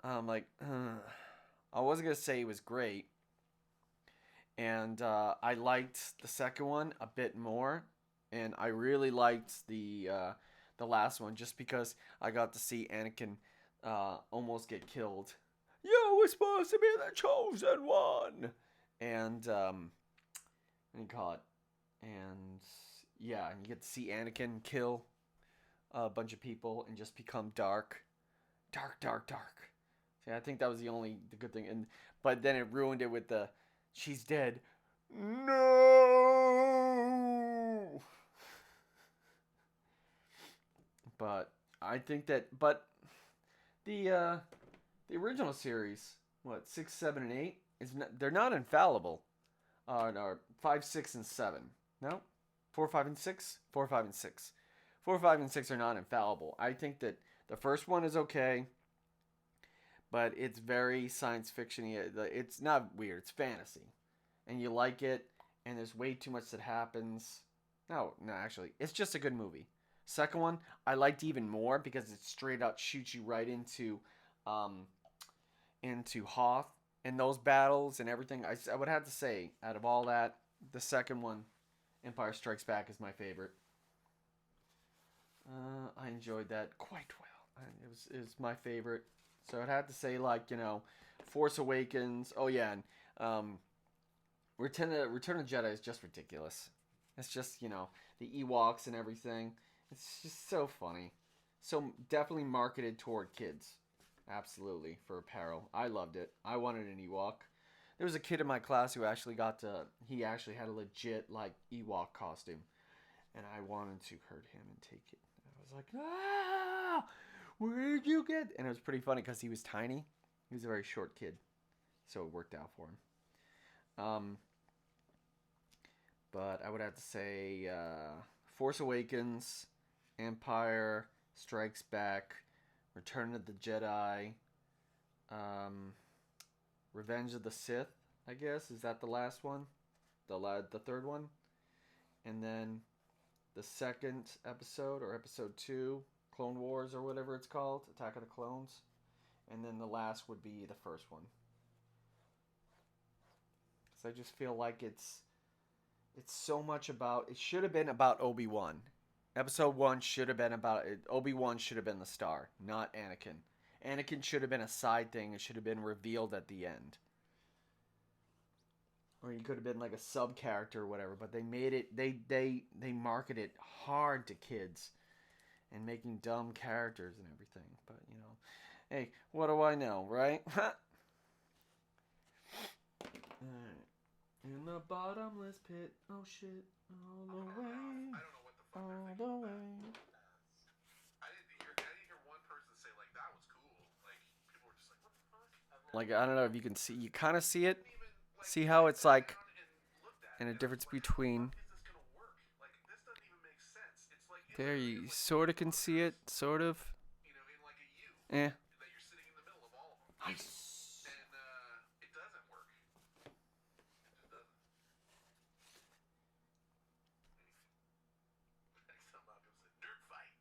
I'm like, I wasn't gonna say it was great, and I liked the second one a bit more, and I really liked the last one just because I got to see Anakin almost get killed. You were supposed to be the chosen one, and what do you call it? And yeah, you get to see Anakin kill a bunch of people and just become dark. See, I think that was the good thing, but then it ruined it with the she's dead. No. But I think that, the original series, 6, 7, and 8 they're not infallible. No, 5, 6, and 7. No, 4, 5, and 6. 4, 5, and 6. 4, 5, and 6 are not infallible. I think that the first one is okay, but it's very science fiction-y. It's not weird. It's fantasy, and you like it. And there's way too much that happens. No, actually, it's just a good movie. Second one, I liked even more because it straight up shoots you right into Hoth and those battles and everything. I would have to say, out of all that, the second one, Empire Strikes Back, is my favorite. I enjoyed that quite well. It was my favorite. So I'd have to say, Force Awakens. Oh yeah, and Return of the Jedi is just ridiculous. It's just, the Ewoks and everything. It's just so funny. So definitely marketed toward kids. Absolutely, for apparel. I loved it. I wanted an Ewok. There was a kid in my class who actually he actually had a legit, Ewok costume. And I wanted to hurt him and take it. I was like, where'd you get? And it was pretty funny because he was tiny. He was a very short kid. So it worked out for him. But I would have to say Force Awakens, Empire Strikes Back, Return of the Jedi, Revenge of the Sith, I guess. Is that the last one? The third one? And then the second episode, or episode 2, Clone Wars or whatever it's called, Attack of the Clones. And then the last would be the first one. So I just feel like it's so much about, it should have been about Obi-Wan. Episode 1 should have been about it. Obi-Wan should have been the star, not Anakin. Anakin should have been a side thing. It should have been revealed at the end. Or he could have been like a sub character or whatever, but they made it, they market it hard to kids and making dumb characters and everything. But, hey, what do I know, right? Alright. In the bottomless pit, oh shit, all the way, I don't know what the fuck all they're the thinking way. I didn't hear one person say, that was cool. People were just like, what the fuck? I don't know if you can see, you kind of see it. See how it's in a difference between. There, you sort of can see it, sort of. Eh. Nice. It doesn't work. It just doesn't. Next time Malcolm said nerd fight.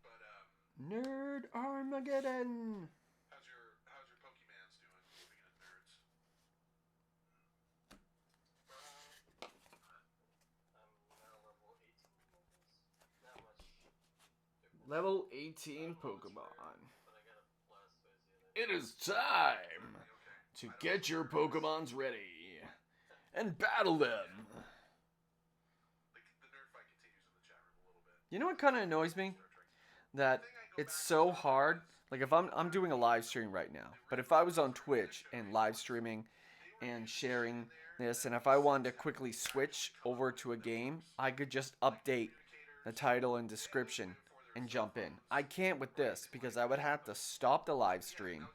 But Nerd Armageddon. how's your Pokemans doing? Speaking of nerds. I'm now level 18, I guess. Not much different. Level 18 Pokemon. But I got a Blastoise the other It is time to get your Pokemons ready and battle them. The nerd fight continues in the chat room a little bit. You know what kind of annoys me? that it's so hard. Like if I'm doing a live stream right now, but if I was on Twitch and live streaming and sharing this, and if I wanted to quickly switch over to a game, I could just update the title and description and jump in. I can't with this because I would have to stop the live stream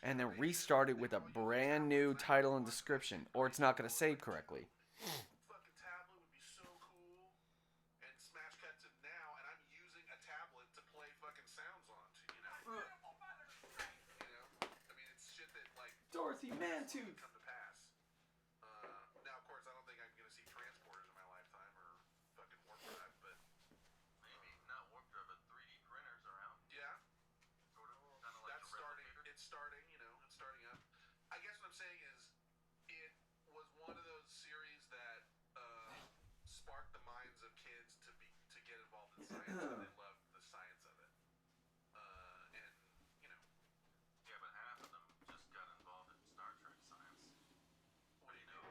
and then restart it with a brand new title and description, or it's not going to save correctly. Fucking tablet would be so cool. And smash cut to now, and I'm using a tablet to play fucking sounds on. I mean, it's shit that like Dorothy Mantooth. come to pass. Now, of course, I don't think I'm gonna see transporters in my lifetime or fucking warp drive, but Maybe not warp drive, but 3D printers around. yeah, Sort of. Kind of like that's a starting. replicator. It's starting. It's starting up. I guess what I'm saying is, it was one of those series that sparked the minds of kids to get involved in science, and they loved the science of it. And Yeah, but half of them just got involved in Star Trek science. what do you know?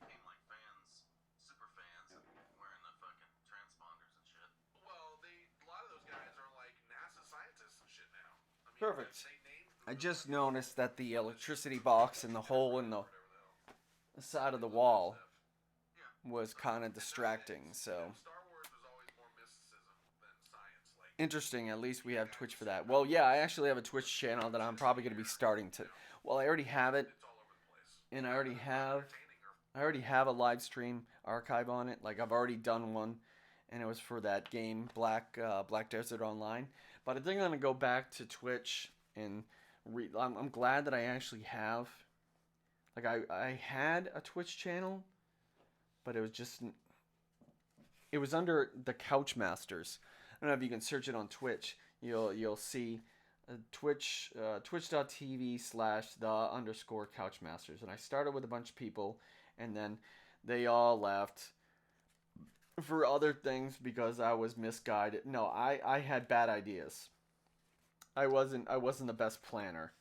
Became like fans, super fans, wearing the fucking transponders and shit. Well, a lot of those guys are like NASA scientists and shit now. I mean, Perfect. They named I just noticed that the electricity box and the hole in the side of the wall was kind of distracting, so Star Wars was always more mysticism than science. Like, interesting. At least we have Twitch for that. Well, yeah, I actually have a Twitch channel that I'm probably going to be starting to. Well, I already have it, it's all over the place. and I already Entertaining or already have a live stream archive on it. Like I've already done one, and it was for that game Black Desert Online. But I think I'm gonna go back to Twitch and I'm glad that I actually have. Like I had a Twitch channel, but it was just it was under the Couch Masters. I don't know if you can search it on Twitch. You'll see twitch.tv/the_couchmasters, and I started with a bunch of people, and then they all left for other things because I was misguided. No, I had bad ideas. I wasn't the best planner,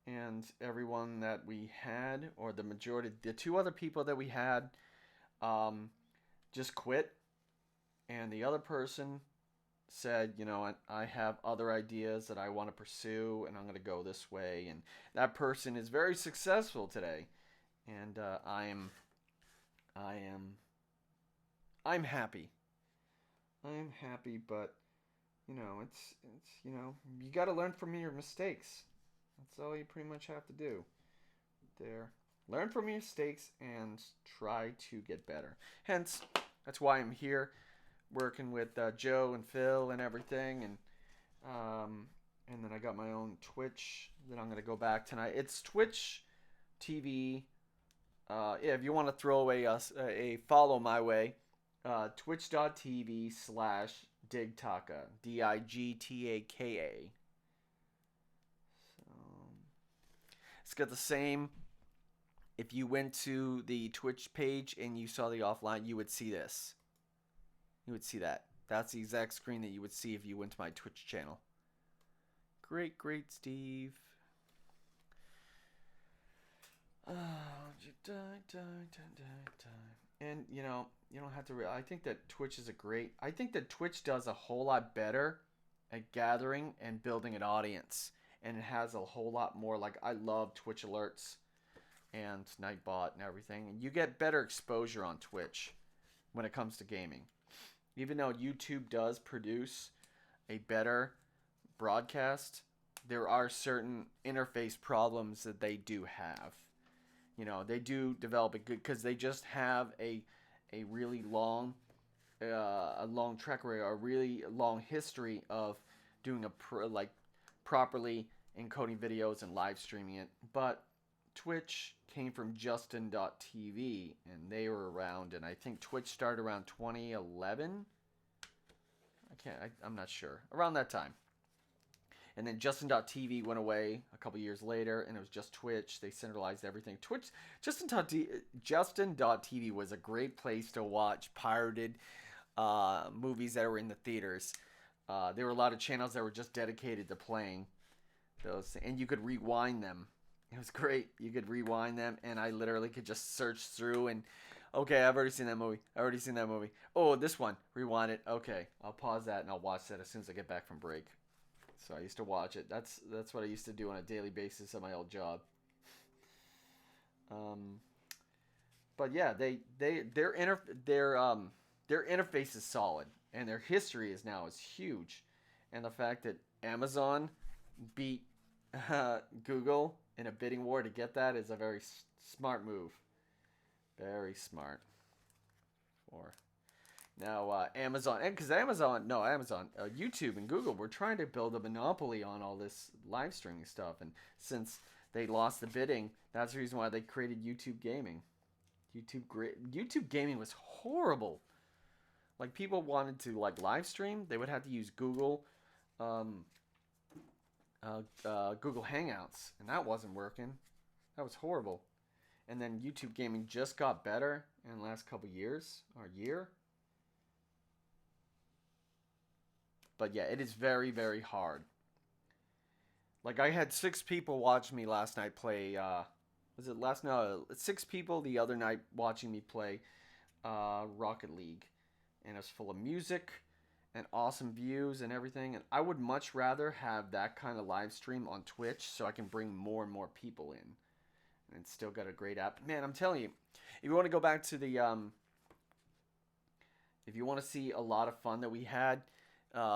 and everyone that we had, or the majority, the two other people that we had, just quit, and the other person said, I have other ideas that I want to pursue, and I'm going to go this way. And that person is very successful today, and I'm happy. I'm happy, but it's you got to learn from your mistakes. That's all you pretty much have to do. Learn from your mistakes and try to get better. Hence, that's why I'm here, working with Joe and Phil and everything, and then I got my own Twitch that I'm gonna go back tonight. It's Twitch TV. Yeah, if you want to throw a follow my way, twitch.tv/digtaka, DIGTAKA. So it's got the same. If you went to the Twitch page and you saw the offline, you would see this. You would see that. That's the exact screen that you would see if you went to my Twitch channel. Great, Steve. And you don't have to. I think that Twitch is I think that Twitch does a whole lot better at gathering and building an audience, and it has a whole lot more. Like I love Twitch alerts and Nightbot and everything, and you get better exposure on Twitch when it comes to gaming. Even though YouTube does produce a better broadcast, there are certain interface problems that they do have. They do develop it good because they just have a really long track record, a really long history of doing properly encoding videos and live streaming it. But Twitch came from Justin.tv, and they were around, and I think Twitch started around 2011. I'm not sure. Around that time. And then Justin.tv went away a couple years later, and it was just Twitch. They centralized everything. Justin.tv was a great place to watch pirated movies that were in the theaters. There were a lot of channels that were just dedicated to playing those, and you could rewind them. It was great. You could rewind them, and I literally could just search through and Okay, I've already seen that movie. Oh, this one. Rewind it. Okay, I'll pause that and I'll watch that as soon as I get back from break. So I used to watch it. That's what I used to do on a daily basis at my old job. Um, but yeah, their interface is solid, and their history is huge, and the fact that Amazon beat Google in a bidding war to get that is a very smart move. Very smart. For now, Amazon, and because YouTube and Google were trying to build a monopoly on all this live streaming stuff, and since they lost the bidding, that's the reason why they created YouTube Gaming. YouTube Gaming was horrible. Like people wanted to like live stream, they would have to use um, Google Hangouts, and that wasn't working. That was horrible. And then YouTube Gaming just got better in the last couple years or year. But yeah, it is very, very hard. Like I had 6 people watch me last night play. Was it last? No, 6 people the other night watching me play Rocket League, and it was full of music and awesome views and everything. And I would much rather have that kind of live stream on Twitch so I can bring more and more people in. And it's still got a great app. Man, I'm telling you, if you want to go back to the if you want to see a lot of fun that we had,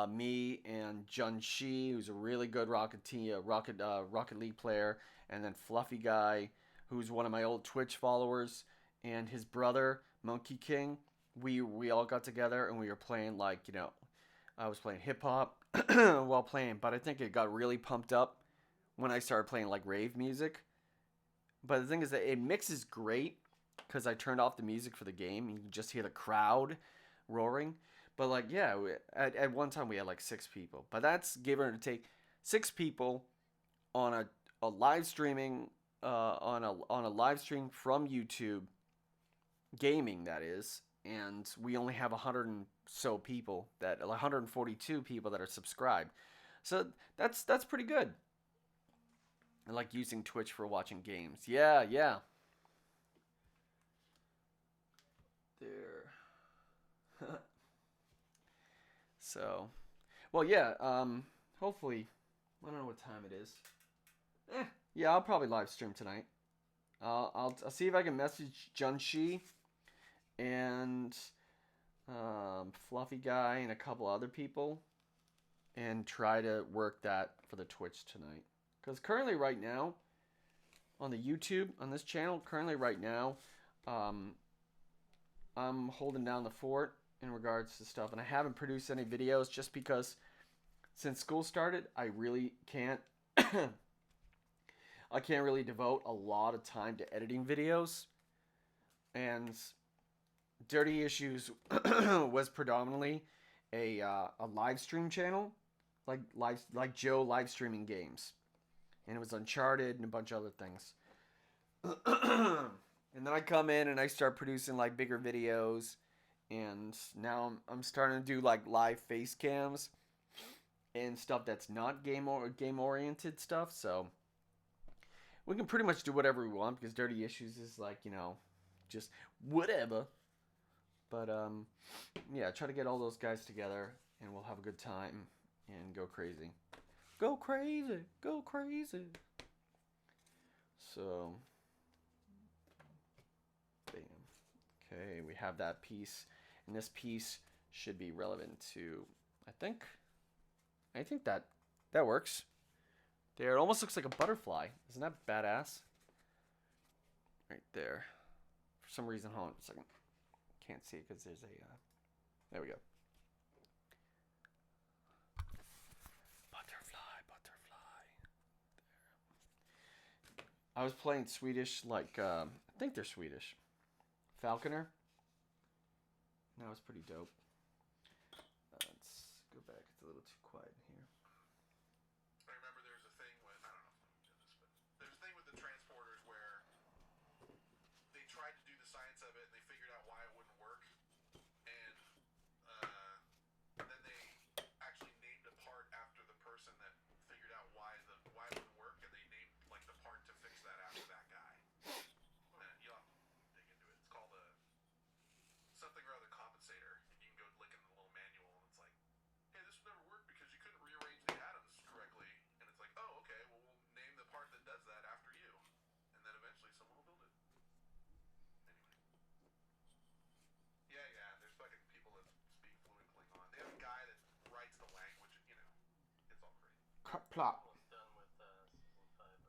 me and Jun Shi, who's a really good Rocket League player, and then Fluffy Guy, who's one of my old Twitch followers, and his brother Monkey King. We all got together and we were playing I was playing hip hop while playing, but I think it got really pumped up when I started playing like rave music. But the thing is that it mixes great because I turned off the music for the game and you can just hear the crowd roaring. But like, yeah, at one time we had like 6 people. But that's give or take 6 people on a live streaming on a live stream from YouTube gaming, that is, and we only have 100 and so people 142 people that are subscribed. So that's pretty good. I like using Twitch for watching games. Yeah. There. So, well, yeah. Hopefully, I don't know what time it is. Yeah, I'll probably live stream tonight. I'll see if I can message Junshi and Fluffy Guy and a couple other people, and try to work that for the Twitch tonight. Because currently, right now, on the YouTube, on this channel, I'm holding down the fort in regards to stuff, and I haven't produced any videos just because since school started, I really can't. I can't really devote a lot of time to editing videos, and Dirty Issues was predominantly a live stream channel, like Joe live streaming games. And it was Uncharted and a bunch of other things. And then I come in and I start producing like bigger videos, and now I'm starting to do like live face cams and stuff that's not game oriented stuff. So we can pretty much do whatever we want because Dirty Issues is like, just whatever. But yeah, try to get all those guys together and we'll have a good time and go crazy. Go crazy. Go crazy. So, bam. Okay, we have that piece. And this piece should be relevant to, I think that works. There, it almost looks like a butterfly. Isn't that badass? Right there. For some reason, hold on a second. Can't see it because there's a, there we go. I was playing Swedish, I think they're Swedish. Falconer. That was pretty dope. Let's go back. It's a little too quiet in here. I remember there's a thing with, I don't know if I'm doing this, but there's a thing with the transporters where they tried to do the science of it and they figured out why it wouldn't work. And then they actually named a part after the person that figured out why it wouldn't work, and they named like the part to fix that after that guy. You'll have to dig into it. It's called plot. almost done with season 5 of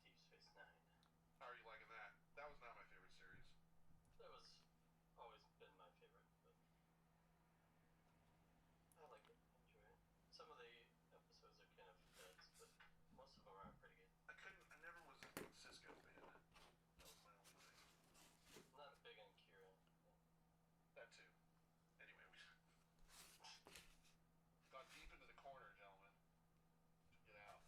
Deep Space Nine. How are you liking that? That was not my favorite series. That was always been my favorite, but I like it. I enjoy it. Some of the episodes are kind of duds, but most of them are pretty good. I never was a Cisco fan. That was my only thing. I'm not a big on Kira. That too. Anyway, we've gone deep into the corner, gentlemen. Get out.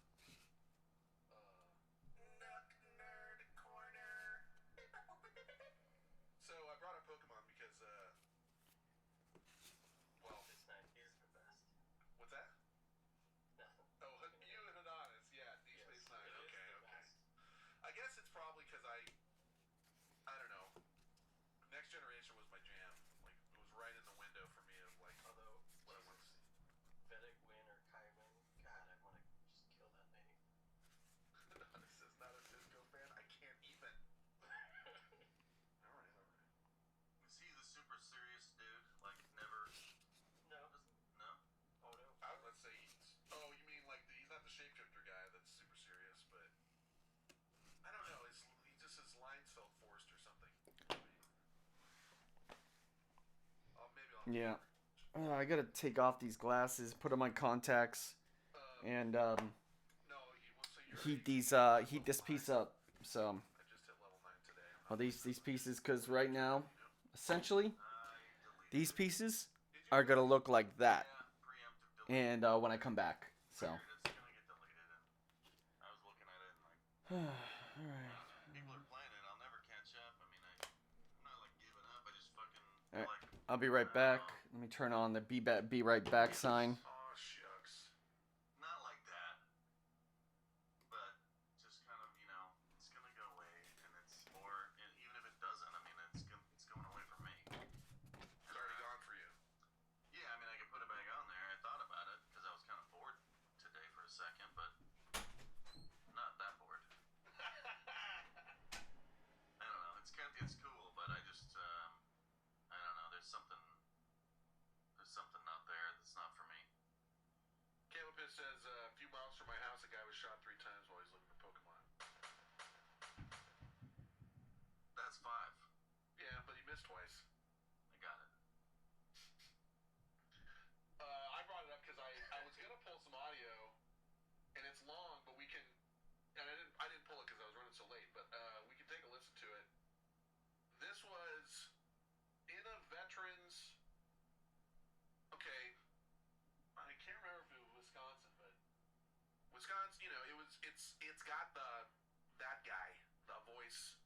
Nook Nerd Corner. So I brought up Pokemon because, well, Deep Space Nine is the best. what's that? Nothing. Oh, you and Adonis. Yeah, Deep Yes, Space Nine. it is Okay, the okay. best. I guess it's probably because I don't know. Next Generation was my jam. Like, it was right in the window for me of like Although, what I want to see. Vedic Win or Kai Win, God, I want to just kill that lady. Adonis is not a Cisco fan. I can't even. All right. Is he the super serious dude? Like, never. No. No? Oh no. I was about to say, oh, you mean like he's not the shapeshifter guy that's super serious, but I don't know. His lines felt forced or something. Maybe I'll. Yeah. I gotta take off these glasses, put on my contacts, and No, heat this piece up. So, I just hit level 9 today. well, these pieces, because right now, essentially, these pieces are gonna look like that, and when I come back. So. It's gonna get deleted, and I was looking at it and like, All right. people are playing it. I'll never catch up. I mean, I'm not like giving up. I just fucking All right. like. I'll be right back. Let me turn on the be right back sign. Oh shucks. Not like that. But just kind of, it's gonna go away, and even if it doesn't, I mean, it's going away from me. It's already gone for you. Yeah, I mean, I could put it back on there. I thought about it because I was kind of bored today for a second, but not that bored. I don't know. It's cool, but I just I don't know. There's something out there that's not for me. Calipis says a few miles from my house, a guy was shot 3 times while he's looking for Pokemon. That's 5. Yeah, but he missed twice. I got it. I brought it up because I was gonna pull some audio, and it's long, but we can. And I didn't pull it because I was running so late, but we can take a listen to it. This was in a veterans. Okay, I can't remember if it was Wisconsin, but Wisconsin. It's got that guy, the voice.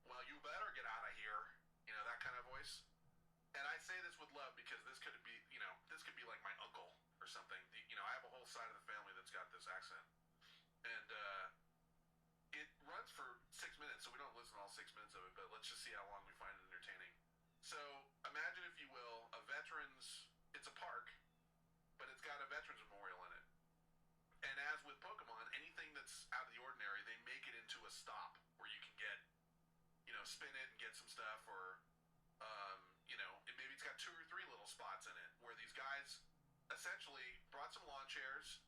Well, you better get out of here. That kind of voice. And I say this with love because this could be like my uncle or something. I have a whole side of the family that's got this accent, and it runs for 6 minutes, so we don't listen to all 6 minutes of it. But let's just see how long we find it entertaining. So imagine, if you will, a veterans. It's a park, but it's got a veterans memorial in it. And as with Pokemon, anything that's out of the ordinary, they make it into a stop where you can get, spin it and get some stuff, or maybe it's got 2 or 3 little spots in it where these guys essentially brought some lawn chairs.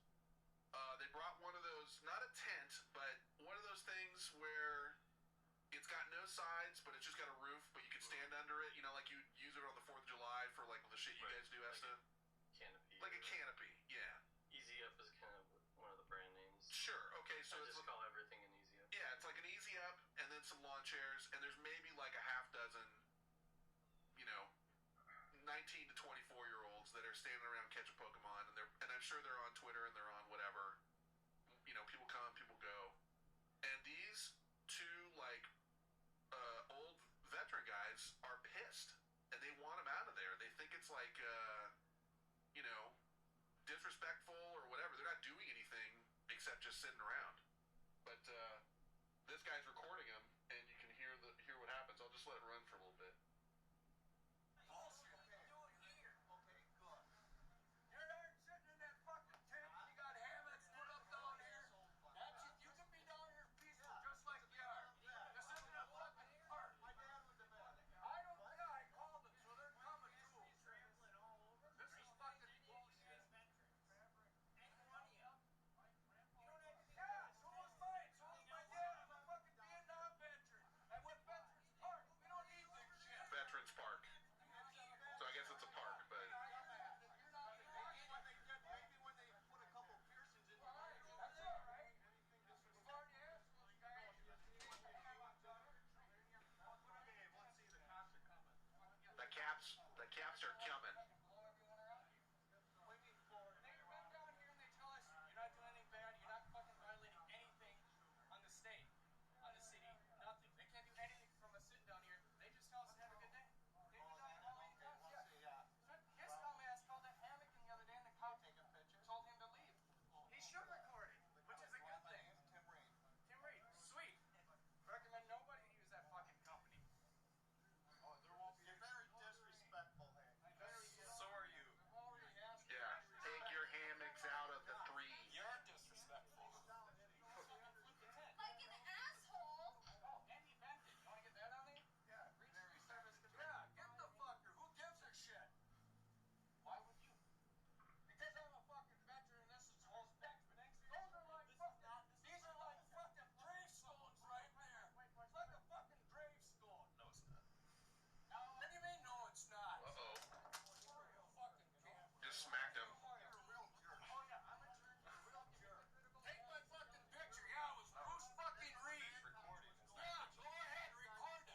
They brought one of those, not a tent, but one of those things where it's got no sides, but it's just got a roof, but you can stand under it. Like you use it on the 4th of July for like the shit you guys do, Esta. Canopy. Like a canopy, yeah. Easy Up is kind of one of the brand names. Sure. Okay, so I it's just call everything an Easy Up. yeah, it's like an Easy Up, and then some lawn chairs, and there's maybe like a half dozen, 19 to 24-year-olds that are standing around catching Pokemon, and I'm sure they're on Twitter and they're on whatever. People come, people go, and these 2 like old veteran guys are pissed, and they want him out of there. They think it's like disrespectful or whatever. They're not doing anything except just sitting around. But this guy's recording him, and you can hear should record it, which is a good thing. Tim Reed, sweet. Recommend nobody to use that fucking company. Oh, there won't be. You're very disrespectful, Hank. So are you. Yeah, take your hammocks out of the 3. You're disrespectful. Like an asshole. Oh, Andy Benton. You want to get that on there? Yeah. Very service to Yeah, get the fucker. Who gives a shit? Why would you? Because I'm a fucking veteran. This is all specs, but those are like fucking. These are like fucking gravestones right there. It's like a fucking gravestone. No, it's not. What do you mean? No, it's not. Uh-oh. Fucking camp. Just smacked him. Oh yeah, I'm a jerk. You're a real jerk. Take my fucking picture. Yeah, it was Bruce fucking Reed. Recording. Yeah, go ahead, record it.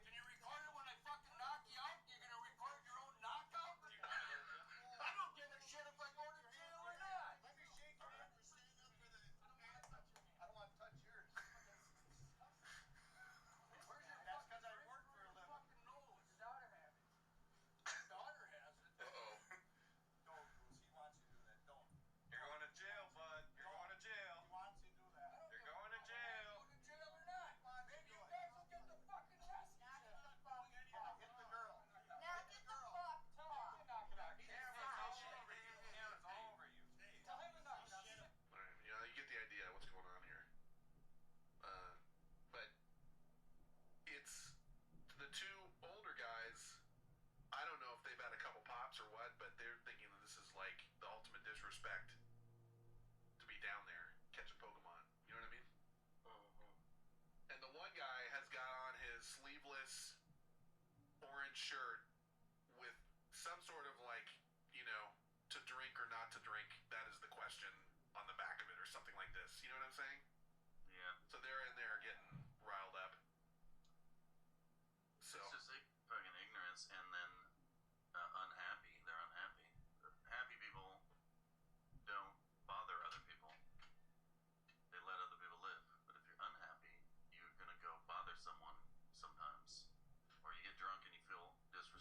Can you record it when I fucking knock you out? You're gonna record your own knockout? I don't give a shit if I go to jail or not. Let me shake your hand for standing up for the anthem. I don't want to touch yours. Where's your That's fucking 'cause I work for a living. fucking nose? Your daughter has it. Your daughter has it. Uh-oh. Don't, Bruce. He wants you to do that. Don't. You're going to jail, bud. You're going to jail. He wants you to do that. You're going to jail. Going to jail or not? Maybe you guys will get the fucking message. Yeah, hit the girl. Now get the fuck Tell him off. to knock it out. Camera's all over you. Camera's all over you. Tell him to knock it out. All right, you get the idea what's going on here. But it's the 2 older guys. I don't know if they've had a couple pops or what, but they're thinking that this is like the ultimate disrespect to be down there catching Pokemon. You know what I mean? And the one guy has got on his sleeveless orange shirt with some sort of like, to drink or not to drink. That is the question on the back of it or something like this. You know what I'm saying? Yeah. So they're in there getting riled up. So It's just like fucking ignorance and then unhappy. They're unhappy. Happy people don't bother other people. They let other people live. But if you're unhappy, you're gonna go bother someone sometimes. Or you get drunk and you feel disrespected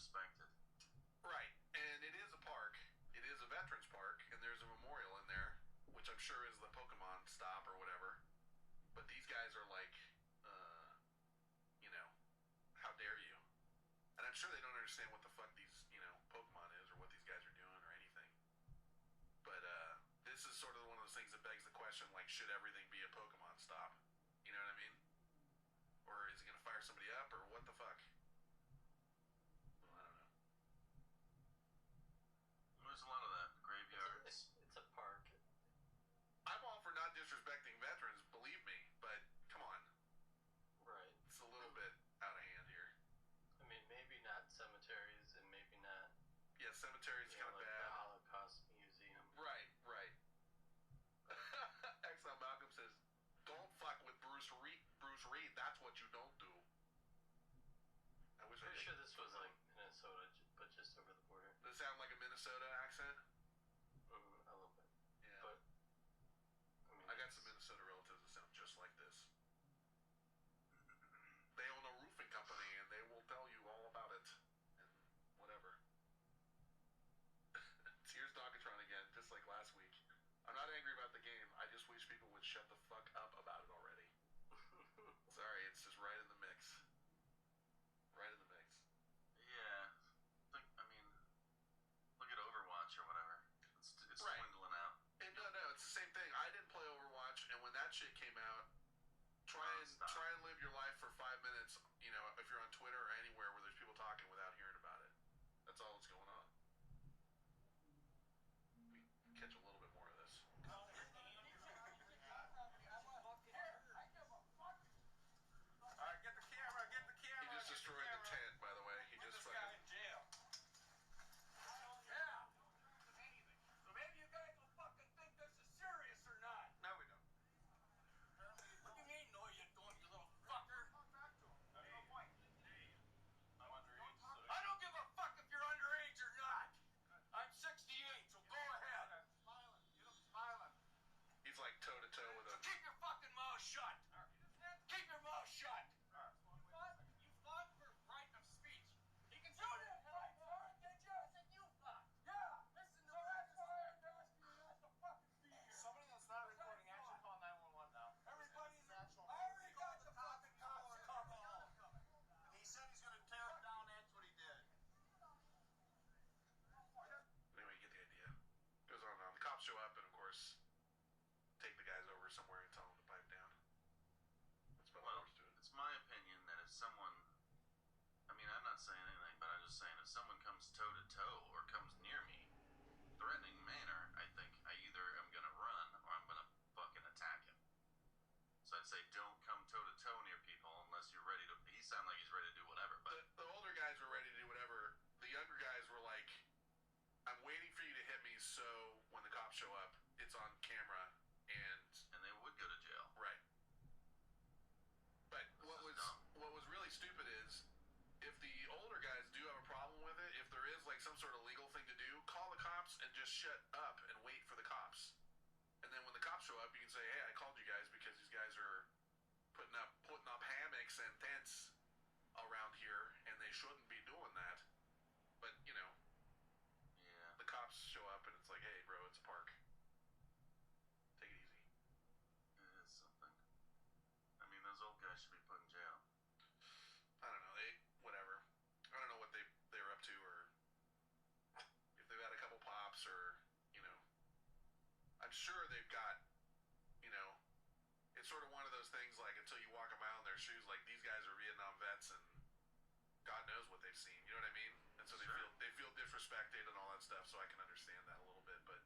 respect it and all that stuff, so I can understand that a little bit. But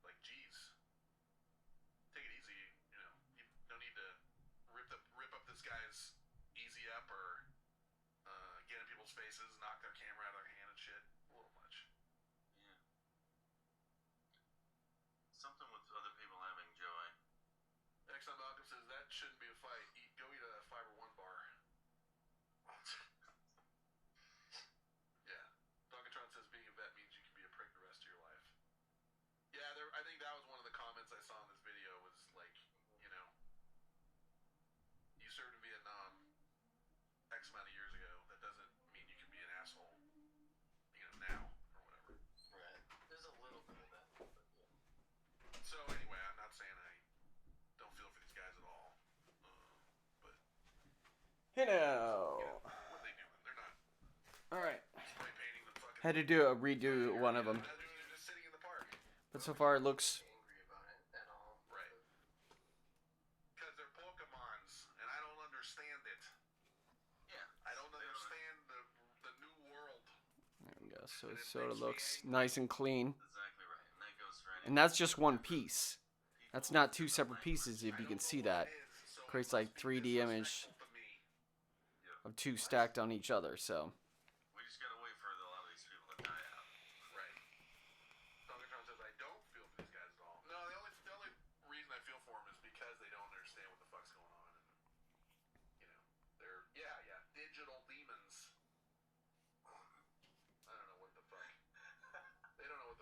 like, geez, take it easy. You know, you don't need to rip up this guy's easy up or get in people's faces, knock their camera out of their hand and shit. A little much. Yeah. Something with other people having joy. Next time Malcolm says that shouldn't be a fight. Go eat a Fiber One bar. Yeah. Donkatron says being a vet means you can be a prick the rest of your life. Yeah, I think that was one of the comments I saw in this video was like, you know, you served in Vietnam X amount of years ago. That doesn't mean you can be an asshole, you know, now or whatever. Right. There's a little bit of that, but yeah. So anyway, I'm not saying I don't feel for these guys at all, but You know. you know, what are they doing? They're not All right. spray painting the fucking. Had to redo one of them, They're not doing it, just sitting in the park. but so far it looks. Angry about it at all. Right. Because they're Pokemons, and I don't understand it. Yeah. I don't understand the new world. There we go. So it sort of looks nice and clean, Exactly right. And that goes for any. and that's just one piece. That's not two separate pieces. If you can see that, creates like 3D image of two stacked on each other. So. We just gotta wait for a lot of these people to die out. Right. Donkatron says I don't feel for these guys at all. No, the only reason I feel for them is because they don't understand what the fuck's going on, and you know, they're digital demons. I don't know what the fuck. They don't know what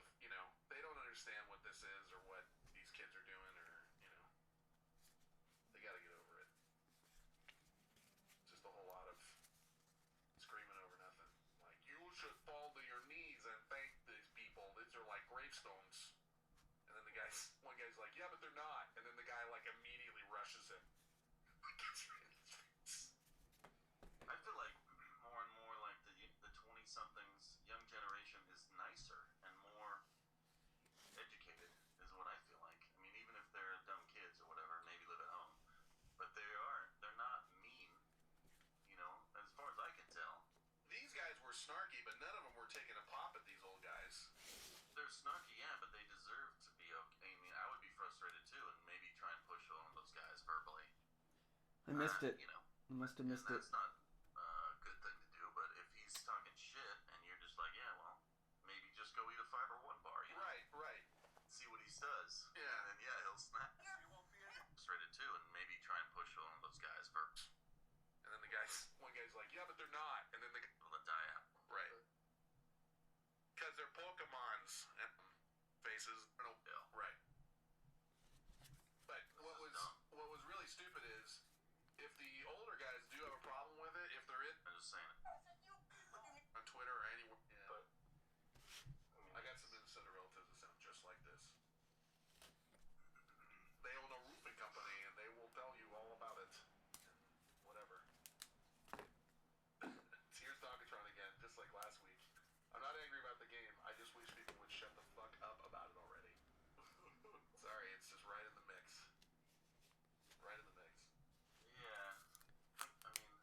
they don't understand what this is or what these kids are doing, or you know, they gotta get over it. Just a whole lot of screaming over nothing. Like, you should fall to your knees and thank these people. These are like gravestones. And then one guy's like, yeah, but they're not. And then the guy like immediately rushes him. I feel like more and more like the 20-somethings young generation is nicer and more educated is what I feel like. I mean, even if they're dumb kids or whatever, maybe live at home, but they're not mean, you know, as far as I can tell. These guys were snarky, but none of them were taking a pop at these old guys. They're snarky, yeah, but they deserve to be okay. I mean, I would be frustrated too and maybe try and push one of those guys verbally. I missed it. You know, I must have missed it. that's not a good thing to do, but if he's talking shit and you're just like, yeah, well, maybe just go eat a Fiber One bar, you know? Right. See what he does. Yeah. And then, he'll snap. Frustrated too, and maybe try and push one of those guys first. And then one guy's like, yeah, but they're not. And then the guy, Will die out. right. Because they're Pokemons and faces. No, right. But what was really stupid is if the older guys do have a problem with it, if they're I'm just saying it. on Twitter or anywhere, But I got some Minnesota relatives that sound just like this. They own a roofing company and they will tell you all about it. And whatever. Here's Donkatron again, just like last week. I'm not angry about the game. I just wish people would shut the fuck up about it already. Sorry, it's just right in the mix. Right in the mix. Yeah. I mean,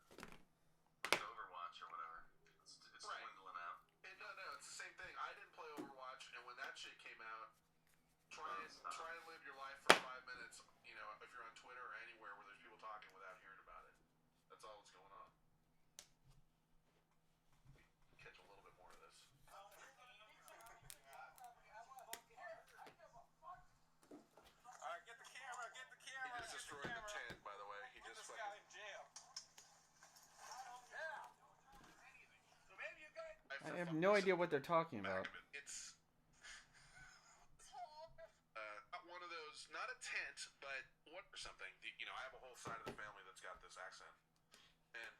like Overwatch or whatever. It's Right. dwindling out. No, it's the same thing. I didn't play Overwatch, and when that shit came out, try and live your life for 5 minutes. You know, if you're on Twitter or anywhere where there's people talking without hearing about it. That's all that's going on. Catch a little bit more of this. Alright, get the camera. He just destroyed the tent, by the way. He Put just this guy fucking. in jail. Yeah. So maybe you guys. I have no idea what they're talking about. It's not one of those, not a tent, but what or something. You know, I have a whole side of the family that's got this accent, and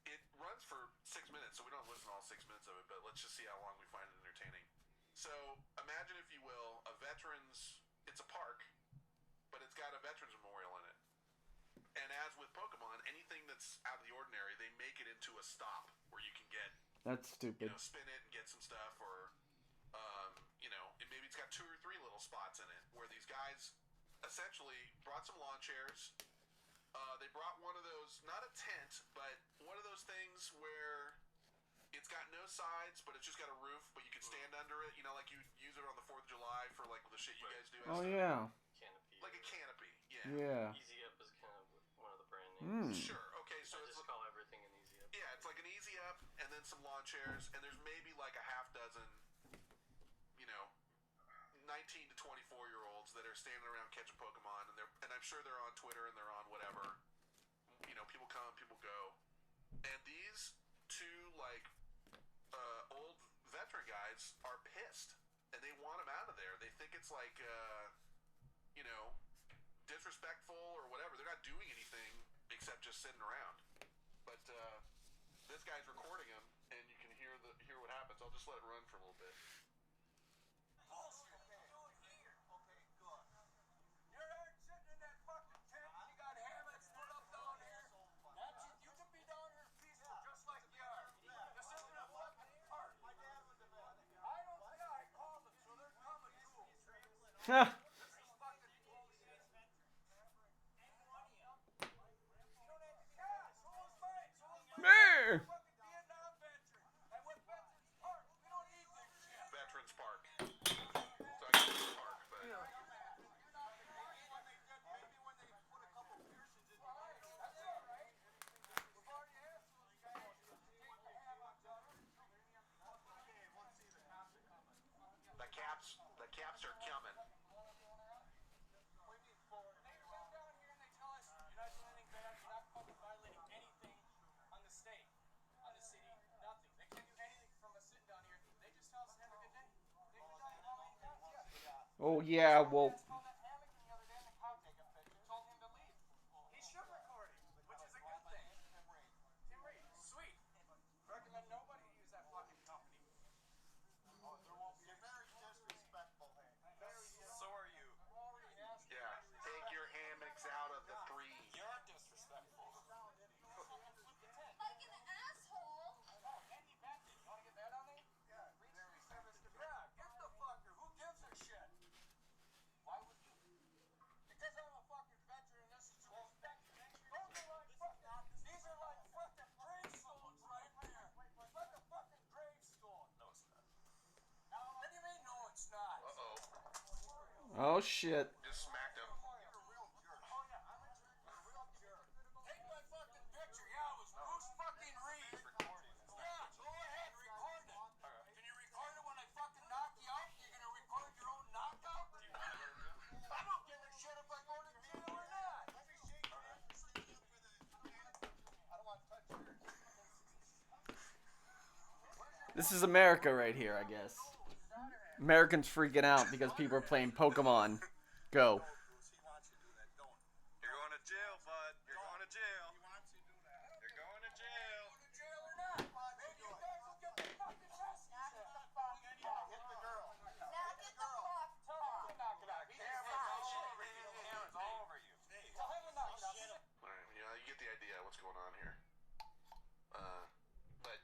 it runs for 6 minutes, so we don't listen to all 6 minutes of it. But let's just see how long we find it entertaining. So imagine, if you will, a veterans. It's a park, but it's got a veterans memorial in it. And as with Pokemon, anything that's out of the ordinary, they make it into a stop where you can get, That's stupid. you know, spin it and get some stuff, or you know, maybe it's got 2 or 3 little spots in it where these guys essentially brought some lawn chairs. They brought one of those, not a tent, but one of those things where it's It's got no sides, but it's just got a roof, but you can stand under it. You know, like you use it on the 4th of July for like the shit you guys do. Oh yeah. Canopy. Like a canopy. Yeah. Yeah. Easy Up is kind of one of the brand names. Sure. Okay. So I it's just call everything an Easy Up. yeah, it's like an Easy Up, and then some lawn chairs, and there's maybe like a half dozen, you know, 19 to 24-year-olds that are standing around catching Pokemon, and I'm sure they're on Twitter and they're on whatever. You know, people come, people go, and these two like old veteran guys are pissed, and they want him out of there. They think it's like you know, disrespectful or whatever. They're not doing anything except just sitting around. But this guy's recording him, and you can hear what happens. I'll just let it run for a little bit. Bullshit. Here. Okay, good. You're out sitting in that fucking tent. You got hammocks put up down here. That's it. You can be down here peaceful, just like you are. This isn't a fucking park. My dad was a vet. I don't. Yeah, I called them, so they're coming too. Ha. This is fucking bullshit. Yeah, so was mine. So was mine. Meh. Fucking Vietnam veteran. I went Veterans Park. We don't need this shit. Veterans Park. So I guess it's a park, but the caps are coming. Oh yeah. Well. He should record it, which is a good thing. Tim Reed, sweet. Recommend nobody use that fucking company. Oh, there won't be. You're very disrespectful, Hank. So are you. Yeah, take your hammocks out of the breeze. You're disrespectful. Like an asshole. Oh, and he vented. You want to get that on there? Yeah. Yeah, get the fucker. Who gives a shit? Why would you? Because I'm a fucking veteran and this is respect. Those are like fucking, these are like fucking gravestones right there. It's like a fucking gravestone. No, it's not. What do you mean, no, it's not? Oh shit. Just smacked him. Take my fucking picture. Yeah, it was Bruce fucking Reed. Yeah, go ahead, record it. Can you record it when I fucking knock you out? You're gonna record your own knockout? I don't give a shit if I go to jail or not. Let me shake your hand. I don't want to touch yours. This is America right here, I guess. Americans freaking out because people are playing Pokemon Go. You're going to jail, bud. You're going to jail. You're going to jail. Go to jail or not? Maybe you guys will get the fucking message. Hit the girl. Now get the fuck off. Knock it out. Camera's all over you. Tell him to knock it out. Alright, you know, you get the idea of what's going on here. But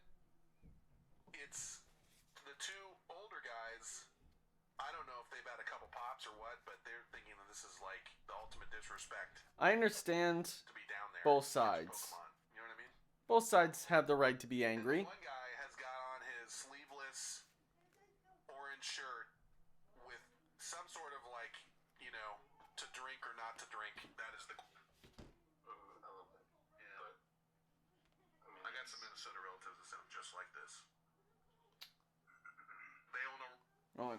it's the two older guys. I don't know if they've had a couple pops or what, but they're thinking that this is like the ultimate disrespect I understand to be down there. both catching sides. Pokemon. You know what I mean? Both sides have the right to be And angry. one guy has got on his sleeveless orange shirt with some sort of like, you know, to drink or not to drink. That is the. A little bit. Yeah. But, I got some Minnesota relatives that sound just like this. They own a. Oh,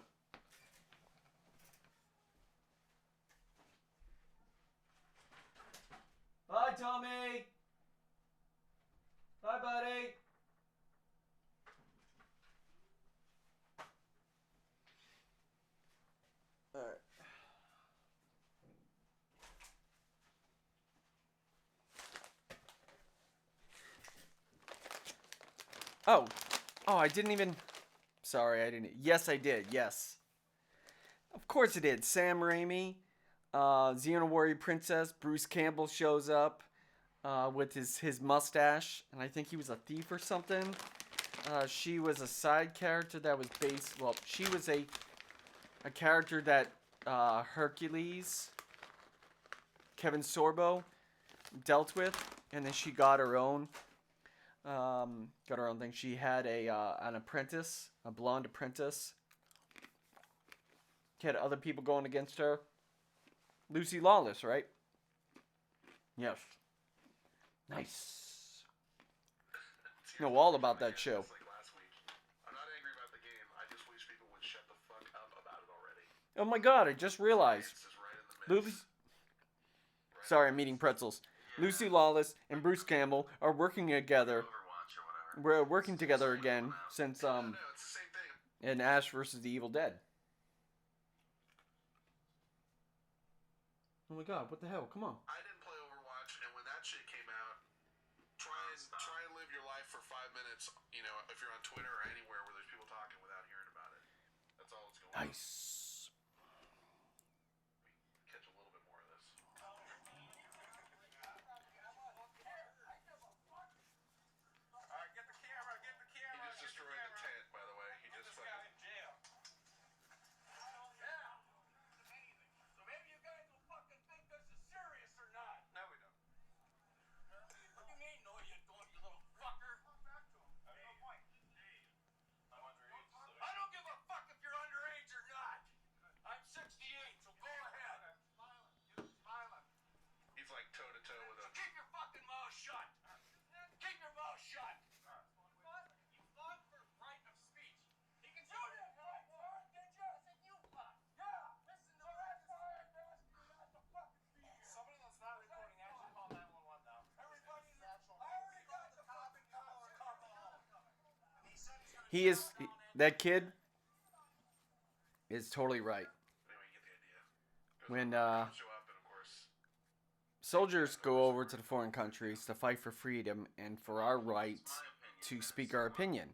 bye, Tommy. Bye, buddy. All right. Oh, I didn't even. Sorry, I didn't. Yes, I did. Yes. Of course it did. Sam Raimi, Xena Warrior Princess, Bruce Campbell shows up with his mustache, and I think he was a thief or something. She was a side character that was based. Well, she was a character that Hercules, Kevin Sorbo, dealt with, and then she got her own. Got her own thing. She had an apprentice, a blonde apprentice. She had other people going against her. Lucy Lawless, right? Yes. Nice. Know all about that show. Like last week. I'm not angry about the game. I just wish people would shut the fuck up about it already. Oh my god, I just realized. It's just right in the mix. Sorry, I'm eating pretzels. Lucy Lawless and Bruce Campbell are working together. Overwatch or whatever. We're working together again since No, it's the same thing. in Ash versus the Evil Dead. Oh my god, what the hell? Come on. I didn't play Overwatch, and when that shit came out, try and live your life for 5 minutes. You know, if you're on Twitter or anywhere where there's people talking without hearing about it. That's all that's going on. Nice. Catch a little bit more of this. Alright, get the camera, He just destroyed the tent, by the way. He just This guy fucking. in jail. Yeah. So maybe you guys will fucking think this is serious or not. No, we don't. What do you mean, no, you don't, you little fucker? Talk back to him. No point. I'm underage, so I don't give a fuck if you're underage or not. I'm 68, so go ahead. Smiling. He's like toe to toe with So a. keep your fucking mouth shut. Keep your mouth shut. You fought for right of speech. He can shoot it. Did you? I said you fought. Yeah. Listen to that's why I asked you not to fucking be here. somebody that's not recording actually call 911 now. Everybody's natural. I already got the fucking cops coming. He said he's gonna He is that kid is totally right. Anyway, you get the idea. When Show up, and of course. soldiers go over to the foreign countries to fight for freedom and for our right to speak our opinion,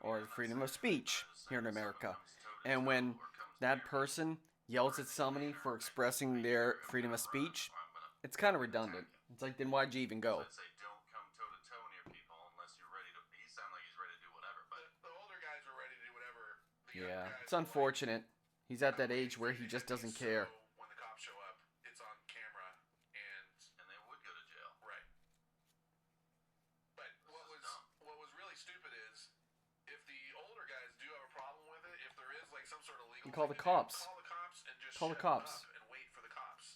or freedom of speech here in America. And when that person yells at somebody for expressing their freedom of speech, it's kind of redundant. It's like, then why'd you even go? I'd say don't come toe to toe near people unless you're ready to. He sounds like he's ready to do whatever, but The older guys are ready to do whatever. The younger Yeah, guys it's are like, unfortunate. He's at that age where he just doesn't care. So when the cops show up, it's on camera, and they would go to jail. right. But what was really stupid is if the older guys do have a problem with it, if there is like some sort of legal, You call thing the to do, cops. call the cops and just Call the shut cops. up and wait for the cops.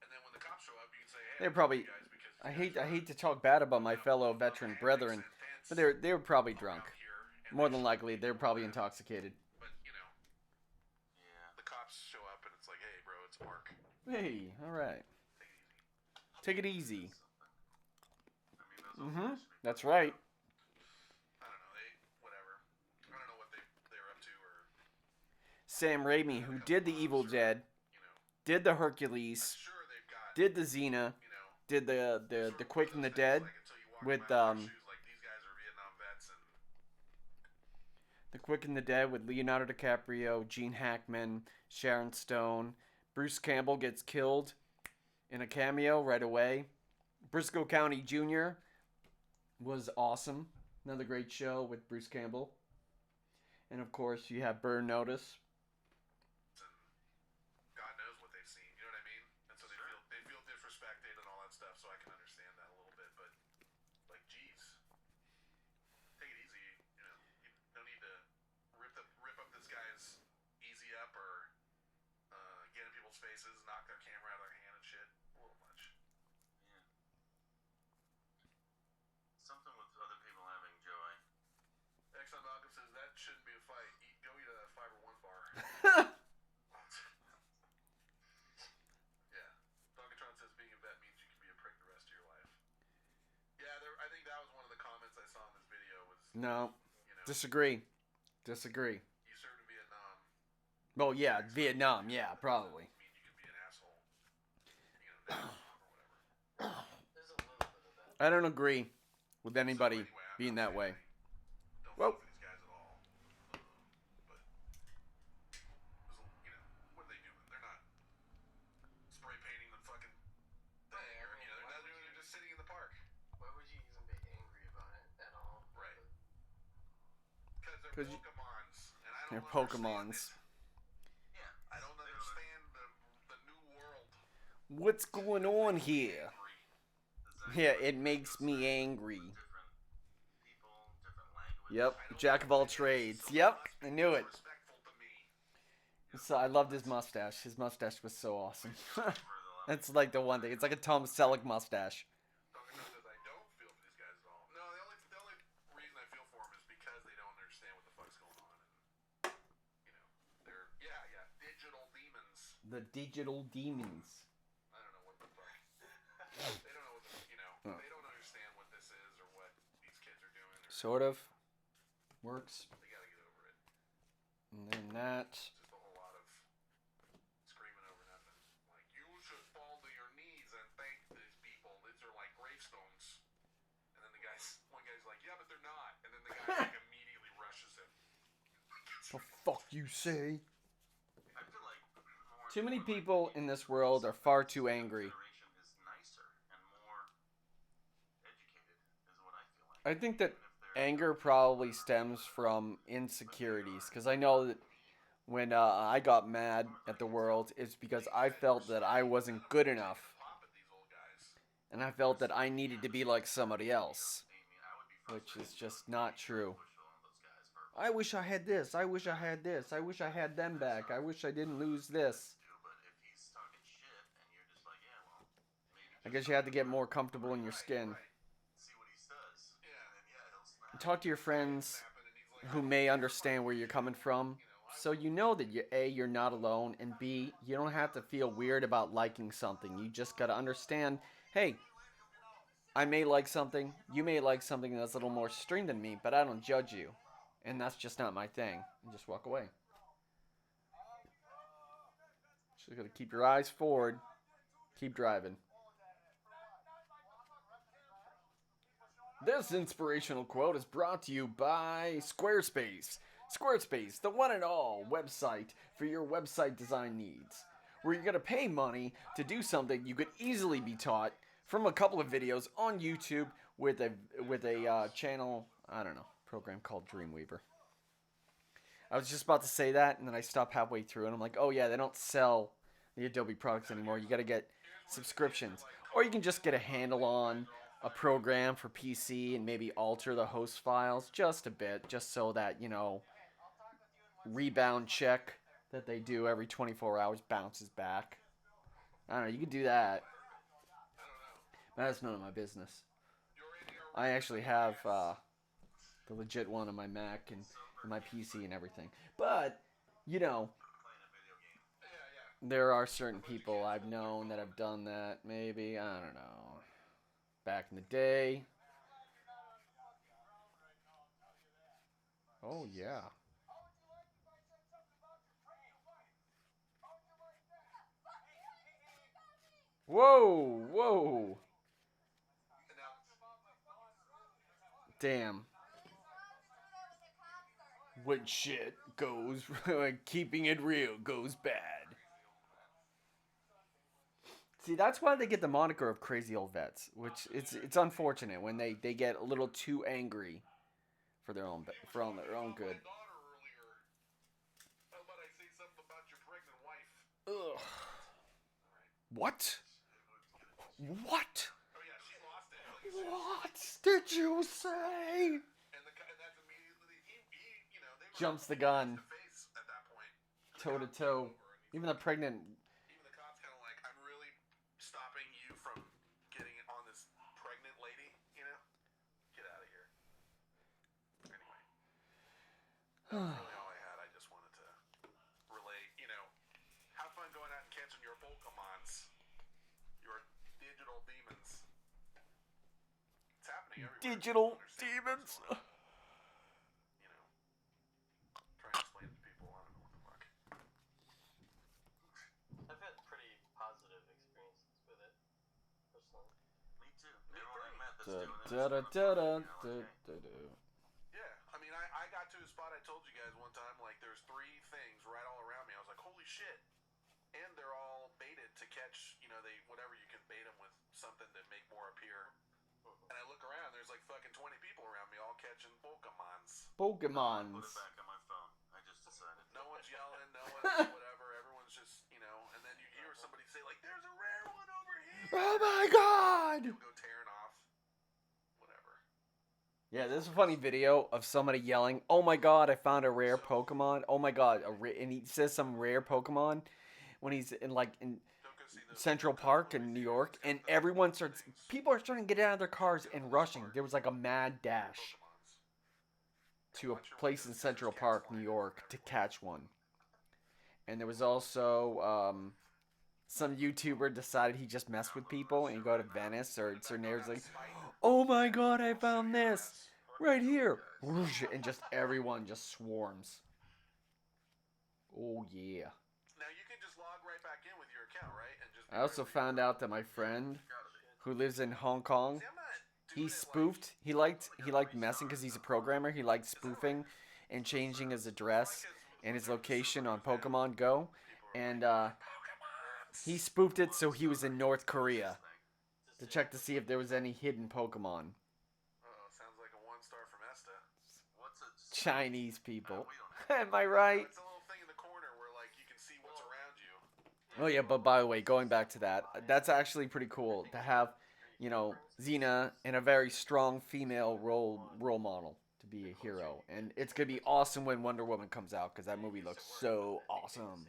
And then when the cops show up, you can say, "Hey, They're I'm probably. you guys because I you guys hate to talk bad about my fellow veteran brethren, but they were probably drunk. out here and More they than should likely, be they're doing probably whatever." intoxicated. But you know, Yeah. the cops show up and it's like, "Hey, bro, it's Mark. Hey, all right, Take it take it easy. easy." I mean, those old guys should be That's right. I don't know. Whatever. I don't know what they're up to, or Sam Raimi, who did the Evil Dead, you know. did the Hercules, Sure, they've got did the Xena, you know. did the Quick and the Dead, Like, until you walk with around in their shoes, like these guys are Vietnam vets, and The Quick and the Dead with Leonardo DiCaprio, Gene Hackman, Sharon Stone. Bruce Campbell gets killed in a cameo right away. Briscoe County Jr. was awesome. Another great show with Bruce Campbell. And of course, you have Burn Notice. God knows what they've seen. You know what I mean? And so they feel disrespected and all that stuff. So I can understand that a little bit, but like, geez, take it easy. You know, you don't need to rip up this guy's easy up or get in people's faces, knock their camera out of their hand and shit. A little much. Yeah. Something with other people having joy. Exxon Malcolm says that shouldn't be a fight. Go eat a Fiber One bar. Yeah. Donkatron says being a vet means you can be a prick the rest of your life. Yeah, I think that was one of the comments I saw in this video was, No, you know, disagree. you served in Vietnam. Well, yeah, Vietnam, yeah, probably. Mean you can be an asshole. You know, or whatever. There's a little bit of that. I don't agree with anybody So anyway, I'm being not that way. saying Don't Well- fuck with these guys at all. But you know, what are they doing? They're not spray painting the fucking thing, or you know, they're not doing. They're just sitting in the park. Why would you even be angry about it at all? Right. Because they're 'Cause Pokemons, and I don't They're understand Pokemons. it. I don't understand the new world. What's going on here? Angry. That's Yeah, actually it makes me angry. different. Yep, I don't jack know of all what it is, trades. so Yep, must I be knew it. disrespectful to me. So I loved his mustache. His mustache was so awesome. For the love That's like the one thing. It's like a Tom Selleck mustache. Talking about this, I don't feel for these guys at all. No, the only reason I feel for them is because they don't understand what the fuck's going on. And, they're digital demons. The digital demons. I don't know what the fuck. They don't know what they don't understand what this is or what these kids are doing. Or Sort of. Works. they gotta get over it. And then that. Just a whole lot of screaming over nothing. Like, you should fall to your knees and thank these people. These are like gravestones. And then one guy's like, yeah, but they're not. And then the guy like immediately rushes him. The fuck you say? I feel like more Too many and more, people like, in this world are far too angry. generation is nicer and more educated, is what I feel like. I think that Even if they're anger probably stems from insecurities. Because I know that when I got mad at the world, it's because I felt that I wasn't good enough. Pop at these old guys. And I felt that I needed to be like somebody else. I would be Which frustrated is just not true. push on those guys verbally. I wish I had this. I wish I had this. I wish I had them back. I wish I didn't lose this. But if he's talking shit and you're just like, yeah, well, maybe I guess you have to get more comfortable in your skin. see what he says. Yeah. And then he'll snap. Talk to your friends Snap it, and he's like, who may understand where you're coming from. So you know that you're not alone, and B, you don't have to feel weird about liking something. You just gotta understand, hey, I may like something, you may like something that's a little more extreme than me, but I don't judge you. And that's just not my thing. And just walk away. Just gotta keep your eyes forward. Keep driving. This inspirational quote is brought to you by Squarespace. Squarespace, the one and all website for your website design needs. Where you're going to pay money to do something you could easily be taught from a couple of videos on YouTube with a channel, I don't know, program called Dreamweaver. I was just about to say that, and then I stopped halfway through, and I'm like, oh yeah, they don't sell the Adobe products anymore. You got to get subscriptions. Or you can just get a handle on a program for PC and maybe alter the host files just a bit, just so that, rebound check that they do every 24 hours bounces back. I don't know, you can do that. But that's none of my business. I actually have the legit one on my Mac and my PC and everything. But, there are certain people I've known that have done that, maybe, I don't know, back in the day. Oh, yeah. Whoa, whoa. Damn. When shit goes, keeping it real goes bad. See, that's why they get the moniker of crazy old vets, which it's unfortunate when they get a little too angry for their own good. My daughter earlier. How about I say something about your pregnant wife? Ugh. What? What? Oh yeah, she lost it. What did you say? And that's immediately he they Jumps the gun. were face at that point. Toe to toe. Even the pregnant. Even the cops kind of like, I'm really stopping you from getting on this pregnant lady. Get out of here. Anyway, that's really all I had. I just wanted to relay. Have fun going out and catching your Pokemons. Your digital demons. It's happening everywhere. Digital People understand demons. what's going on. Try and explain it to people. I don't know what the fuck. I've had pretty positive experiences with it, personally. Me too. Everyone I met that's Da, doing it. da, da, da, da, da, da. Yeah, I mean, I got to a spot I told you guys one time, like, there's 3 things right all around me. I was like, holy shit. And they're all baited to catch, whatever you can bait them with something to make more appear. And I look around, there's like fucking 20 people around me all catching Pokemons. Put Pokemons. it back on my phone. I just decided. No one's yelling, no one's whatever, everyone's just, and then you hear somebody say, like, there's a rare one over here! Oh my god! People go tearing off. Whatever. Yeah, there's a funny video of somebody yelling, "Oh my god, I found a rare Pokemon! Oh my god!" And he says some rare Pokemon when he's in Central Park in New York, and people are starting to get out of their cars and rushing. There was like a mad dash to a place in Central Park, New York, to catch one. And there was also some YouTuber decided he just messed with people and go to Venice or certain areas like, "Oh my god, I found this right here," and just everyone just swarms. Oh yeah. Now you can just log right back in with your account, right? And just. I also found out that my friend who lives in Hong Kong, he spoofed. He liked messing because he's a programmer. He liked spoofing and changing his address and his location on Pokemon Go, and he spoofed it so he was in North Korea to check to see if there was any hidden Pokemon. Oh, sounds like a 1-star from Esta. What's a Chinese people. Am I right? It's a little thing in the corner where like you can see what's around you. Oh yeah, but by the way, going back to that, that's actually pretty cool to have, Xena in a very strong female role model to be a hero, and it's gonna be awesome when Wonder Woman comes out because that movie looks so awesome.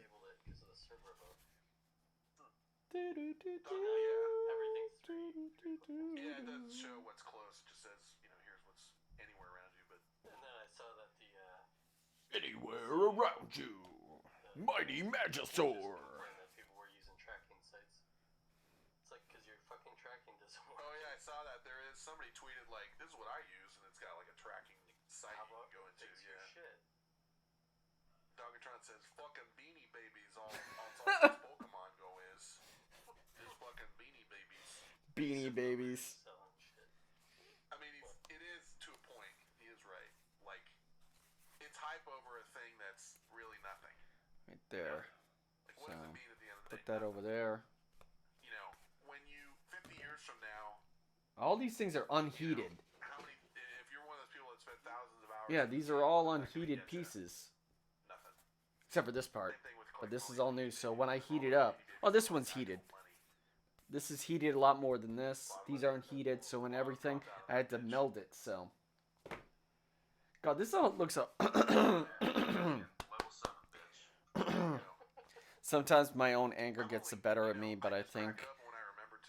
Yeah, it doesn't show what's close. It just says, here's what's anywhere around you. But And then I saw that the Anywhere around you, mighty Magisaur. that people were using tracking sites. It's like because your fucking tracking doesn't work. oh yeah, I saw that. There is somebody tweeted like, "This is what I use," and it's got like a tracking site you can go into. Fix your shit. Dogatron says, "Fucking Beanie Babies." All this Pokemon Go is fucking Beanie Babies. Beanie Babies. Selling shit. I mean, it is to a point. He is right. Like, it's hype over a thing that's really nothing. Right there. Like, what does it mean at the end of the Put day? that over there. When you 50 years from now, All these things are unheated. how many? If you're one of those people that spent thousands of hours. Yeah, these are all unheated pieces. Nothing. Except for this part. Same thing with But this is all new, so when I heat it up... Oh, this one's heated. This is heated a lot more than this. These aren't heated, so when everything... I had to meld it, so... God, this all looks so... level 7, bitch? Sometimes my own anger gets the better of me, but I think...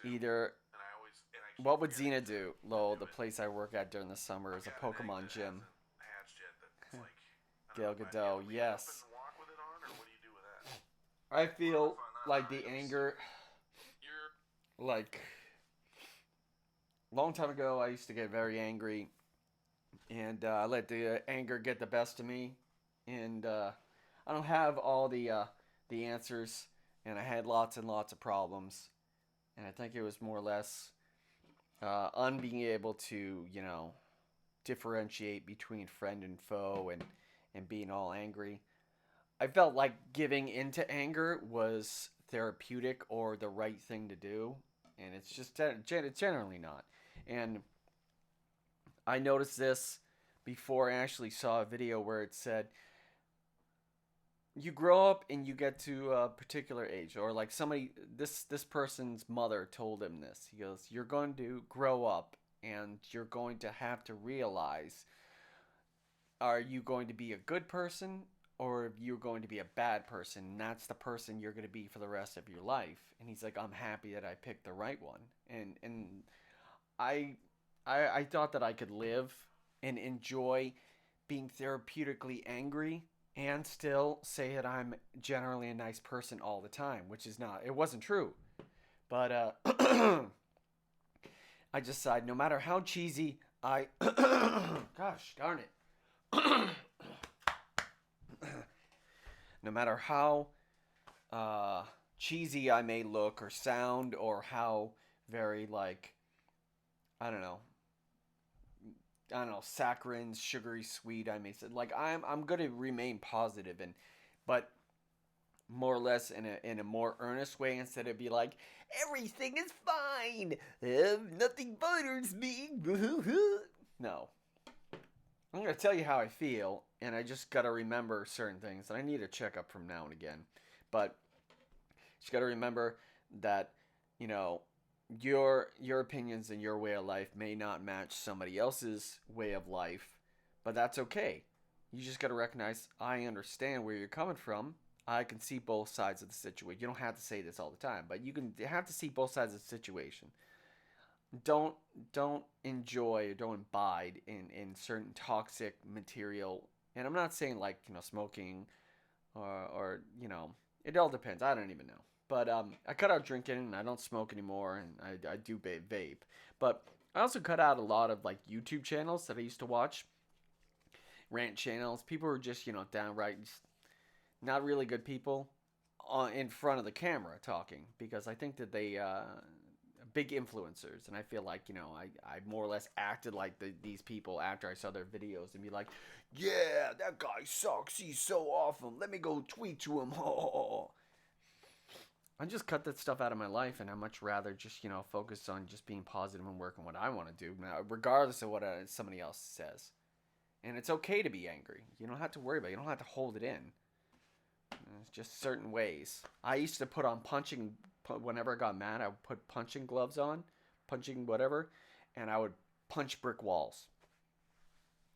Either... What would Xena do? Lol, the place I work at during the summer is a Pokemon gym. Gal Gadot, yes. I feel like the anger... Like... Long time ago, I used to get very angry. And I let the anger get the best of me. And I don't have all the answers. And I had lots and lots of problems. And I think it was more or less on being able to, differentiate between friend and foe and being all angry. I felt like giving into anger was therapeutic or the right thing to do. And it's just generally not. And I noticed this before I actually saw a video where it said, you grow up and you get to a particular age, or like somebody, this person's mother told him this. He goes, you're going to grow up and you're going to have to realize, are you going to be a good person or you're going to be a bad person? And that's the person you're going to be for the rest of your life. And he's like, I'm happy that I picked the right one. And I thought that I could live and enjoy being therapeutically angry and still say that I'm generally a nice person all the time, which is not. It wasn't true. But I just decided no matter how cheesy I... Gosh, darn it. No matter how cheesy I may look or sound or how very, like, I don't know, saccharine, sugary, sweet I may say. Like, I'm going to remain positive, but more or less in a more earnest way, instead of be like, everything is fine, nothing bothers me. No. I'm going to tell you how I feel, and I just got to remember certain things, and I need a checkup from now and again. But just got to remember that, your opinions and your way of life may not match somebody else's way of life, but that's okay. You just got to recognize I understand where you're coming from. I can see both sides of the situation. You don't have to say this all the time, but you have to see both sides of the situation. Don't don't enjoy or don't abide in certain toxic material. And I'm not saying like, smoking or it all depends. I don't even know. But I cut out drinking and I don't smoke anymore, and I do vape. But I also cut out a lot of like YouTube channels that I used to watch, rant channels. People were just downright just not really good people in front of the camera talking, because I think that they big influencers, and I feel like I more or less acted like these people after I saw their videos and be like, yeah, that guy sucks, he's so awesome, let me go tweet to him. I just cut that stuff out of my life, and I much rather just focus on just being positive and working what I want to do now, regardless of what somebody else says. And it's okay to be angry. You don't have to worry about it. You don't have to hold it in. It's just certain ways. I used to put on whenever I got mad, I would put punching gloves on, punching whatever, and I would punch brick walls.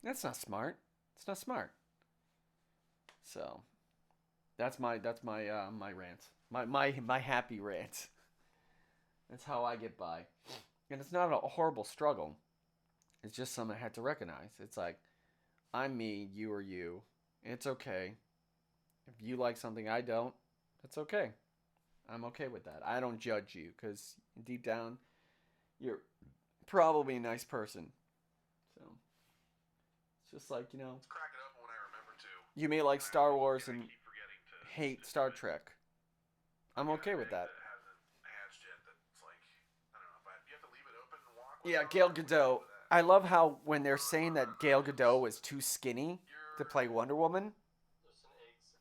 That's not smart. It's not smart. So, that's my my rant. My happy rant. That's how I get by. And it's not a horrible struggle. It's just something I had to recognize. It's like, I'm me, you are you. It's okay. If you like something I don't, that's okay. I'm okay with that. I don't judge you, because deep down, you're probably a nice person. So, it's just like, Let's crack it up when I remember to. you may like Star Wars and hate Star Trek. I'm okay with that. That hasn't hatched yet. That's like, I don't know. If you have to leave it open and walk. Yeah, Gal Gadot. I love how when they're saying that Gal Gadot was too skinny to play Wonder Woman. There's some eggs.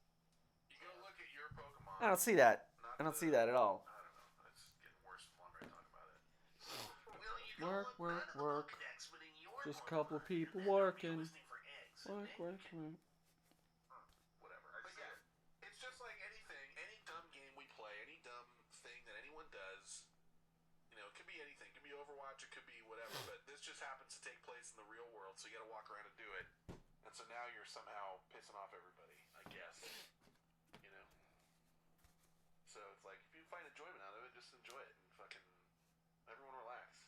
You go look at your Pokemon. I don't see that. I don't see that at all. I don't know. It's getting worse the longer I talk about it. Work. Just a couple of people working. Work. Whatever. But yeah, it's just like anything, any dumb game we play, any dumb thing that anyone does. It could be anything. It could be Overwatch. It could be whatever. But this just happens to take place in the real world, so you got to walk around and do it. And so now you're somehow pissing off everybody, I guess. So it's like, if you find enjoyment out of it, just enjoy it and fucking everyone relax.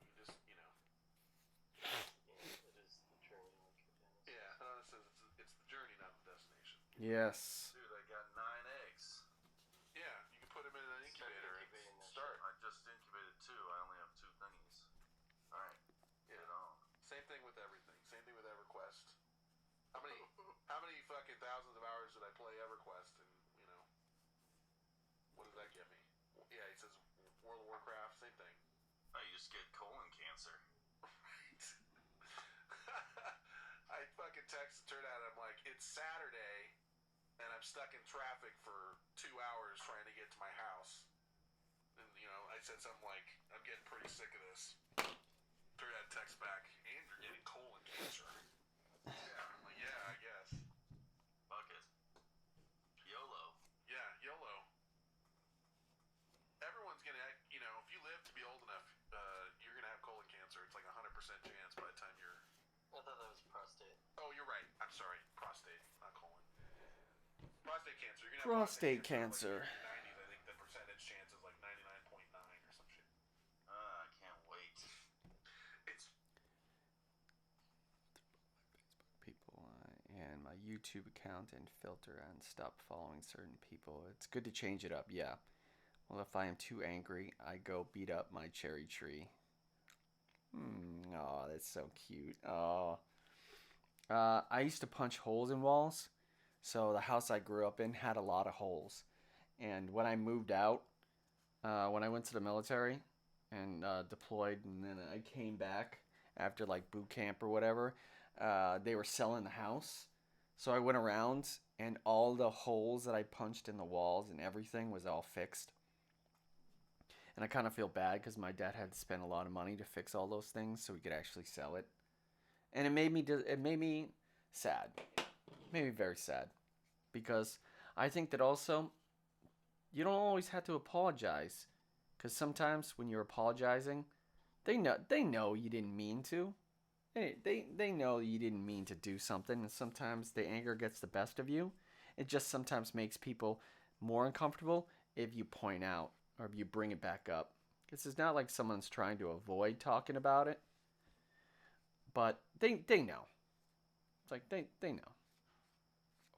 You just, Yeah, it is the journey, like your Dennis. Yeah, it's the journey, not the destination. Yes. Dude, I got 9 eggs. Yeah, you can put them in an incubator and start. I just incubated 2. I only have 2 thingies. Alright, get it on. Same thing with everything. Same thing with EverQuest. How many fucking thousands of hours did I play EverQuest, and what does that get me? Yeah, he says World of Warcraft, same thing. Oh, you just get colon cancer. Right. I fucking texted Turnout, I'm like, it's Saturday, and I'm stuck in traffic for 2 hours trying to get to my house. And, I said something like, I'm getting pretty sick of this. Turnout text back, and you're getting colon cancer. Yeah, I'm like, yeah, I guess. Fuck it. YOLO. Yeah, YOLO. Everyone's gonna, if you live to be old enough, you're gonna have colon cancer. It's like 100% chance by the time you're. I thought that was prostate. Oh, you're right. I'm sorry. Prostate, not colon. Prostate cancer. You're gonna have Prostate cancer. Like in your 90s, I think the percentage chance is like 99.9 or some shit. I can't wait. It's. People and my YouTube account and filter and stop following certain people. It's good to change it up, yeah. Well, if I am too angry, I go beat up my cherry tree. Oh, that's so cute. Oh. I used to punch holes in walls. So the house I grew up in had a lot of holes. And when I moved out, when I went to the military and deployed, and then I came back after like boot camp or whatever, they were selling the house. So I went around and all the holes that I punched in the walls and everything was all fixed. And I kind of feel bad because my dad had to spend a lot of money to fix all those things so we could actually sell it. And it made me sad. It made me very sad. Because I think that also, you don't always have to apologize Because sometimes when you're apologizing, they know you didn't mean to. They know you didn't mean to do something, and sometimes the anger gets the best of you. It just sometimes makes people more uncomfortable if you point out or if you bring it back up. Because it's not like someone's trying to avoid talking about it, but they know. It's like they know.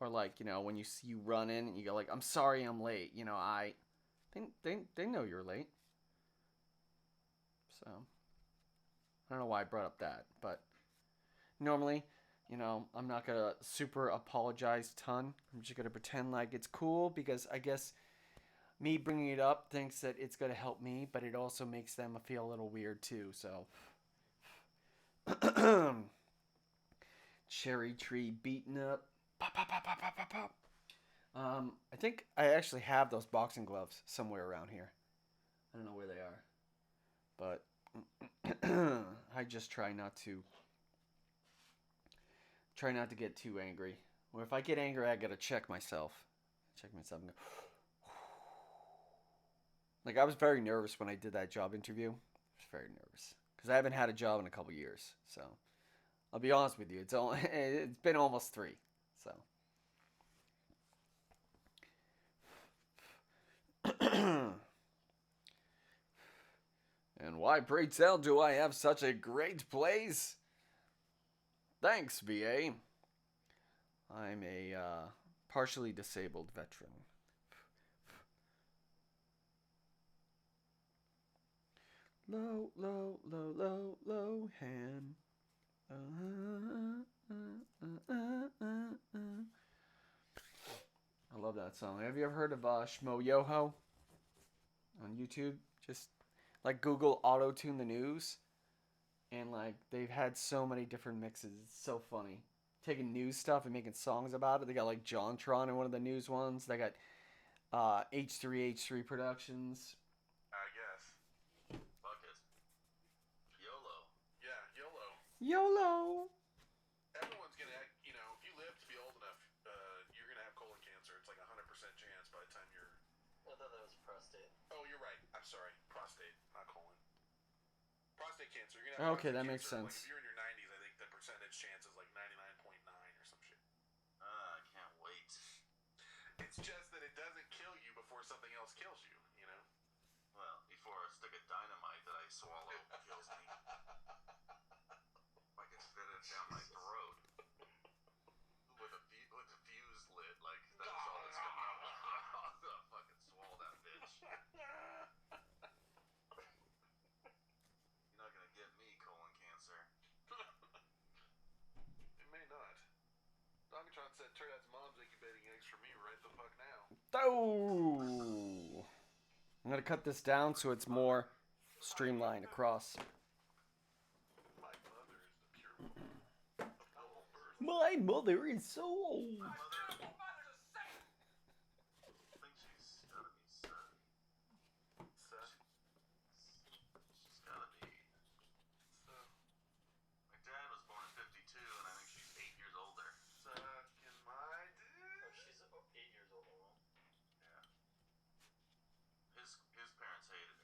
Or like, when you see you run in and you go like, I'm sorry I'm late. They know you're late. So I don't know why I brought up that, but normally, I'm not gonna super apologize ton. I'm just gonna pretend like it's cool because I guess me bringing it up thinks that it's gonna help me, but it also makes them feel a little weird too. So cherry tree beaten up. Pop, pop, pop, pop, pop, pop, pop. I think I actually have those boxing gloves somewhere around here. I don't know where they are, but I just try not to get too angry. Or if I get angry, I gotta check myself. Check myself and go. Like, I was very nervous when I did that job interview. I was very nervous because I haven't had a job in a couple years. So I'll be honest with you, it's been almost 3. So. And why, pray tell, do I have such a great place? Thanks, VA. I'm a partially disabled veteran. Low, low, low, low, low hand. I love that song. Have you ever heard of Shmo Yoho on YouTube? Just like Google auto tune the news, and like they've had so many different mixes. It's so funny. Taking news stuff and making songs about it. They got like JonTron in one of the news ones. They got H3H3 Productions. I guess. Fuck it. YOLO. Yeah, YOLO. YOLO. Everyone's gonna, if you live to be old enough, you're gonna have colon cancer. It's like 100% chance by the time you're. I thought that was prostate. Oh, you're right. I'm sorry. Prostate, not colon. Prostate cancer. You're gonna have Okay, prostate that makes cancer. sense. Like if you're in your 90s, I think the percentage chance is like 99.9 or some shit. I can't wait. It's just that it doesn't kill you before something else kills you. Well, before a stick of dynamite that I swallow kills me. I can spit it down my throat. With a fuse lit, like that's all that's coming out. Fucking swallow that bitch. You're not gonna get me colon cancer. It may not. Donkatron said Turdat's mom's incubating eggs for me right the fuck now. Oh! I'm gonna cut this down so it's more streamlined across. My mother is the pure of noble birth. My mother is so old. I think she's gotta be 70. She's gotta be. My dad was born in 52, and I think she's 8 years older. Sucking my dick. Oh, she's 8 years older than me. Yeah. His parents hated her.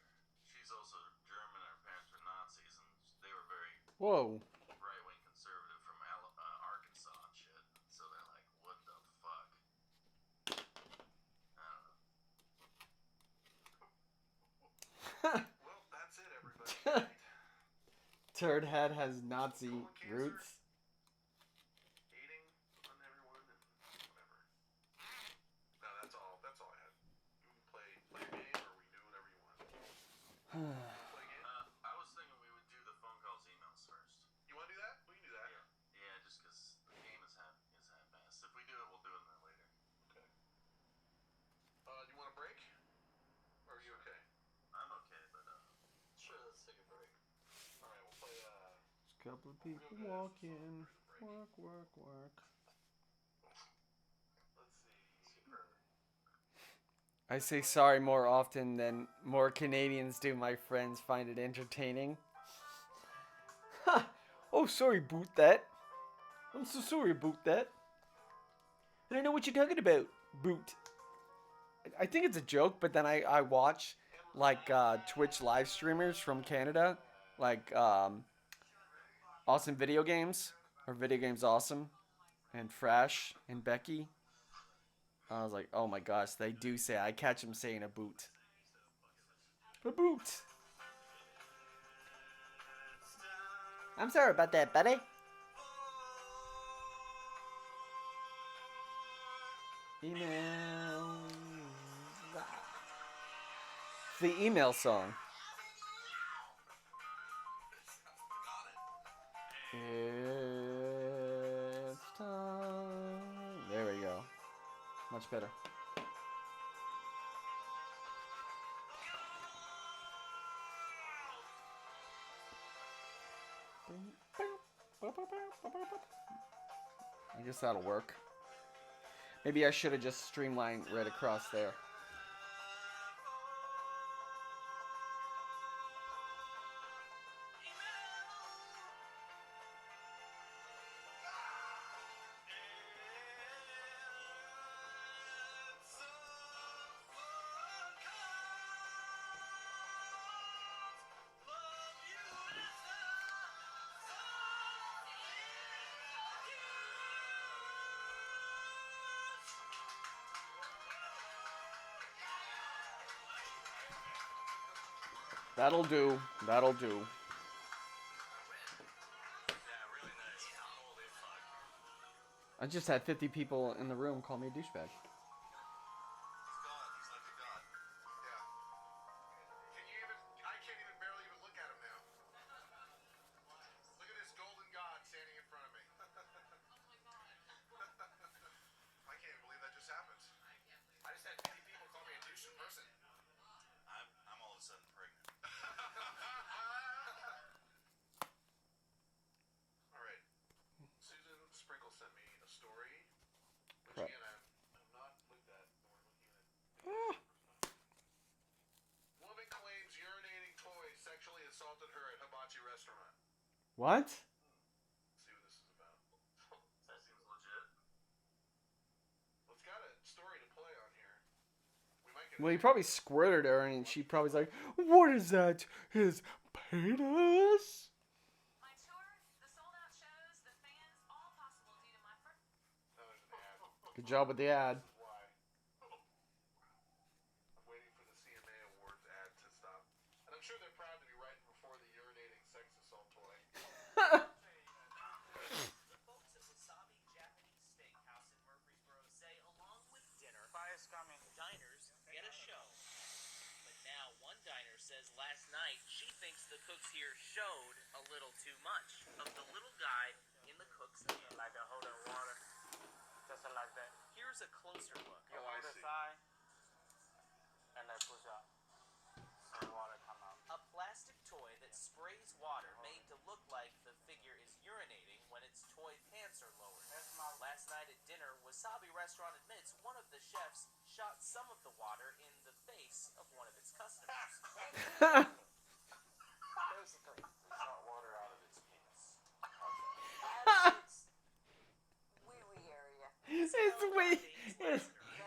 She's also German. Her parents were Nazis, and they were very Whoa. right-wing conservative from Arkansas and shit. So they're like, what the fuck? I don't know. Well, that's it, everybody. Turd Head has Nazi Colon cancer. roots. Hating on everyone and whatever. No, that's all. That's all I had. You can play a game or we can do whatever you want. Play a game. I was thinking we would do the phone calls, emails first. You want to do that? We can do that. Yeah, just because the game is half-assed. If we do it, we'll do it later. Okay. Do you want a break? Or are you okay? I'm okay, but Sure, let's take a break. All right, we'll play. There's a couple of people walking. Work, work, work. Let's see. Super. I say sorry more often than more Canadians do. My friends find it entertaining. Ha! Oh, sorry about that. I'm so sorry about that. I don't know what you're talking about, boot. I think it's a joke, but then I watch like Twitch live streamers from Canada, like Awesome Video Games or Video Games Awesome, and Frash and Becky. I was like, oh my gosh, they do say. I catch them saying a boot. A boot. I'm sorry about that, buddy. Email. The email song. It's time. There we go. Much better. I guess that'll work. Maybe I should have just streamlined right across there. That'll do. That'll do. Yeah, really nice. Holy fuck. I just had 50 people in the room call me a douchebag. He's gone. He's like a god. Yeah. Can you even? I can't even barely even look at him now. Look at this golden god standing in front of me. I can't even believe that just happened. I just had 50 people call me a douche in person. I'm all of a sudden pregnant. All right. Susan Sprinkle sent me a story, which Crap. again I've not looked at. We're looking at. Woman claims urinating toy sexually assaulted her at hibachi restaurant. What? Let's see what this is about. That seems legit. Well, it's got a story to play on here. We might get. Well, he probably squirted her, and she probably was like, "What is that? His penis?" My tour, the sold out shows, the fans, all possible due to my first. No, there's an ad. Good job with the ad. This is why. I'm waiting for the CMA Awards ad to stop. And I'm sure they're proud to be right before the urinating sex assault toy. The folks at Wasabi Japanese Steakhouse in Murfreesboro say, along with dinner, Fire's coming. diners get a show. But now one diner says last night she thinks the cooks here showed a little too much of the little guy in the cook's hand. Like a hold of water. Just like that. Here's a closer look. You Oh, I hold the see. side and then push up. And water come out. A plastic toy that sprays water made to look like the figure is urinating when its toy pants are lowered. That's my Last night at dinner, Wasabi Restaurant admits one of the chefs shot some of the water in the face of one of its customers. basically. Shot water out of its penis. Wee wee area.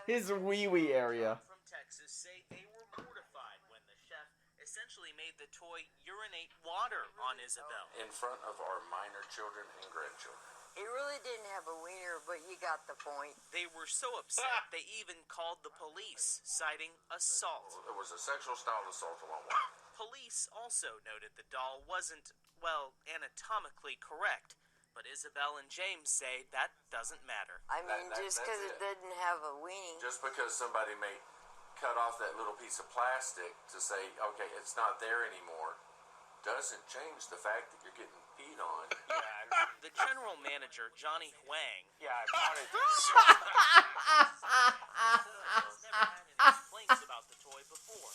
His wee wee area. From Texas say they were mortified when the chef essentially made the toy urinate water on Isabel. In front of our minor children and grandchildren. He really didn't have a wiener, but you got the point. They were so upset they even called the police, citing assault. It was a sexual style assault along with it. Police also noted the doll wasn't, well, anatomically correct, but Isabel and James say that doesn't matter. I mean, That's just because it. it didn't have a weenie. Just because somebody may cut off that little piece of plastic to say, okay, it's not there anymore, doesn't change the fact that you're getting peed on. The general manager, Johnny Huang, Yeah, I probably did. has never had any complaints about the toy before.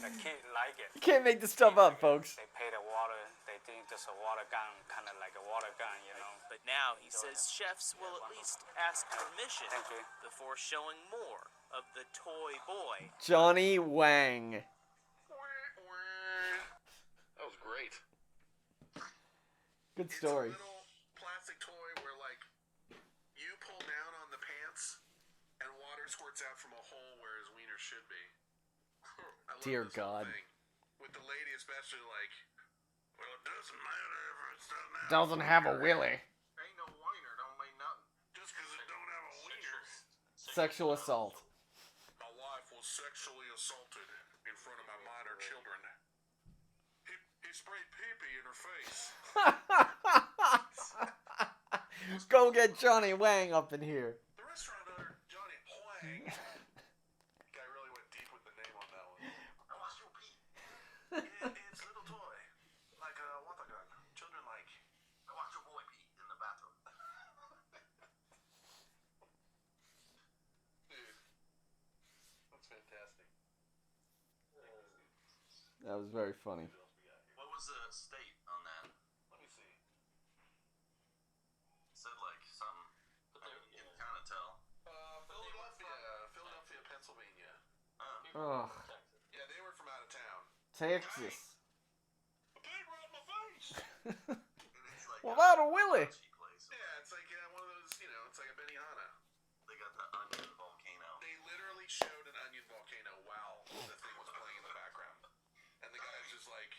The kid like it. You can't make this stuff up, folks. They pay the water. They think just a water gun, kind of like a water gun, you know. But now he says chefs will at least ask permission Thank you. before showing more of the toy boy. Johnny Wang. That was great. Good It's story. a little plastic toy where, like, you pull down on the pants and water squirts out from a hole where his wiener should be. I Dear this whole God. thing. With the lady especially, like, well, it doesn't matter if it Doesn't have a willy. Ain't no wiener, don't mean nothing. Just because it don't have a wiener. Sexual assault. My wife was sexually assaulted in front of my minor children. He sprayed pee-pee in her face. Go get Johnny Wang up in here. The restaurant owner, Johnny Huang. Guy really went deep with the name on that one. I watched your pee. It's a little toy. Like a water gun. Children like. I watched your boy pee in the bathroom. Dude. That's fantastic. That was very funny. What was the state on that? Let me see. It said like something. I mean, you can kind of tell. Philadelphia, Pennsylvania. Ugh. Yeah, they were from out of town. Texas. A pig right in my face! And it's like Without a willy. cheap place. Yeah, it's like one of those, it's like a Benihana. They got the onion volcano. They literally showed an onion volcano while the thing was playing in the background. And the guy's just like,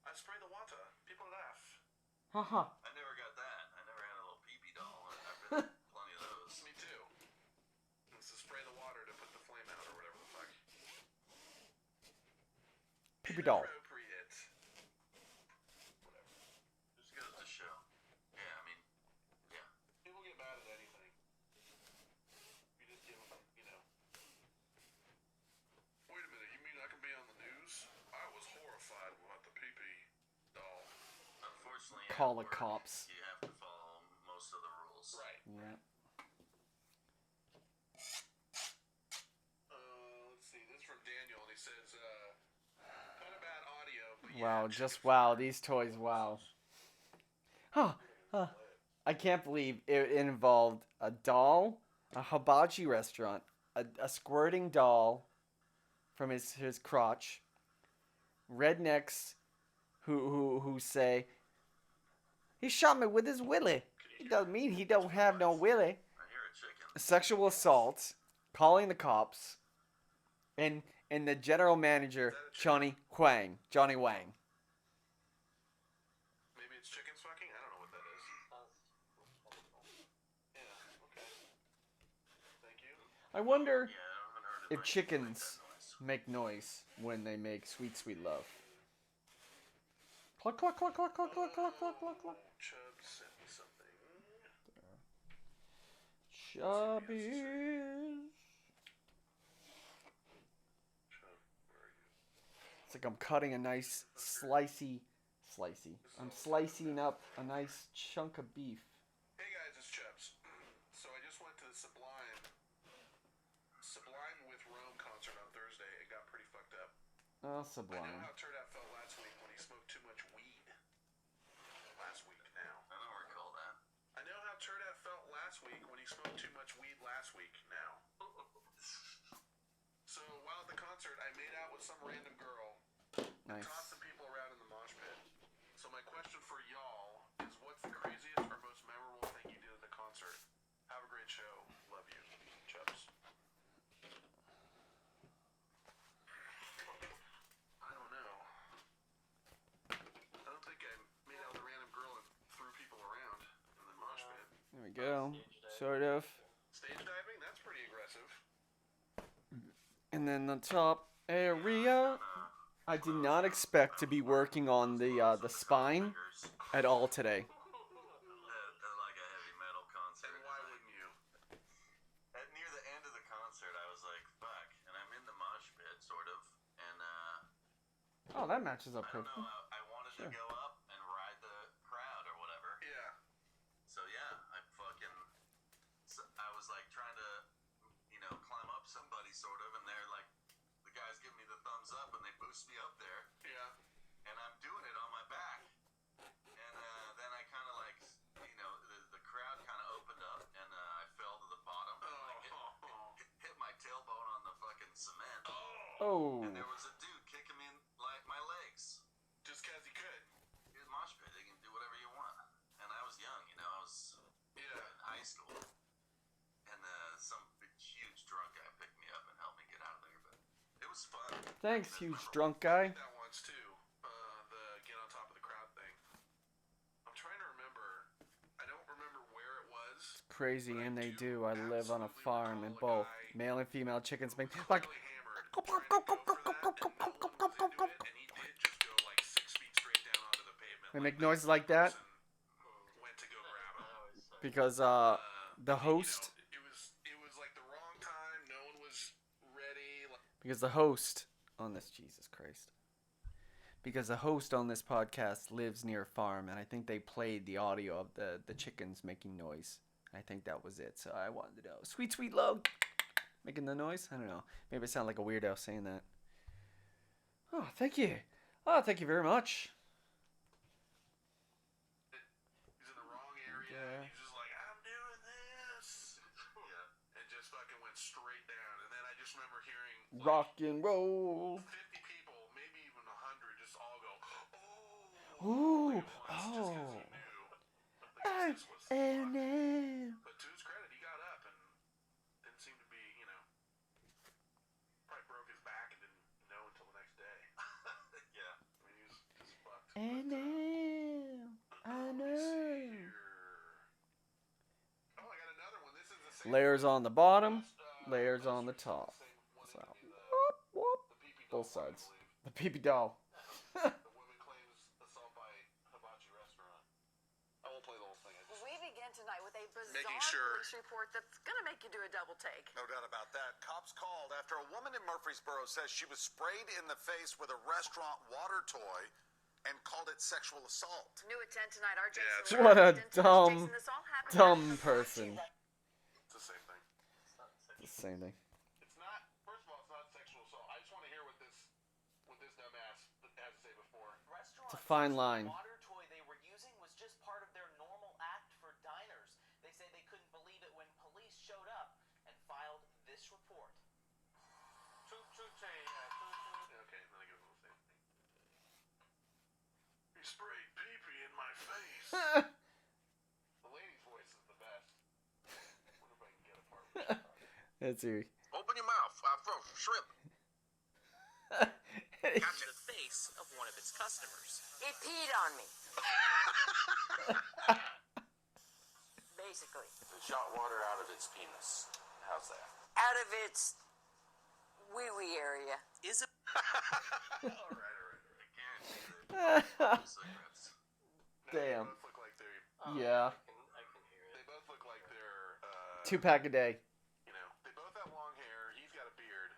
I spray the water. People laugh. Haha. I never got that. I never had a little pee-pee doll. I've been plenty of those. Me too. It's to spray the water to put the flame out or whatever the fuck. Pee-pee doll. Inappropriate. Whatever. Just goes to show. Yeah, I mean, yeah. People get mad at anything. You just give them, Wait a minute, you mean I can be on the news? I was horrified about the pee-pee doll. Unfortunately, Call at the work, cops. You have to follow most of the rules. Right. Yeah. Let's see, this is from Daniel, and he says, kind of bad audio, but Wow, just wow. These toys, wow. Huh. I can't believe it involved a doll, a hibachi restaurant, a squirting doll from his crotch, rednecks who say, he shot me with his willy. It doesn't mean he don't have no willy. I hear a chicken. Sexual assault, calling the cops, and the general manager, Johnny Wang. Maybe it's chickens fucking? I don't know what that is. Yeah, okay. Thank you. I wonder Yeah, I haven't heard if it chickens make noise when they make sweet, sweet love. Cluck, cluck, cluck, cluck, cluck, cluck, cluck, cluck, cluck, cluck. Chubb sent me something. Chubbies. Chubb, where are you? It's like I'm cutting a nice slicey. I'm slicing up a nice chunk of beef. Hey guys, it's Chubbs. So I just went to the Sublime with Rome concert on Thursday. It got pretty fucked up. Oh, I know sublime. how Turdat felt last week when he smoked too much weed. Last week now. I don't recall that. I know how Turdat felt last week when he smoked too much weed last week now. So while at the concert, I made out with some random girl. Nice. Tossed some people around in the mosh pit. So my question for y'all is, what's the craziest or most memorable thing you did at the concert? Have a great show. Love you, Chubbs. I don't know. I don't think I made out with a random girl and threw people around in the mosh pit. There we go. Sort of. Stage diving? That's pretty aggressive. And then the top area. I did not expect to be working on the spine at all today. Like a heavy metal concert. And why wouldn't you? Near the end of the concert, I was like, fuck. And I'm in the mosh pit, sort of. And, Oh, that matches up I don't perfectly. know, I wanted Sure. to go up and ride the crowd or whatever. Yeah. So, yeah, I was like trying to, climb up somebody, sort of. And they're like, the guys give me the thumbs up and they boost me up there. Yeah. And I'm doing it on my back. And then I kind of like, the crowd kind of opened up and I fell to the bottom and like hit my tailbone on the fucking cement. Oh. And there was a dude kicking me in like my legs. Just cause he could. You're the mosh pit, you can do whatever you want. And I was young, I was in high school. And some big, huge drunk guy picked me up and helped me get out of there. But it was fun. Thanks, huge drunk guy. That once too. The get on top of the crowd thing. I'm trying to remember. I don't remember where it was. Crazy, but and they do. do I live on a absolutely farm, and recall a both guy male and female chickens make clearly like. hammered, trying to go for that, and no one was into it, and he did just go like 6 feet straight down onto the pavement. They like make noises the like that person went to go grab him. because the host You know, it was like the wrong time. No one was ready. because the host on this Jesus Christ. Because the host on this podcast lives near a farm, and I think they played the audio of the chickens making noise. I think that was it. So I wanted to know. Sweet, sweet love. Making the noise? I don't know. Maybe I sound like a weirdo saying that. Oh, thank you. Oh, thank you very much. He's in the wrong area. Yeah. And he's just like, I'm doing this. Yeah. And just fucking went straight down. And then I just remember hearing like, Rock and roll. 50 people, maybe even 100, just all go, oh. Ooh. Like at once, just 'cause Oh. he knew. Like, this was Oh fucked. no. But to his credit, he got up and didn't seem to be, you know, probably broke his back and didn't know until the next day. Yeah. I mean, he was just fucked. I know. I Let me know. see here. Oh, I got another one. This is the same Layers one. on the bottom, Just, layers most on the recently, top. same one So, into the whoop, whoop. pee-pee Both doll, I sides. believe. The peepee doll. The woman claims assault by hibachi restaurant. I won't play the whole thing. We begin tonight with a bizarre Making sure. police report that's going to make you do a double take. No doubt about that. Cops called after a woman in Murfreesboro says she was sprayed in the face with a restaurant water toy and called it sexual assault. New at 10 tonight, our Yeah, Jason. it's What a Jason, dumb, this all happened dumb after the person. It's the same thing. The same thing. It's not. First of all, it's not sexual assault. I just want to hear what this dumbass has to say before. It's a fine line. The water toy they were using was just part of their normal act for diners. They say they couldn't believe it when police showed up and filed this report. Okay, then I give him the same thing. He sprayed pee-pee in my face. The lady's voice is the best. Wonder if I can get a part with that. Let's see. Open your mouth. Shrimp. The face of one of its customers. It peed on me. Basically. It shot water out of its penis. How's that? Out of its wee-wee area. Is it All right. Cigarettes. No, they Damn. both look like they're. Yeah. I can hear They it. both look like they're. 2-pack a day. You know, they both have long hair. He's got a beard,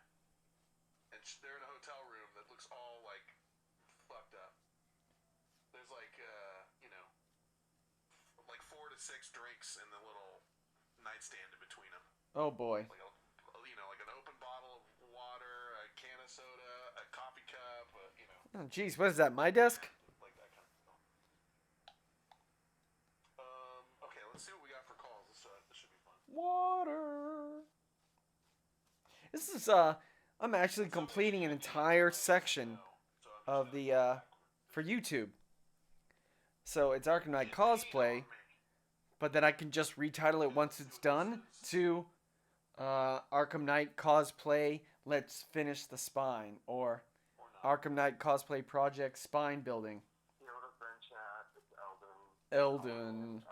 and they're in a hotel room that looks all like fucked up. There's like, you know, like 4 to 6 drinks in the little nightstand in between them. Oh boy. Like you know, like an open bottle of water, a can of soda, a coffee cup. You know. Oh, jeez, what is that? My desk? Like that kind of stuff. Okay, let's see what we got for calls. This should be fun. Water. This is I'm actually completing an entire section of the for YouTube. So it's Arkham Knight cosplay, but then I can just retitle it once it's done to Arkham Knight cosplay. Let's finish the spine, or Arkham Knight cosplay project spine building. VentChat, it's Eldon. Eldon.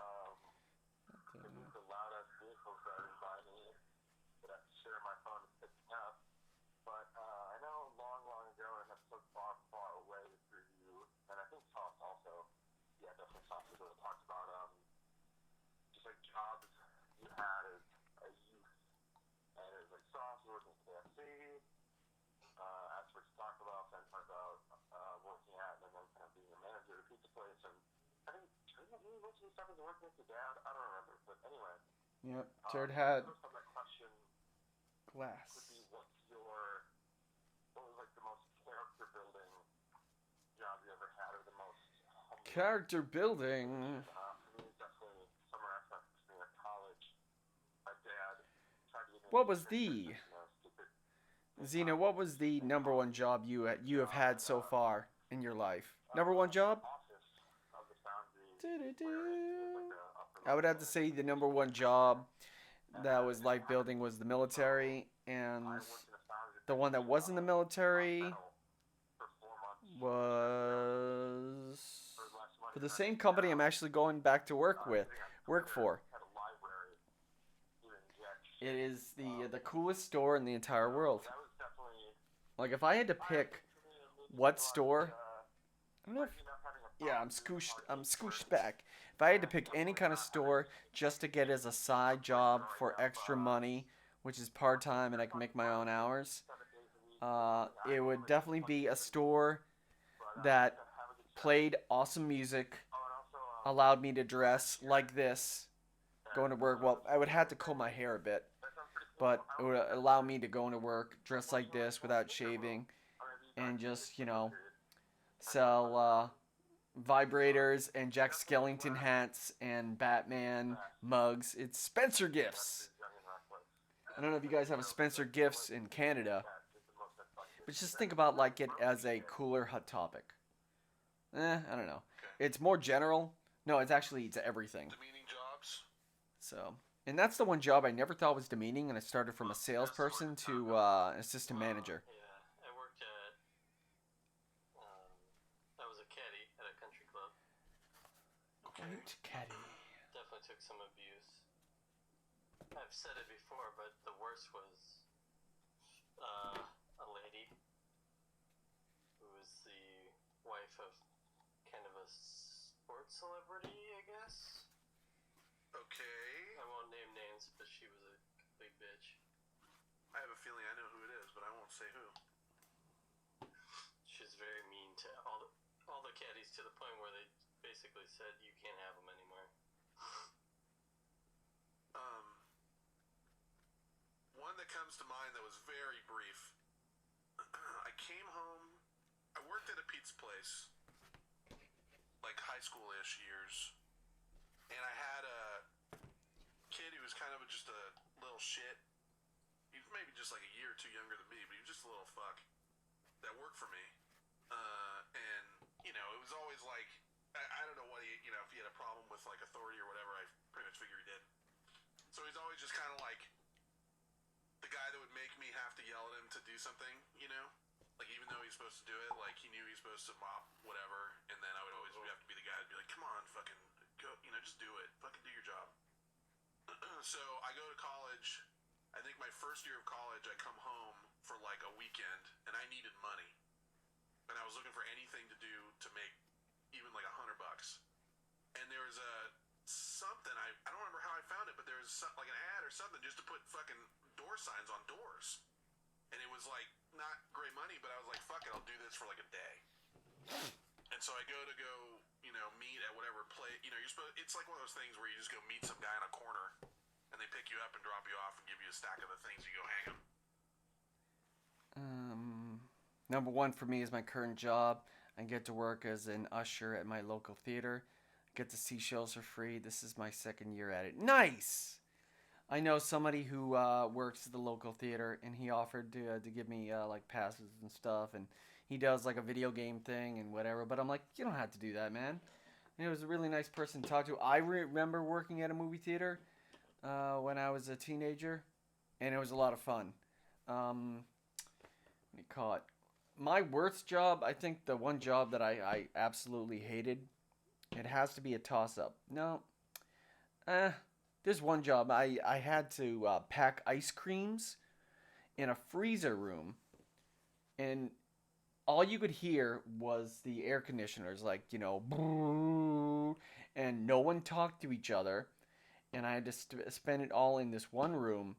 It's the loudest vehicle driving by me that I share my phone is picking up. But I know long ago in an episode far away through you, and I think Toss also, yeah, definitely Toss has really talked about just like jobs you had as a youth. And it was like Sauce working at KFC, as we talked about, then talked about working at and then kind of being a manager at a pizza place. And I think you eventually started working with your dad. I don't remember, but anyway. Yep. Jared had First time my question glass. would be, what was like the most character building job you ever had, or the most humbling? Character building. For me, definitely summer aspect of being at college. My dad tried to get me What was into the stupid Xena? What was the number one job you have had so far in your life? Number one job? office of the foundry. I would have to say the number one job that was life building was the military, and the one that was in the military was for the same company I'm actually going back to work for. It is the coolest store in the entire world. Like if I had to pick what store, I don't know. Yeah, I'm scooshed back. If I had to pick any kind of store just to get as a side job for extra money, which is part time and I can make my own hours, it would definitely be a store that played awesome music, allowed me to dress like this, going to work. Well, I would have to comb my hair a bit, but it would allow me to go into work dressed like this without shaving, and just sell vibrators and Jack Skellington hats and Batman mugs. It's Spencer Gifts. I don't know if you guys have a Spencer Gifts in Canada, but just think about like it as a cooler Hot Topic. I don't know. It's more general. No, it's everything. Demeaning jobs. So, and that's the one job I never thought was demeaning, and I started from a salesperson to assistant manager. Yeah, I worked at. I was a caddy at a country club. Great caddy. Definitely took some abuse. I've said it before, but the worst was a lady who was the wife of kind of a sports celebrity, I guess. Okay. I won't name names, but she was a complete bitch. I have a feeling I know who it is, but I won't say who. She's very mean to all the caddies, to the point where they basically said you can't have them anymore. One that comes to mind that was very brief. I came home. I worked at a pizza place, like high school-ish years, and I had a kid who was kind of just a little shit. He was maybe just like a year or two younger than me, but he was just a little fuck that worked for me. And it was always like I don't know what if he had a problem with like authority or whatever. I pretty much figure he did. So he's always just kind of like the guy that would make me have to yell at him to do something, like even though he's supposed to do it, like he knew he was supposed to mop whatever, and then I would always have to be the guy that'd be like, come on, fucking go, just do it, fucking do your job. So I go to college. I think my first year of college, I come home for like a weekend, and I needed money, and I was looking for anything to do to make even like $100. And there was something, I don't remember how I found it, but there was like an ad or something just to put fucking door signs on doors. And it was like not great money, but I was like, fuck it, I'll do this for like a day. And so I go meet at whatever place. It's like one of those things where you just go meet some guy in a corner, and they pick you up and drop you off and give you a stack of the things, you go hang them. Number one for me is my current job. I get to work as an usher at my local theater. Get to see shows for free. This is my second year at it. Nice! I know somebody who works at the local theater, and he offered to give me like passes and stuff, and he does like a video game thing and whatever, but I'm like, you don't have to do that, man. And it was a really nice person to talk to. I remember working at a movie theater when I was a teenager, and it was a lot of fun. What do you call it? My worst job, I think the one job that I absolutely hated, it has to be a toss-up. No. There's one job. I had to pack ice creams in a freezer room, and all you could hear was the air conditioners, like, and no one talked to each other, and I had to spend it all in this one room,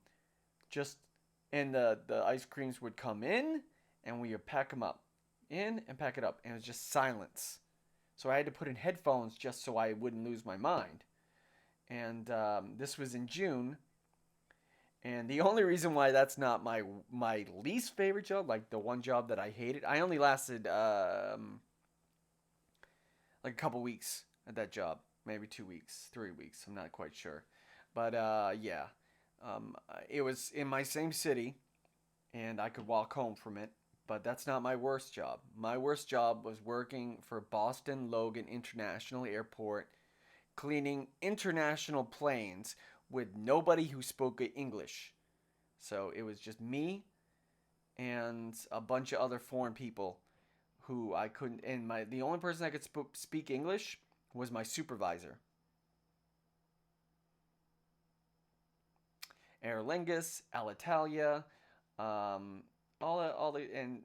and the ice creams would come in, and we would pack them up, in and pack it up, and it was just silence. So I had to put in headphones just so I wouldn't lose my mind. And this was in June. And the only reason why that's not my least favorite job, like the one job that I hated, I only lasted like a couple weeks at that job. Maybe 2 weeks, 3 weeks. I'm not quite sure. But yeah. It was in my same city, and I could walk home from it. But that's not my worst job. My worst job was working for Boston Logan International Airport, cleaning international planes with nobody who spoke English. So it was just me and a bunch of other foreign people who I couldn't. And the only person that could speak English was my supervisor. Aer Lingus, Alitalia, all the and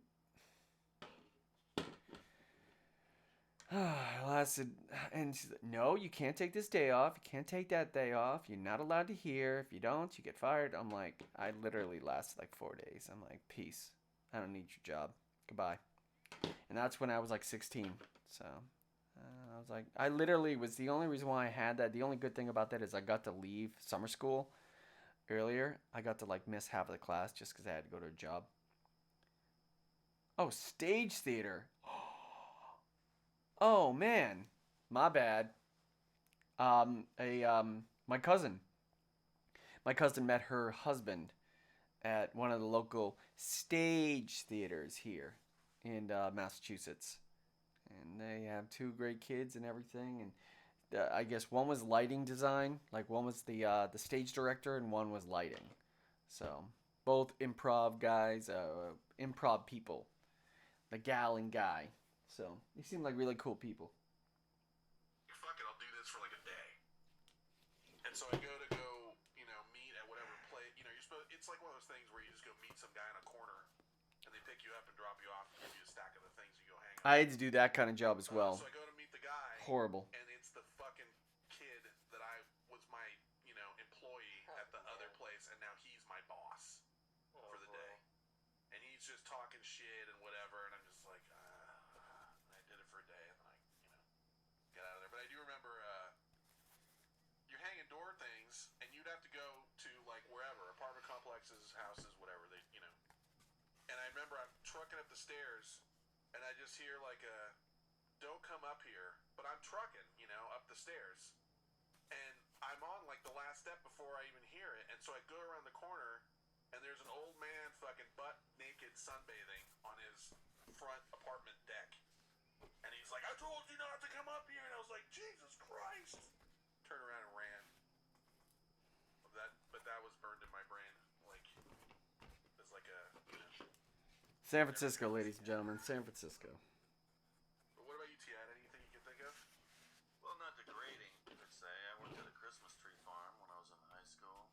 lasted. And she's like, no, you can't take this day off. You can't take that day off. You're not allowed to hear. If you don't, you get fired. I'm like, I literally lasted like 4 days. I'm like, peace. I don't need your job. Goodbye. And that's when I was like 16. So I was like, I literally was the only reason why I had that. The only good thing about that is I got to leave summer school earlier. I got to like miss half of the class just because I had to go to a job. Oh, stage theater. Oh man, my bad. My cousin met her husband at one of the local stage theaters here in Massachusetts, and they have 2 great kids and everything. And I guess one was lighting design, like one was the stage director, and one was lighting. So both improv guys, improv people, the gal and guy. So they seem like really cool people. Fuck it, I'll do this for like a day. And so I go, meet at whatever place. You're supposed. It's like one of those things where you just go meet some guy in a corner, and they pick you up and drop you off and give you a stack of the things you go hang on. I had to do that kind of job as well. So I go to meet the guy. Horrible. And it's the fucking kid that I was my, employee at the other place, and now he's my boss for the day. And he's just talking shit and whatever, and I'm just like, I did it for a day, and then I, get out of there. But I do remember, you're hanging door things, and you'd have to go to like wherever, apartment complexes, houses, whatever and I remember I'm trucking up the stairs, and I just hear like don't come up here, but I'm trucking, up the stairs, and I'm on like the last step before I even hear it, and so I go around the corner, and there's an old man fucking butt naked sunbathing on his front apartment deck, and he's like, I told you not to come up here, and I was like, Jesus Christ. Turned around and ran. But that was burned in my brain, like it's like a San Francisco, ladies and gentlemen, San Francisco. But what about you, T? Anything you can think of? Well, not degrading, per se. I worked at a Christmas tree farm when I was in high school.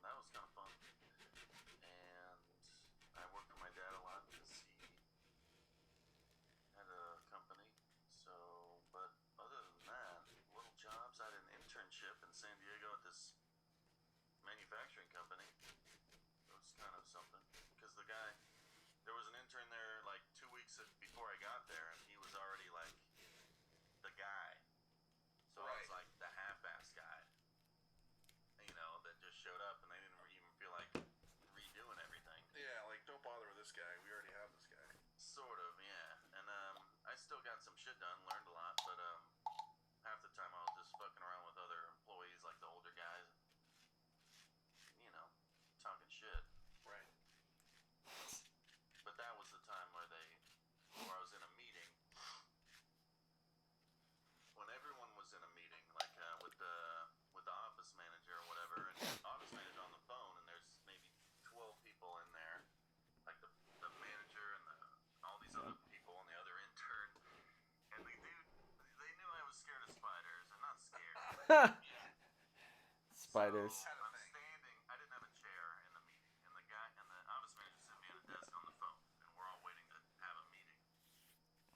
That was kind of fun. And I worked for my dad a lot because he had a company. So, but other than that, little jobs. I had an internship in San Diego at this manufacturing company. It was kind of something. Because there was an intern there like 2 weeks before I got there, and he was already like the guy. So I was like the half-ass guy, that just showed up, and they didn't even feel like redoing everything. Yeah, like don't bother with this guy. We already have this guy. Sort of, yeah. And I still got some shit done, learned a lot, but half the time I was just fucking around with other employees, like the older guys, talking shit. Right. But that was the time where I was in a meeting. When everyone was in a meeting, like with the office manager or whatever, and the office manager on the phone, and there's maybe 12 people in there, like the manager and all these other people and the other intern, and they knew I was scared of spiders, and not scared. Spiders. So, I'm standing. I didn't have a chair in the meeting, and the guy and the office manager sent me at a desk on the phone, and we're all waiting to have a meeting.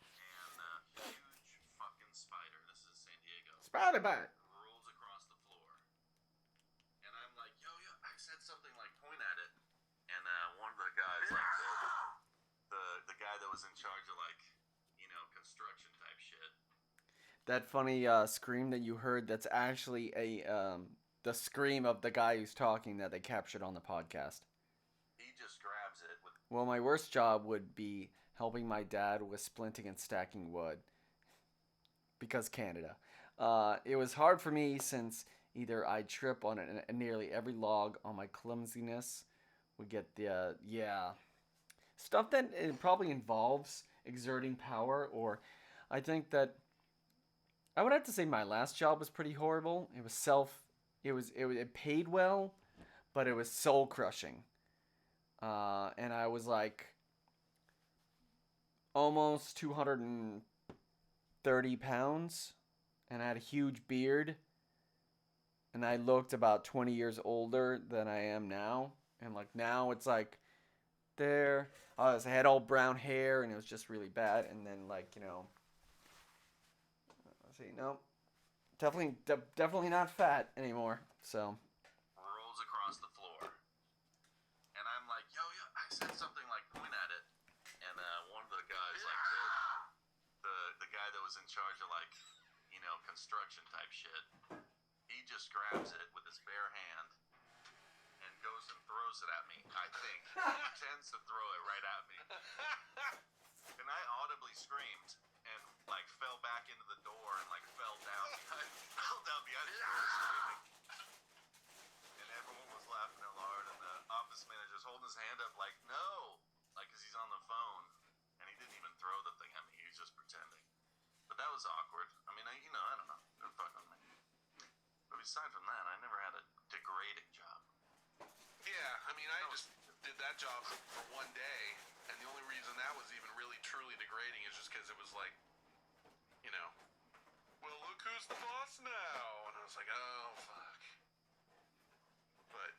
And a huge fucking spider. This is San Diego. Spider bite. Rolls across the floor, and I'm like, yo, I said something like point at it, and one of the guys, like the guy that was in charge of like, construction type shit. That funny scream that you heard, that's actually the scream of the guy who's talking that they captured on the podcast. He just grabs it with. Well, my worst job would be helping my dad with splinting and stacking wood. Because Canada. It was hard for me since either I'd trip on nearly every log on my clumsiness, would get the, stuff that it probably involves exerting power, or I think that I would have to say my last job was pretty horrible. It was it paid well, but it was soul crushing. and I was like almost 230 pounds, and I had a huge beard, and I looked about 20 years older than I am now. And like now it's like there, I had all brown hair, and it was just really bad. And then like let's see, no, definitely not fat anymore. So rolls across the floor. And I'm like, yo, I said something like, point at it. And one of the guys, like the guy that was in charge of like, construction type shit, he just grabs it with his bare hand and goes and throws it at me. I think he tends to throw it right at me. And I audibly screamed and like fell back into the door and like fell down behind the door screaming. And everyone was laughing out loud, and the office manager's holding his hand up like, no, like, cause he's on the phone, and he didn't even throw the thing at me. He was just pretending. But that was awkward. I mean, I don't know. Don't fuck with me. But aside from that, I never had a degrading job. Yeah, I mean, I just did that job for one day, and the only reason that was even really truly degrading is just because it was like, well, look who's the boss now, and I was like, oh fuck. But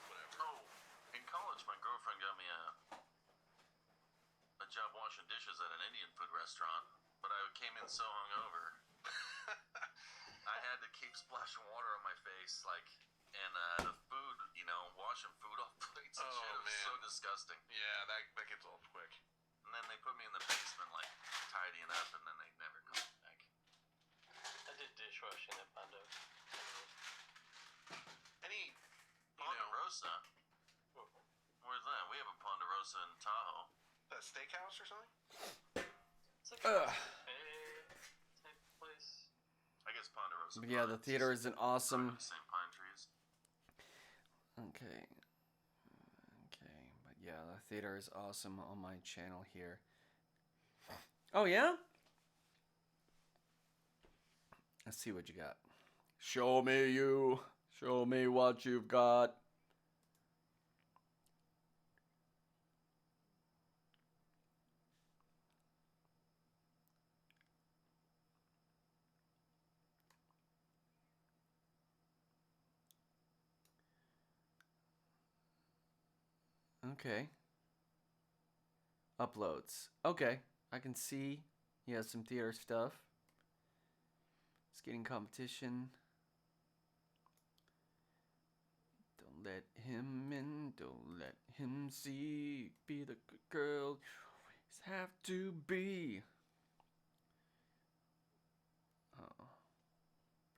whatever. Oh, in college, my girlfriend got me a job washing dishes at an Indian food restaurant, but I came in so hungover. I had to keep splashing water on my face, like, and the food, washing food off plates and shit. It was so disgusting. Yeah, that gets old quick. And then they put me in the basement, like, tidying up, and then they never called me back. I did dishwashing at Bondo. Any, Ponderosa? Where's that? We have a Ponderosa in Tahoe. that steakhouse or something? It's like a cafe type place. I guess Ponderosa. but yeah, the theater is an awesome. Same pine trees. Okay, but yeah, the theater is awesome on my channel here. Oh yeah? Let's see what you got. Show me you. Show me what you've got. Okay. Uploads. Okay, I can see he has some theater stuff. Skating competition. Don't let him in, don't let him see. Be the good girl you always have to be. Oh,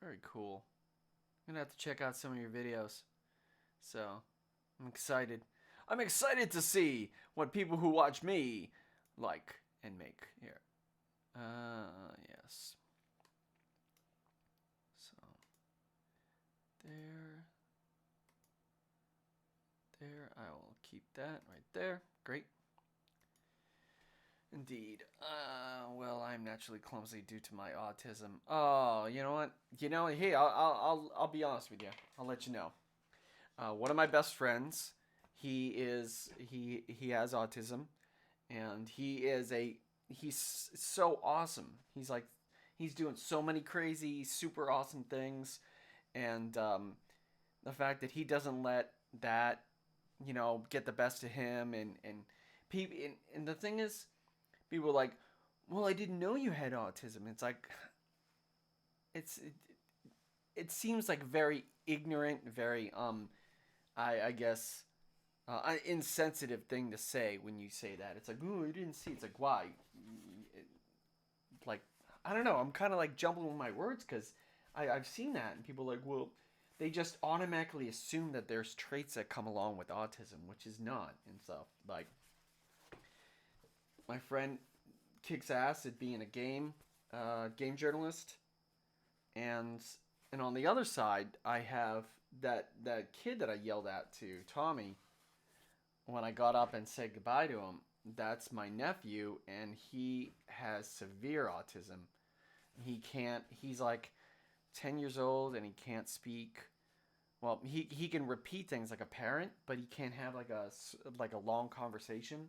very cool. I'm gonna have to check out some of your videos. So, I'm excited. I'm excited to see what people who watch me like and make here. Yes. So, there, I will keep that right there. Great. Indeed. Well, I'm naturally clumsy due to my autism. Oh, you know what? Hey, I'll be honest with you. I'll let you know. One of my best friends, he has autism, and he's so awesome. He's doing so many crazy, super awesome things, and the fact that he doesn't let that, get the best of him, and the thing is, people are like, well, I didn't know you had autism. It's like, it seems like very ignorant, very I guess an insensitive thing to say when you say that. It's like, oh, you didn't see. It's like, why? Like, I don't know. I'm kind of like jumbling my words because I've seen that, and people are like, well, they just automatically assume that there's traits that come along with autism, which is not, and stuff. Like, my friend kicks ass at being a game journalist, and on the other side, I have that kid that I yelled at to Tommy when I got up and said goodbye to him. That's my nephew, and he has severe autism. He's like 10 years old, and he can't speak well, he can repeat things like a parent, but he can't have like a long conversation.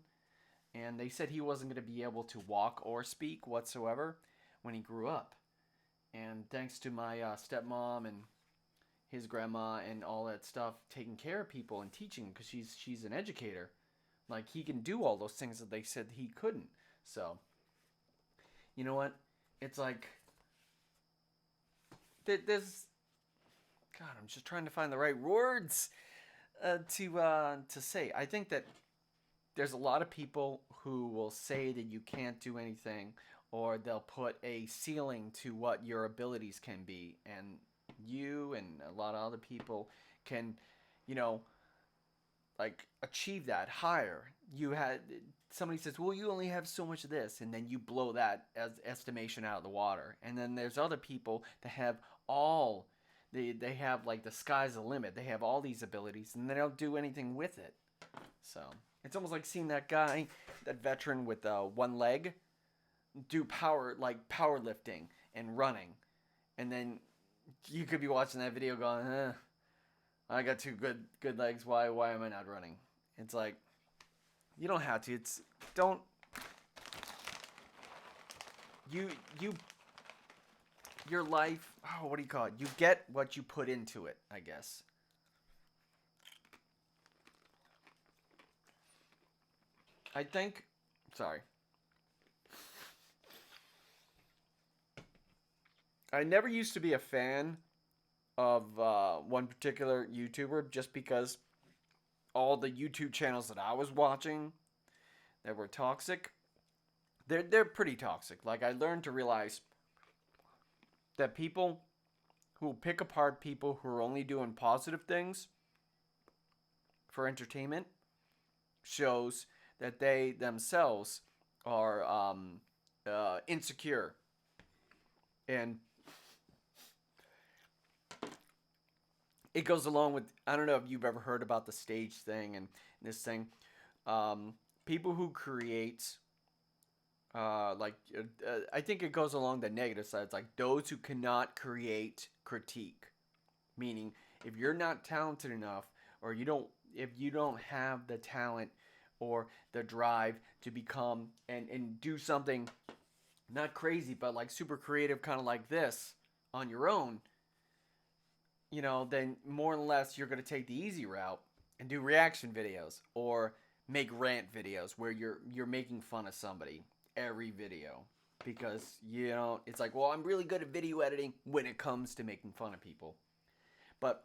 And they said he wasn't going to be able to walk or speak whatsoever when he grew up. And thanks to my stepmom and his grandma and all that stuff, taking care of people and teaching, because she's an educator, like he can do all those things that they said he couldn't. So, you know what? It's like there's God. I'm just trying to find the right words to say. I think that there's a lot of people who will say that you can't do anything, or they'll put a ceiling to what your abilities can be, and you and a lot of other people can, you know, like achieve that higher. You had somebody says, "Well, you only have so much of this," and then you blow that as estimation out of the water. And then there's other people that have all they have like the sky's the limit. They have all these abilities and they don't do anything with it. So it's almost like seeing that guy, that veteran with one leg, do powerlifting and running, and then you could be watching that video going, I got two good legs. Why am I not running? It's like, you don't have to. It's don't you your life. Oh, what do you call it? You get what you put into it, I guess. I think. Sorry. I never used to be a fan of one particular YouTuber just because all the YouTube channels that I was watching that were toxic, they're pretty toxic. Like, I learned to realize that people who pick apart people who are only doing positive things for entertainment shows that they themselves are insecure. And it goes along with, I don't know if you've ever heard about the stage thing and this thing. People who create, I think it goes along the negative side. It's like those who cannot create critique. Meaning, if you're not talented enough, or if you don't have the talent or the drive to become and do something not crazy, but like super creative, kind of like this on your own, then more or less you're going to take the easy route and do reaction videos or make rant videos where you're making fun of somebody every video, because it's like, well, I'm really good at video editing when it comes to making fun of people. But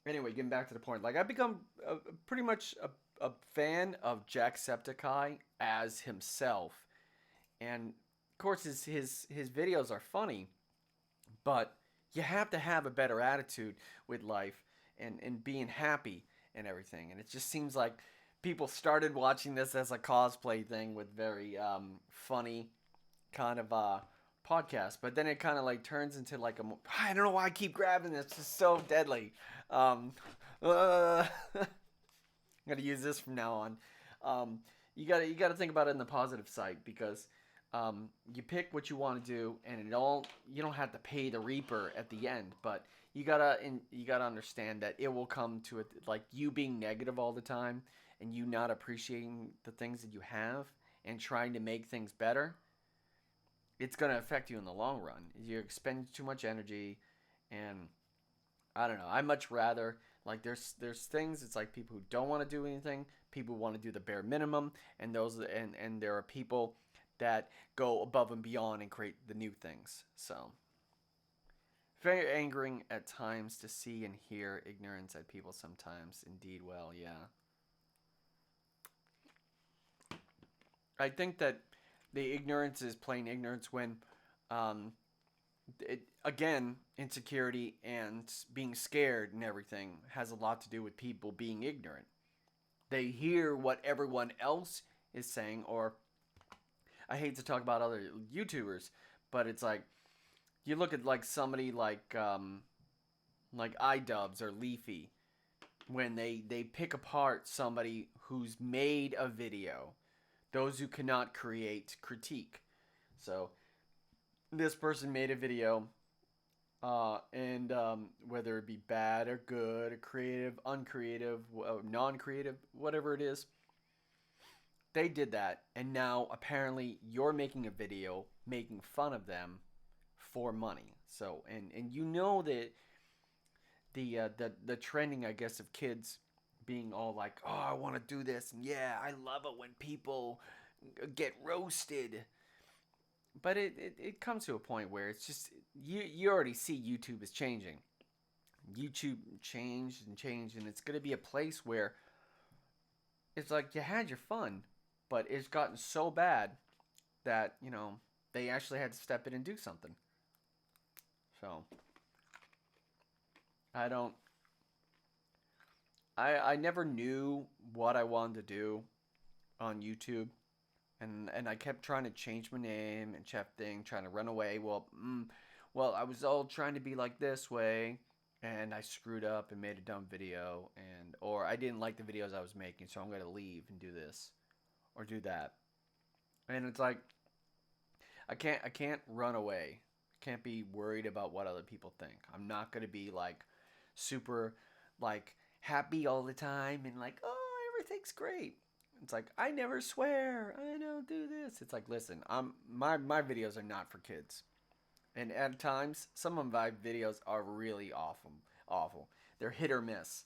anyway, getting back to the point, like, I've become pretty much a fan of Jacksepticeye as himself, and of course his videos are funny, but you have to have a better attitude with life and being happy and everything. And it just seems like people started watching this as a cosplay thing with very funny kind of podcast, but then it kind of like turns into like I don't know why I keep grabbing this. It's just so deadly. I'm gonna use this from now on. You gotta think about it in the positive side, because you pick what you want to do, and you don't have to pay the reaper at the end, but you gotta understand that it will come to it, like you being negative all the time and you not appreciating the things that you have and trying to make things better. It's gonna affect you in the long run. You expend too much energy, and I don't know. I much rather, like, there's things. It's like people who don't want to do anything, people who want to do the bare minimum, and there are people that go above and beyond and create the new things. So, very angering at times to see and hear ignorance at people sometimes. Indeed, well, yeah. I think that the ignorance is plain ignorance when, again, insecurity and being scared and everything has a lot to do with people being ignorant. They hear what everyone else is saying, or I hate to talk about other YouTubers, but it's like, you look at like somebody like iDubbbz or Leafy, when they pick apart somebody who's made a video, those who cannot create critique. So this person made a video and whether it be bad or good, or creative, uncreative, non-creative, whatever it is, they did that, and now apparently you're making a video making fun of them for money. So, and you know that the trending, I guess, of kids being all like, oh, I want to do this, and yeah, I love it when people get roasted. But it comes to a point where it's just you already see YouTube is changing. YouTube changed, and it's gonna be a place where it's like you had your fun, but it's gotten so bad that they actually had to step in and do something. So I don't. I never knew what I wanted to do on YouTube, and I kept trying to change my name and trying to run away. Well, I was all trying to be like this way, and I screwed up and made a dumb video, or I didn't like the videos I was making, so I'm gonna leave and do this or do that. And it's like I can't run away. Can't be worried about what other people think. I'm not gonna be like super like happy all the time and like, oh, everything's great. It's like I never swear. I don't do this. It's like, listen, my videos are not for kids. And at times, some of my videos are really awful. Awful. They're hit or miss.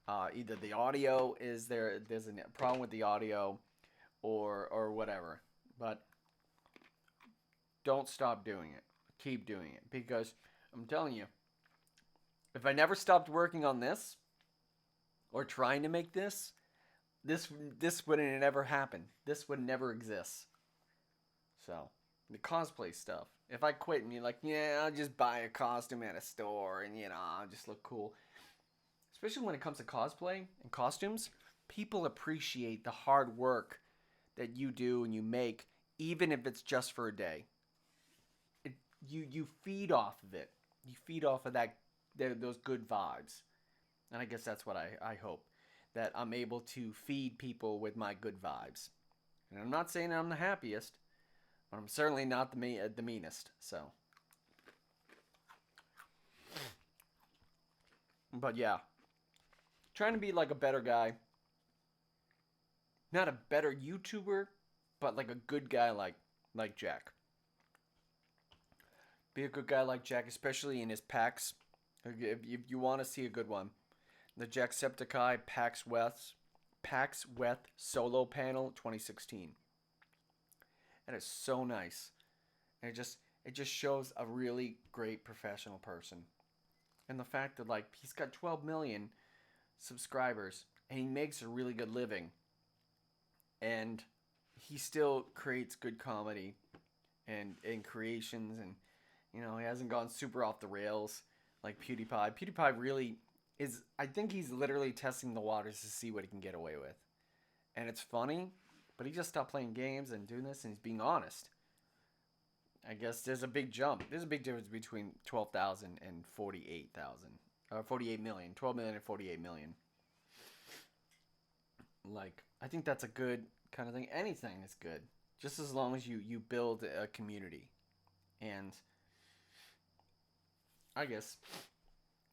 Either the audio there's a problem with the audio, or whatever. But don't stop doing it. Keep doing it, because I'm telling you, if I never stopped working on this or trying to make this wouldn't ever happen. This would never exist. So the cosplay stuff. If I quit and you're like, yeah, I'll just buy a costume at a store and I'll just look cool. Especially when it comes to cosplay and costumes, people appreciate the hard work that you do and you make, even if it's just for a day. You feed off of it. You feed off of those good vibes. And I guess that's what I hope. That I'm able to feed people with my good vibes. And I'm not saying I'm the happiest, but I'm certainly not the meanest. So, but yeah, trying to be like a better guy. Not a better YouTuber, but like a good guy like Jack. Be a good guy like Jack, especially in his packs. If you want to see a good one, the Jacksepticeye PAX West solo panel 2016. That is so nice. And it just shows a really great professional person. And the fact that like he's got 12 million subscribers and he makes a really good living. And he still creates good comedy and creations, and he hasn't gone super off the rails like PewDiePie. PewDiePie really is, I think he's literally testing the waters to see what he can get away with. And it's funny, but he just stopped playing games and doing this, and he's being honest. I guess there's a big jump. There's a big difference between 12,000 and 48,000. 48 million. 12 million and 48 million. Like, I think that's a good kind of thing. Anything is good. Just as long as you build a community. And I guess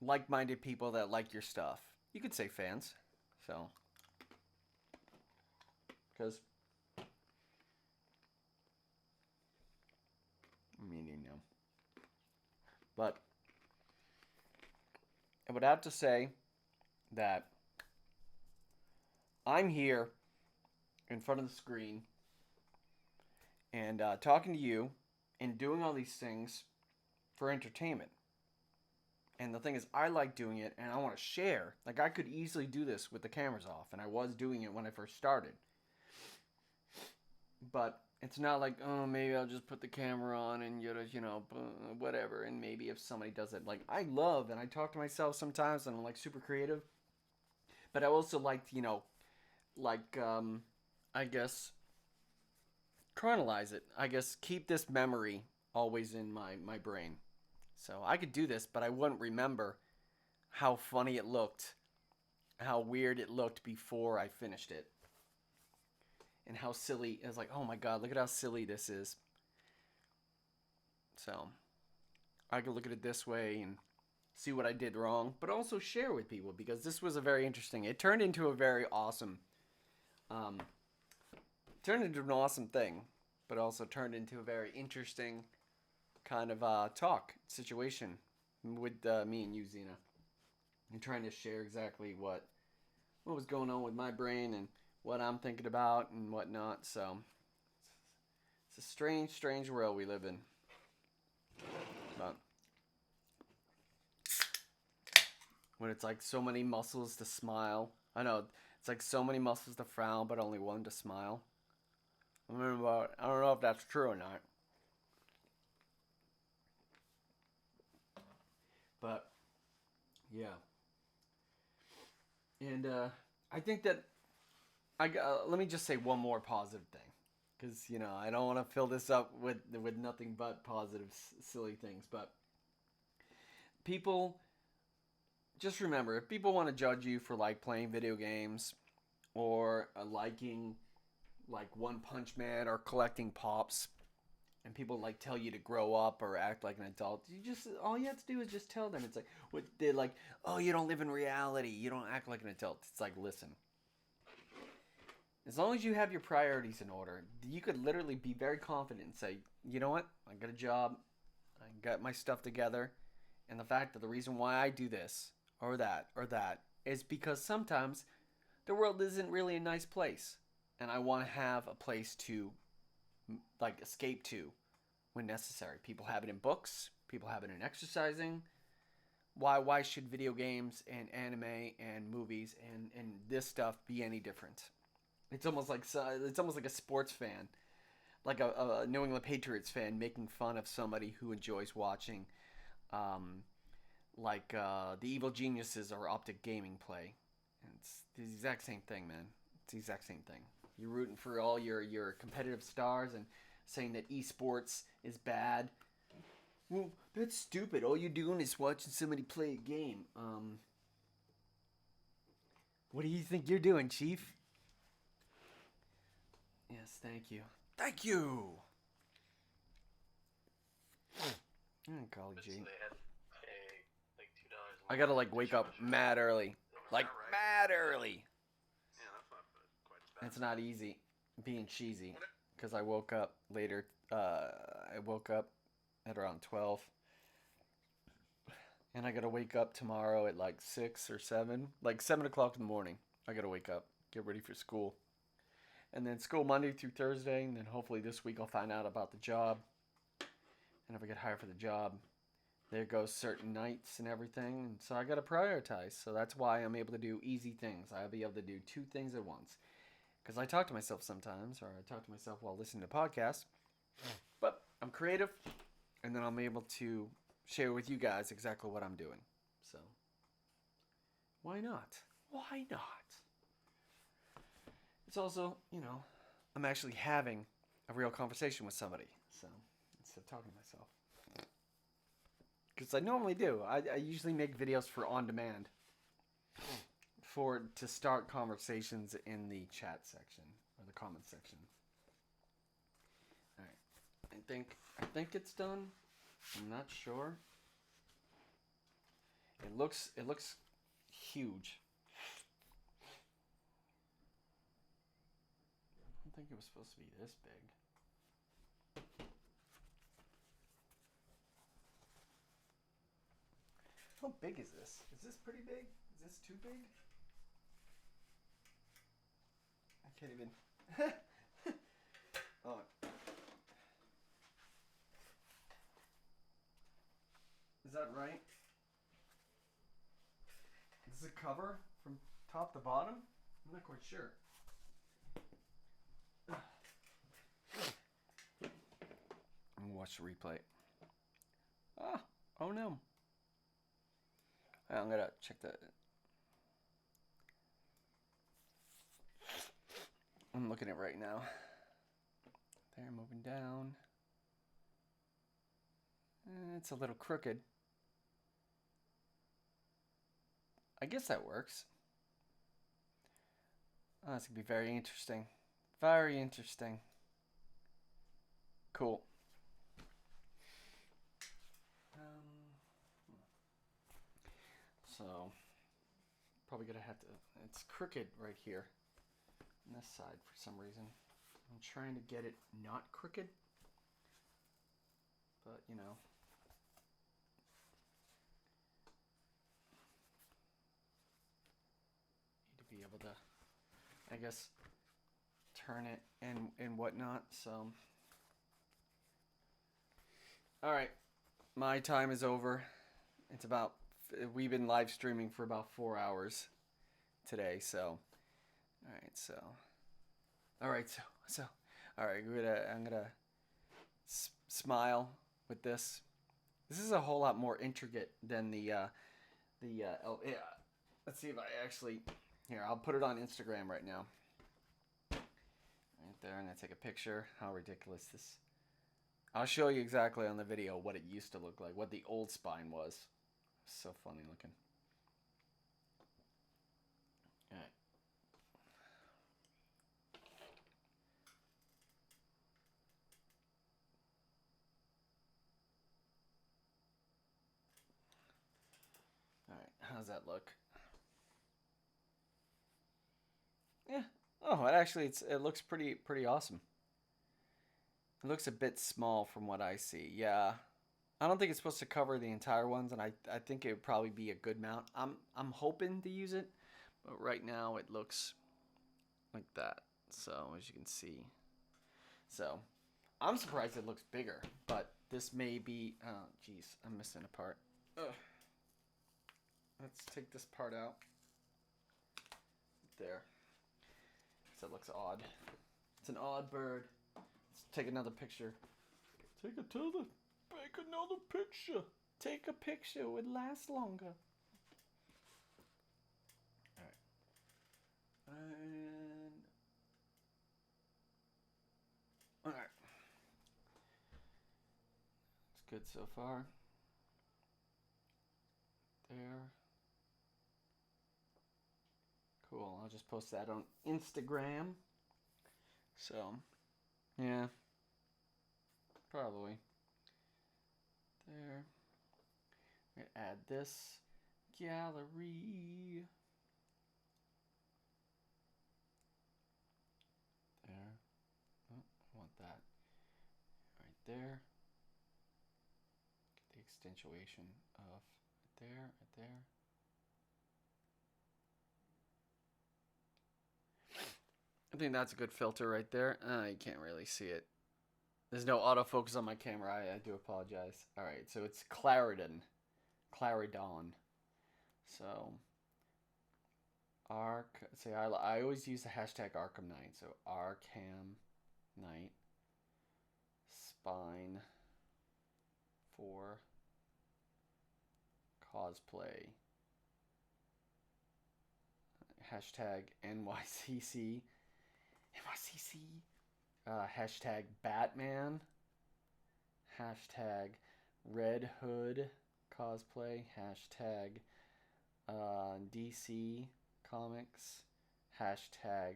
like-minded people that like your stuff. You could say fans. So, because but I would have to say that I'm here in front of the screen and talking to you and doing all these things for entertainment. And the thing is, I like doing it, and I want to share. Like, I could easily do this with the cameras off, and I was doing it when I first started. But it's not like, oh, maybe I'll just put the camera on and, whatever, and maybe if somebody does it. Like, I love, and I talk to myself sometimes, and I'm, like, super creative. But I also like, I guess, chronologize it. I guess keep this memory always in my brain. So I could do this, but I wouldn't remember how funny it looked, how weird it looked before I finished it, and how silly. It was like, oh my god, look at how silly this is. So, I could look at it this way and see what I did wrong, but also share with people, because this was a very interesting. It turned into a very awesome, turned into an awesome thing, but also turned into a very interesting kind of talk situation with me and you, Xena, and trying to share exactly what was going on with my brain and what I'm thinking about and whatnot. So it's a strange, strange world we live in. But when it's like so many muscles to smile. I know, it's like so many muscles to frown, but only one to smile. I don't know if that's true or not. But, yeah. And I think that, let me just say one more positive thing. Because, you know, I don't want to fill this up with nothing but positive, silly things. But people, just remember, if people want to judge you for, like, playing video games or liking, like, One Punch Man or collecting Pops, and people, like, tell you to grow up or act like an adult, all you have to do is just tell them. It's like, what they're like, oh, you don't live in reality, you don't act like an adult. It's like, listen, as long as you have your priorities in order, you could literally be very confident and say, you know what, I got a job, I got my stuff together, and the fact that the reason why I do this or that is because sometimes the world isn't really a nice place, and I want to have a place to, like, escape to when necessary. People have it in books, people have it in exercising. Why should video games and anime and movies and this stuff be any different? It's almost like a sports fan, like a New England Patriots fan making fun of somebody who enjoys watching the Evil Geniuses or Optic Gaming play. And it's the exact same thing, man. It's the exact same thing. You're rooting for all your competitive stars and saying that esports is bad. Well, that's stupid. All you're doing is watching somebody play a game. What do you think you're doing, Chief? Yes, thank you. Thank you! Golly gee. I gotta, like, wake up mad early. Like, mad early! Yeah, that's not quite as bad. It's not easy being cheesy, because I woke up later. I woke up at around 12, and I gotta wake up tomorrow at like 6 or 7, like 7 o'clock in the morning. I gotta wake up, get ready for school, and then school Monday through Thursday, and then hopefully this week I'll find out about the job, and if I get hired for the job, there goes certain nights and everything, and so I gotta prioritize. So that's why I'm able to do easy things. I'll be able to do 2 things at once. Because I talk to myself sometimes, or I talk to myself while listening to podcasts. But I'm creative, and then I'm able to share with you guys exactly what I'm doing. So, why not? Why not? It's also, you know, I'm actually having a real conversation with somebody. So, instead of talking to myself. Because I normally do. I usually make videos for on demand. To start conversations in the chat section or the comment section. All right, I think it's done. I'm not sure. It looks huge. I don't think it was supposed to be this big. How big is this? Is this pretty big? Is this too big? I can't even. Oh. Is that right? Is this a cover from top to bottom? I'm not quite sure. I'm gonna watch the replay. Ah, oh no. I'm gonna check that. I'm looking at it right now. There, moving down. It's a little crooked. I guess that works. Oh, that's gonna be very interesting. Very interesting. Cool. So probably gonna have to. It's crooked right here on this side for some reason. I'm trying to get it not crooked, but you know. Need to be able to, I guess, turn it and whatnot. So, all right, my time is over. It's about, we've been live streaming for about 4 hours today. So, all right, I'm gonna smile with this. This is a whole lot more intricate than the oh, yeah. Let's see if I actually, here, I'll put it on Instagram right now. Right there, I'm gonna take a picture. How ridiculous this. I'll show you exactly on the video what it used to look like, what the old spine was. So funny looking. All right. All right, how's that look? Yeah. Oh, it looks pretty awesome. It looks a bit small from what I see. Yeah. I don't think it's supposed to cover the entire ones, and I think it would probably be a good mount. I'm hoping to use it, but right now it looks like that. So as you can see, so I'm surprised it looks bigger, but this may be. Oh, geez, I'm missing a part. Ugh. Let's take this part out. There. So it looks odd. It's an odd bird. Let's take another picture. Take another picture. Take a picture. It would last longer. Alright. And... Alright. It's good so far. There. Cool. I'll just post that on Instagram. So, yeah. Probably. There. I'm gonna add this gallery. There. Oh, I want that. Right there. Get the accentuation of right there, right there. I think that's a good filter right there. You can't really see it. There's no autofocus on my camera. I do apologize. All right, so it's Claridon. So, I always use the hashtag Arkham Knight. So Arkham Knight spine for cosplay. Hashtag NYCC. Hashtag Batman. Hashtag Red Hood cosplay. Hashtag DC Comics. Hashtag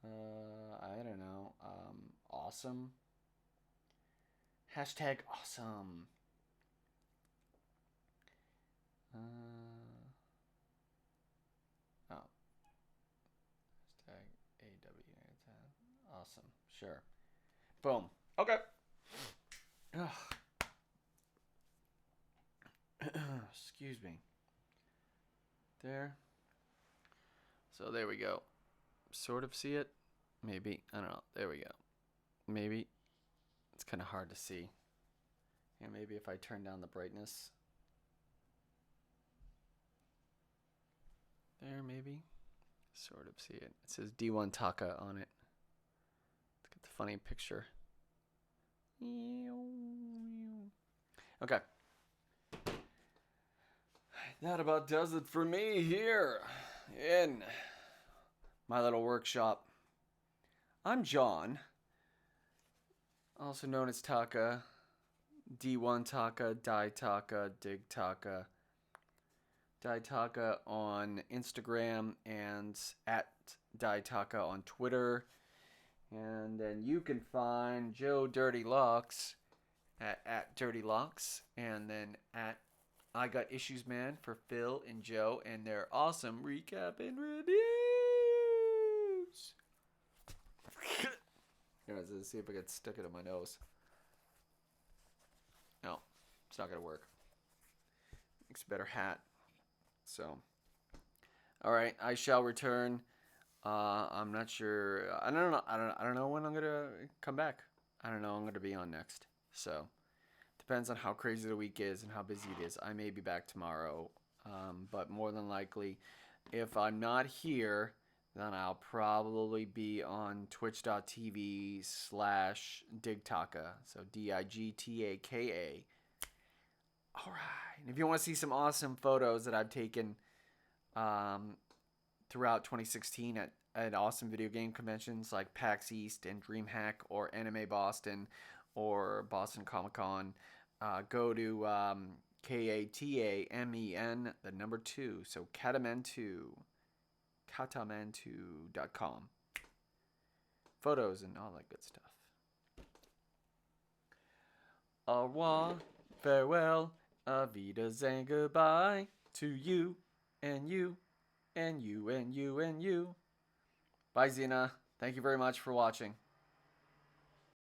I don't know. Awesome. Hashtag awesome. Oh. Hashtag AW. Awesome. Sure. Boom. Okay. Excuse me. There. So there we go. Sort of see it. Maybe. I don't know. There we go. Maybe. It's kind of hard to see. Yeah, maybe if I turn down the brightness. There, maybe. Sort of see it. It says D1 Taka on it. Let's get the funny picture. Okay. That about does it for me here in my little workshop. I'm John, also known as Taka, D1 Taka, Dai Taka, Dig Taka. Dai Taka on Instagram and at Dai Taka on Twitter. And then you can find Joe Dirty Locks at Dirty Locks, and then at I Got Issues Man for Phil and Joe and their awesome recap and reviews. Let's see if I can stick it in my nose. No, it's not gonna work. Makes a better hat. So, all right, I shall return. I'm not sure. I don't know. I don't know when I'm gonna come back. I don't know. I'm gonna be on next. So, depends on how crazy the week is and how busy it is. I may be back tomorrow, but more than likely, if I'm not here, then I'll probably be on twitch.tv/Digtaka. So Digtaka. All right. And if you want to see some awesome photos that I've taken throughout 2016 at awesome video game conventions like PAX East and DreamHack or Anime Boston or Boston Comic Con, go to Katamen, the number 2. So Katamen 2. Katamen2.com. Photos and all that good stuff. Au revoir, farewell, Wiedersehen, goodbye to you and you and you and you and you. Bye, Xena. Thank you very much for watching.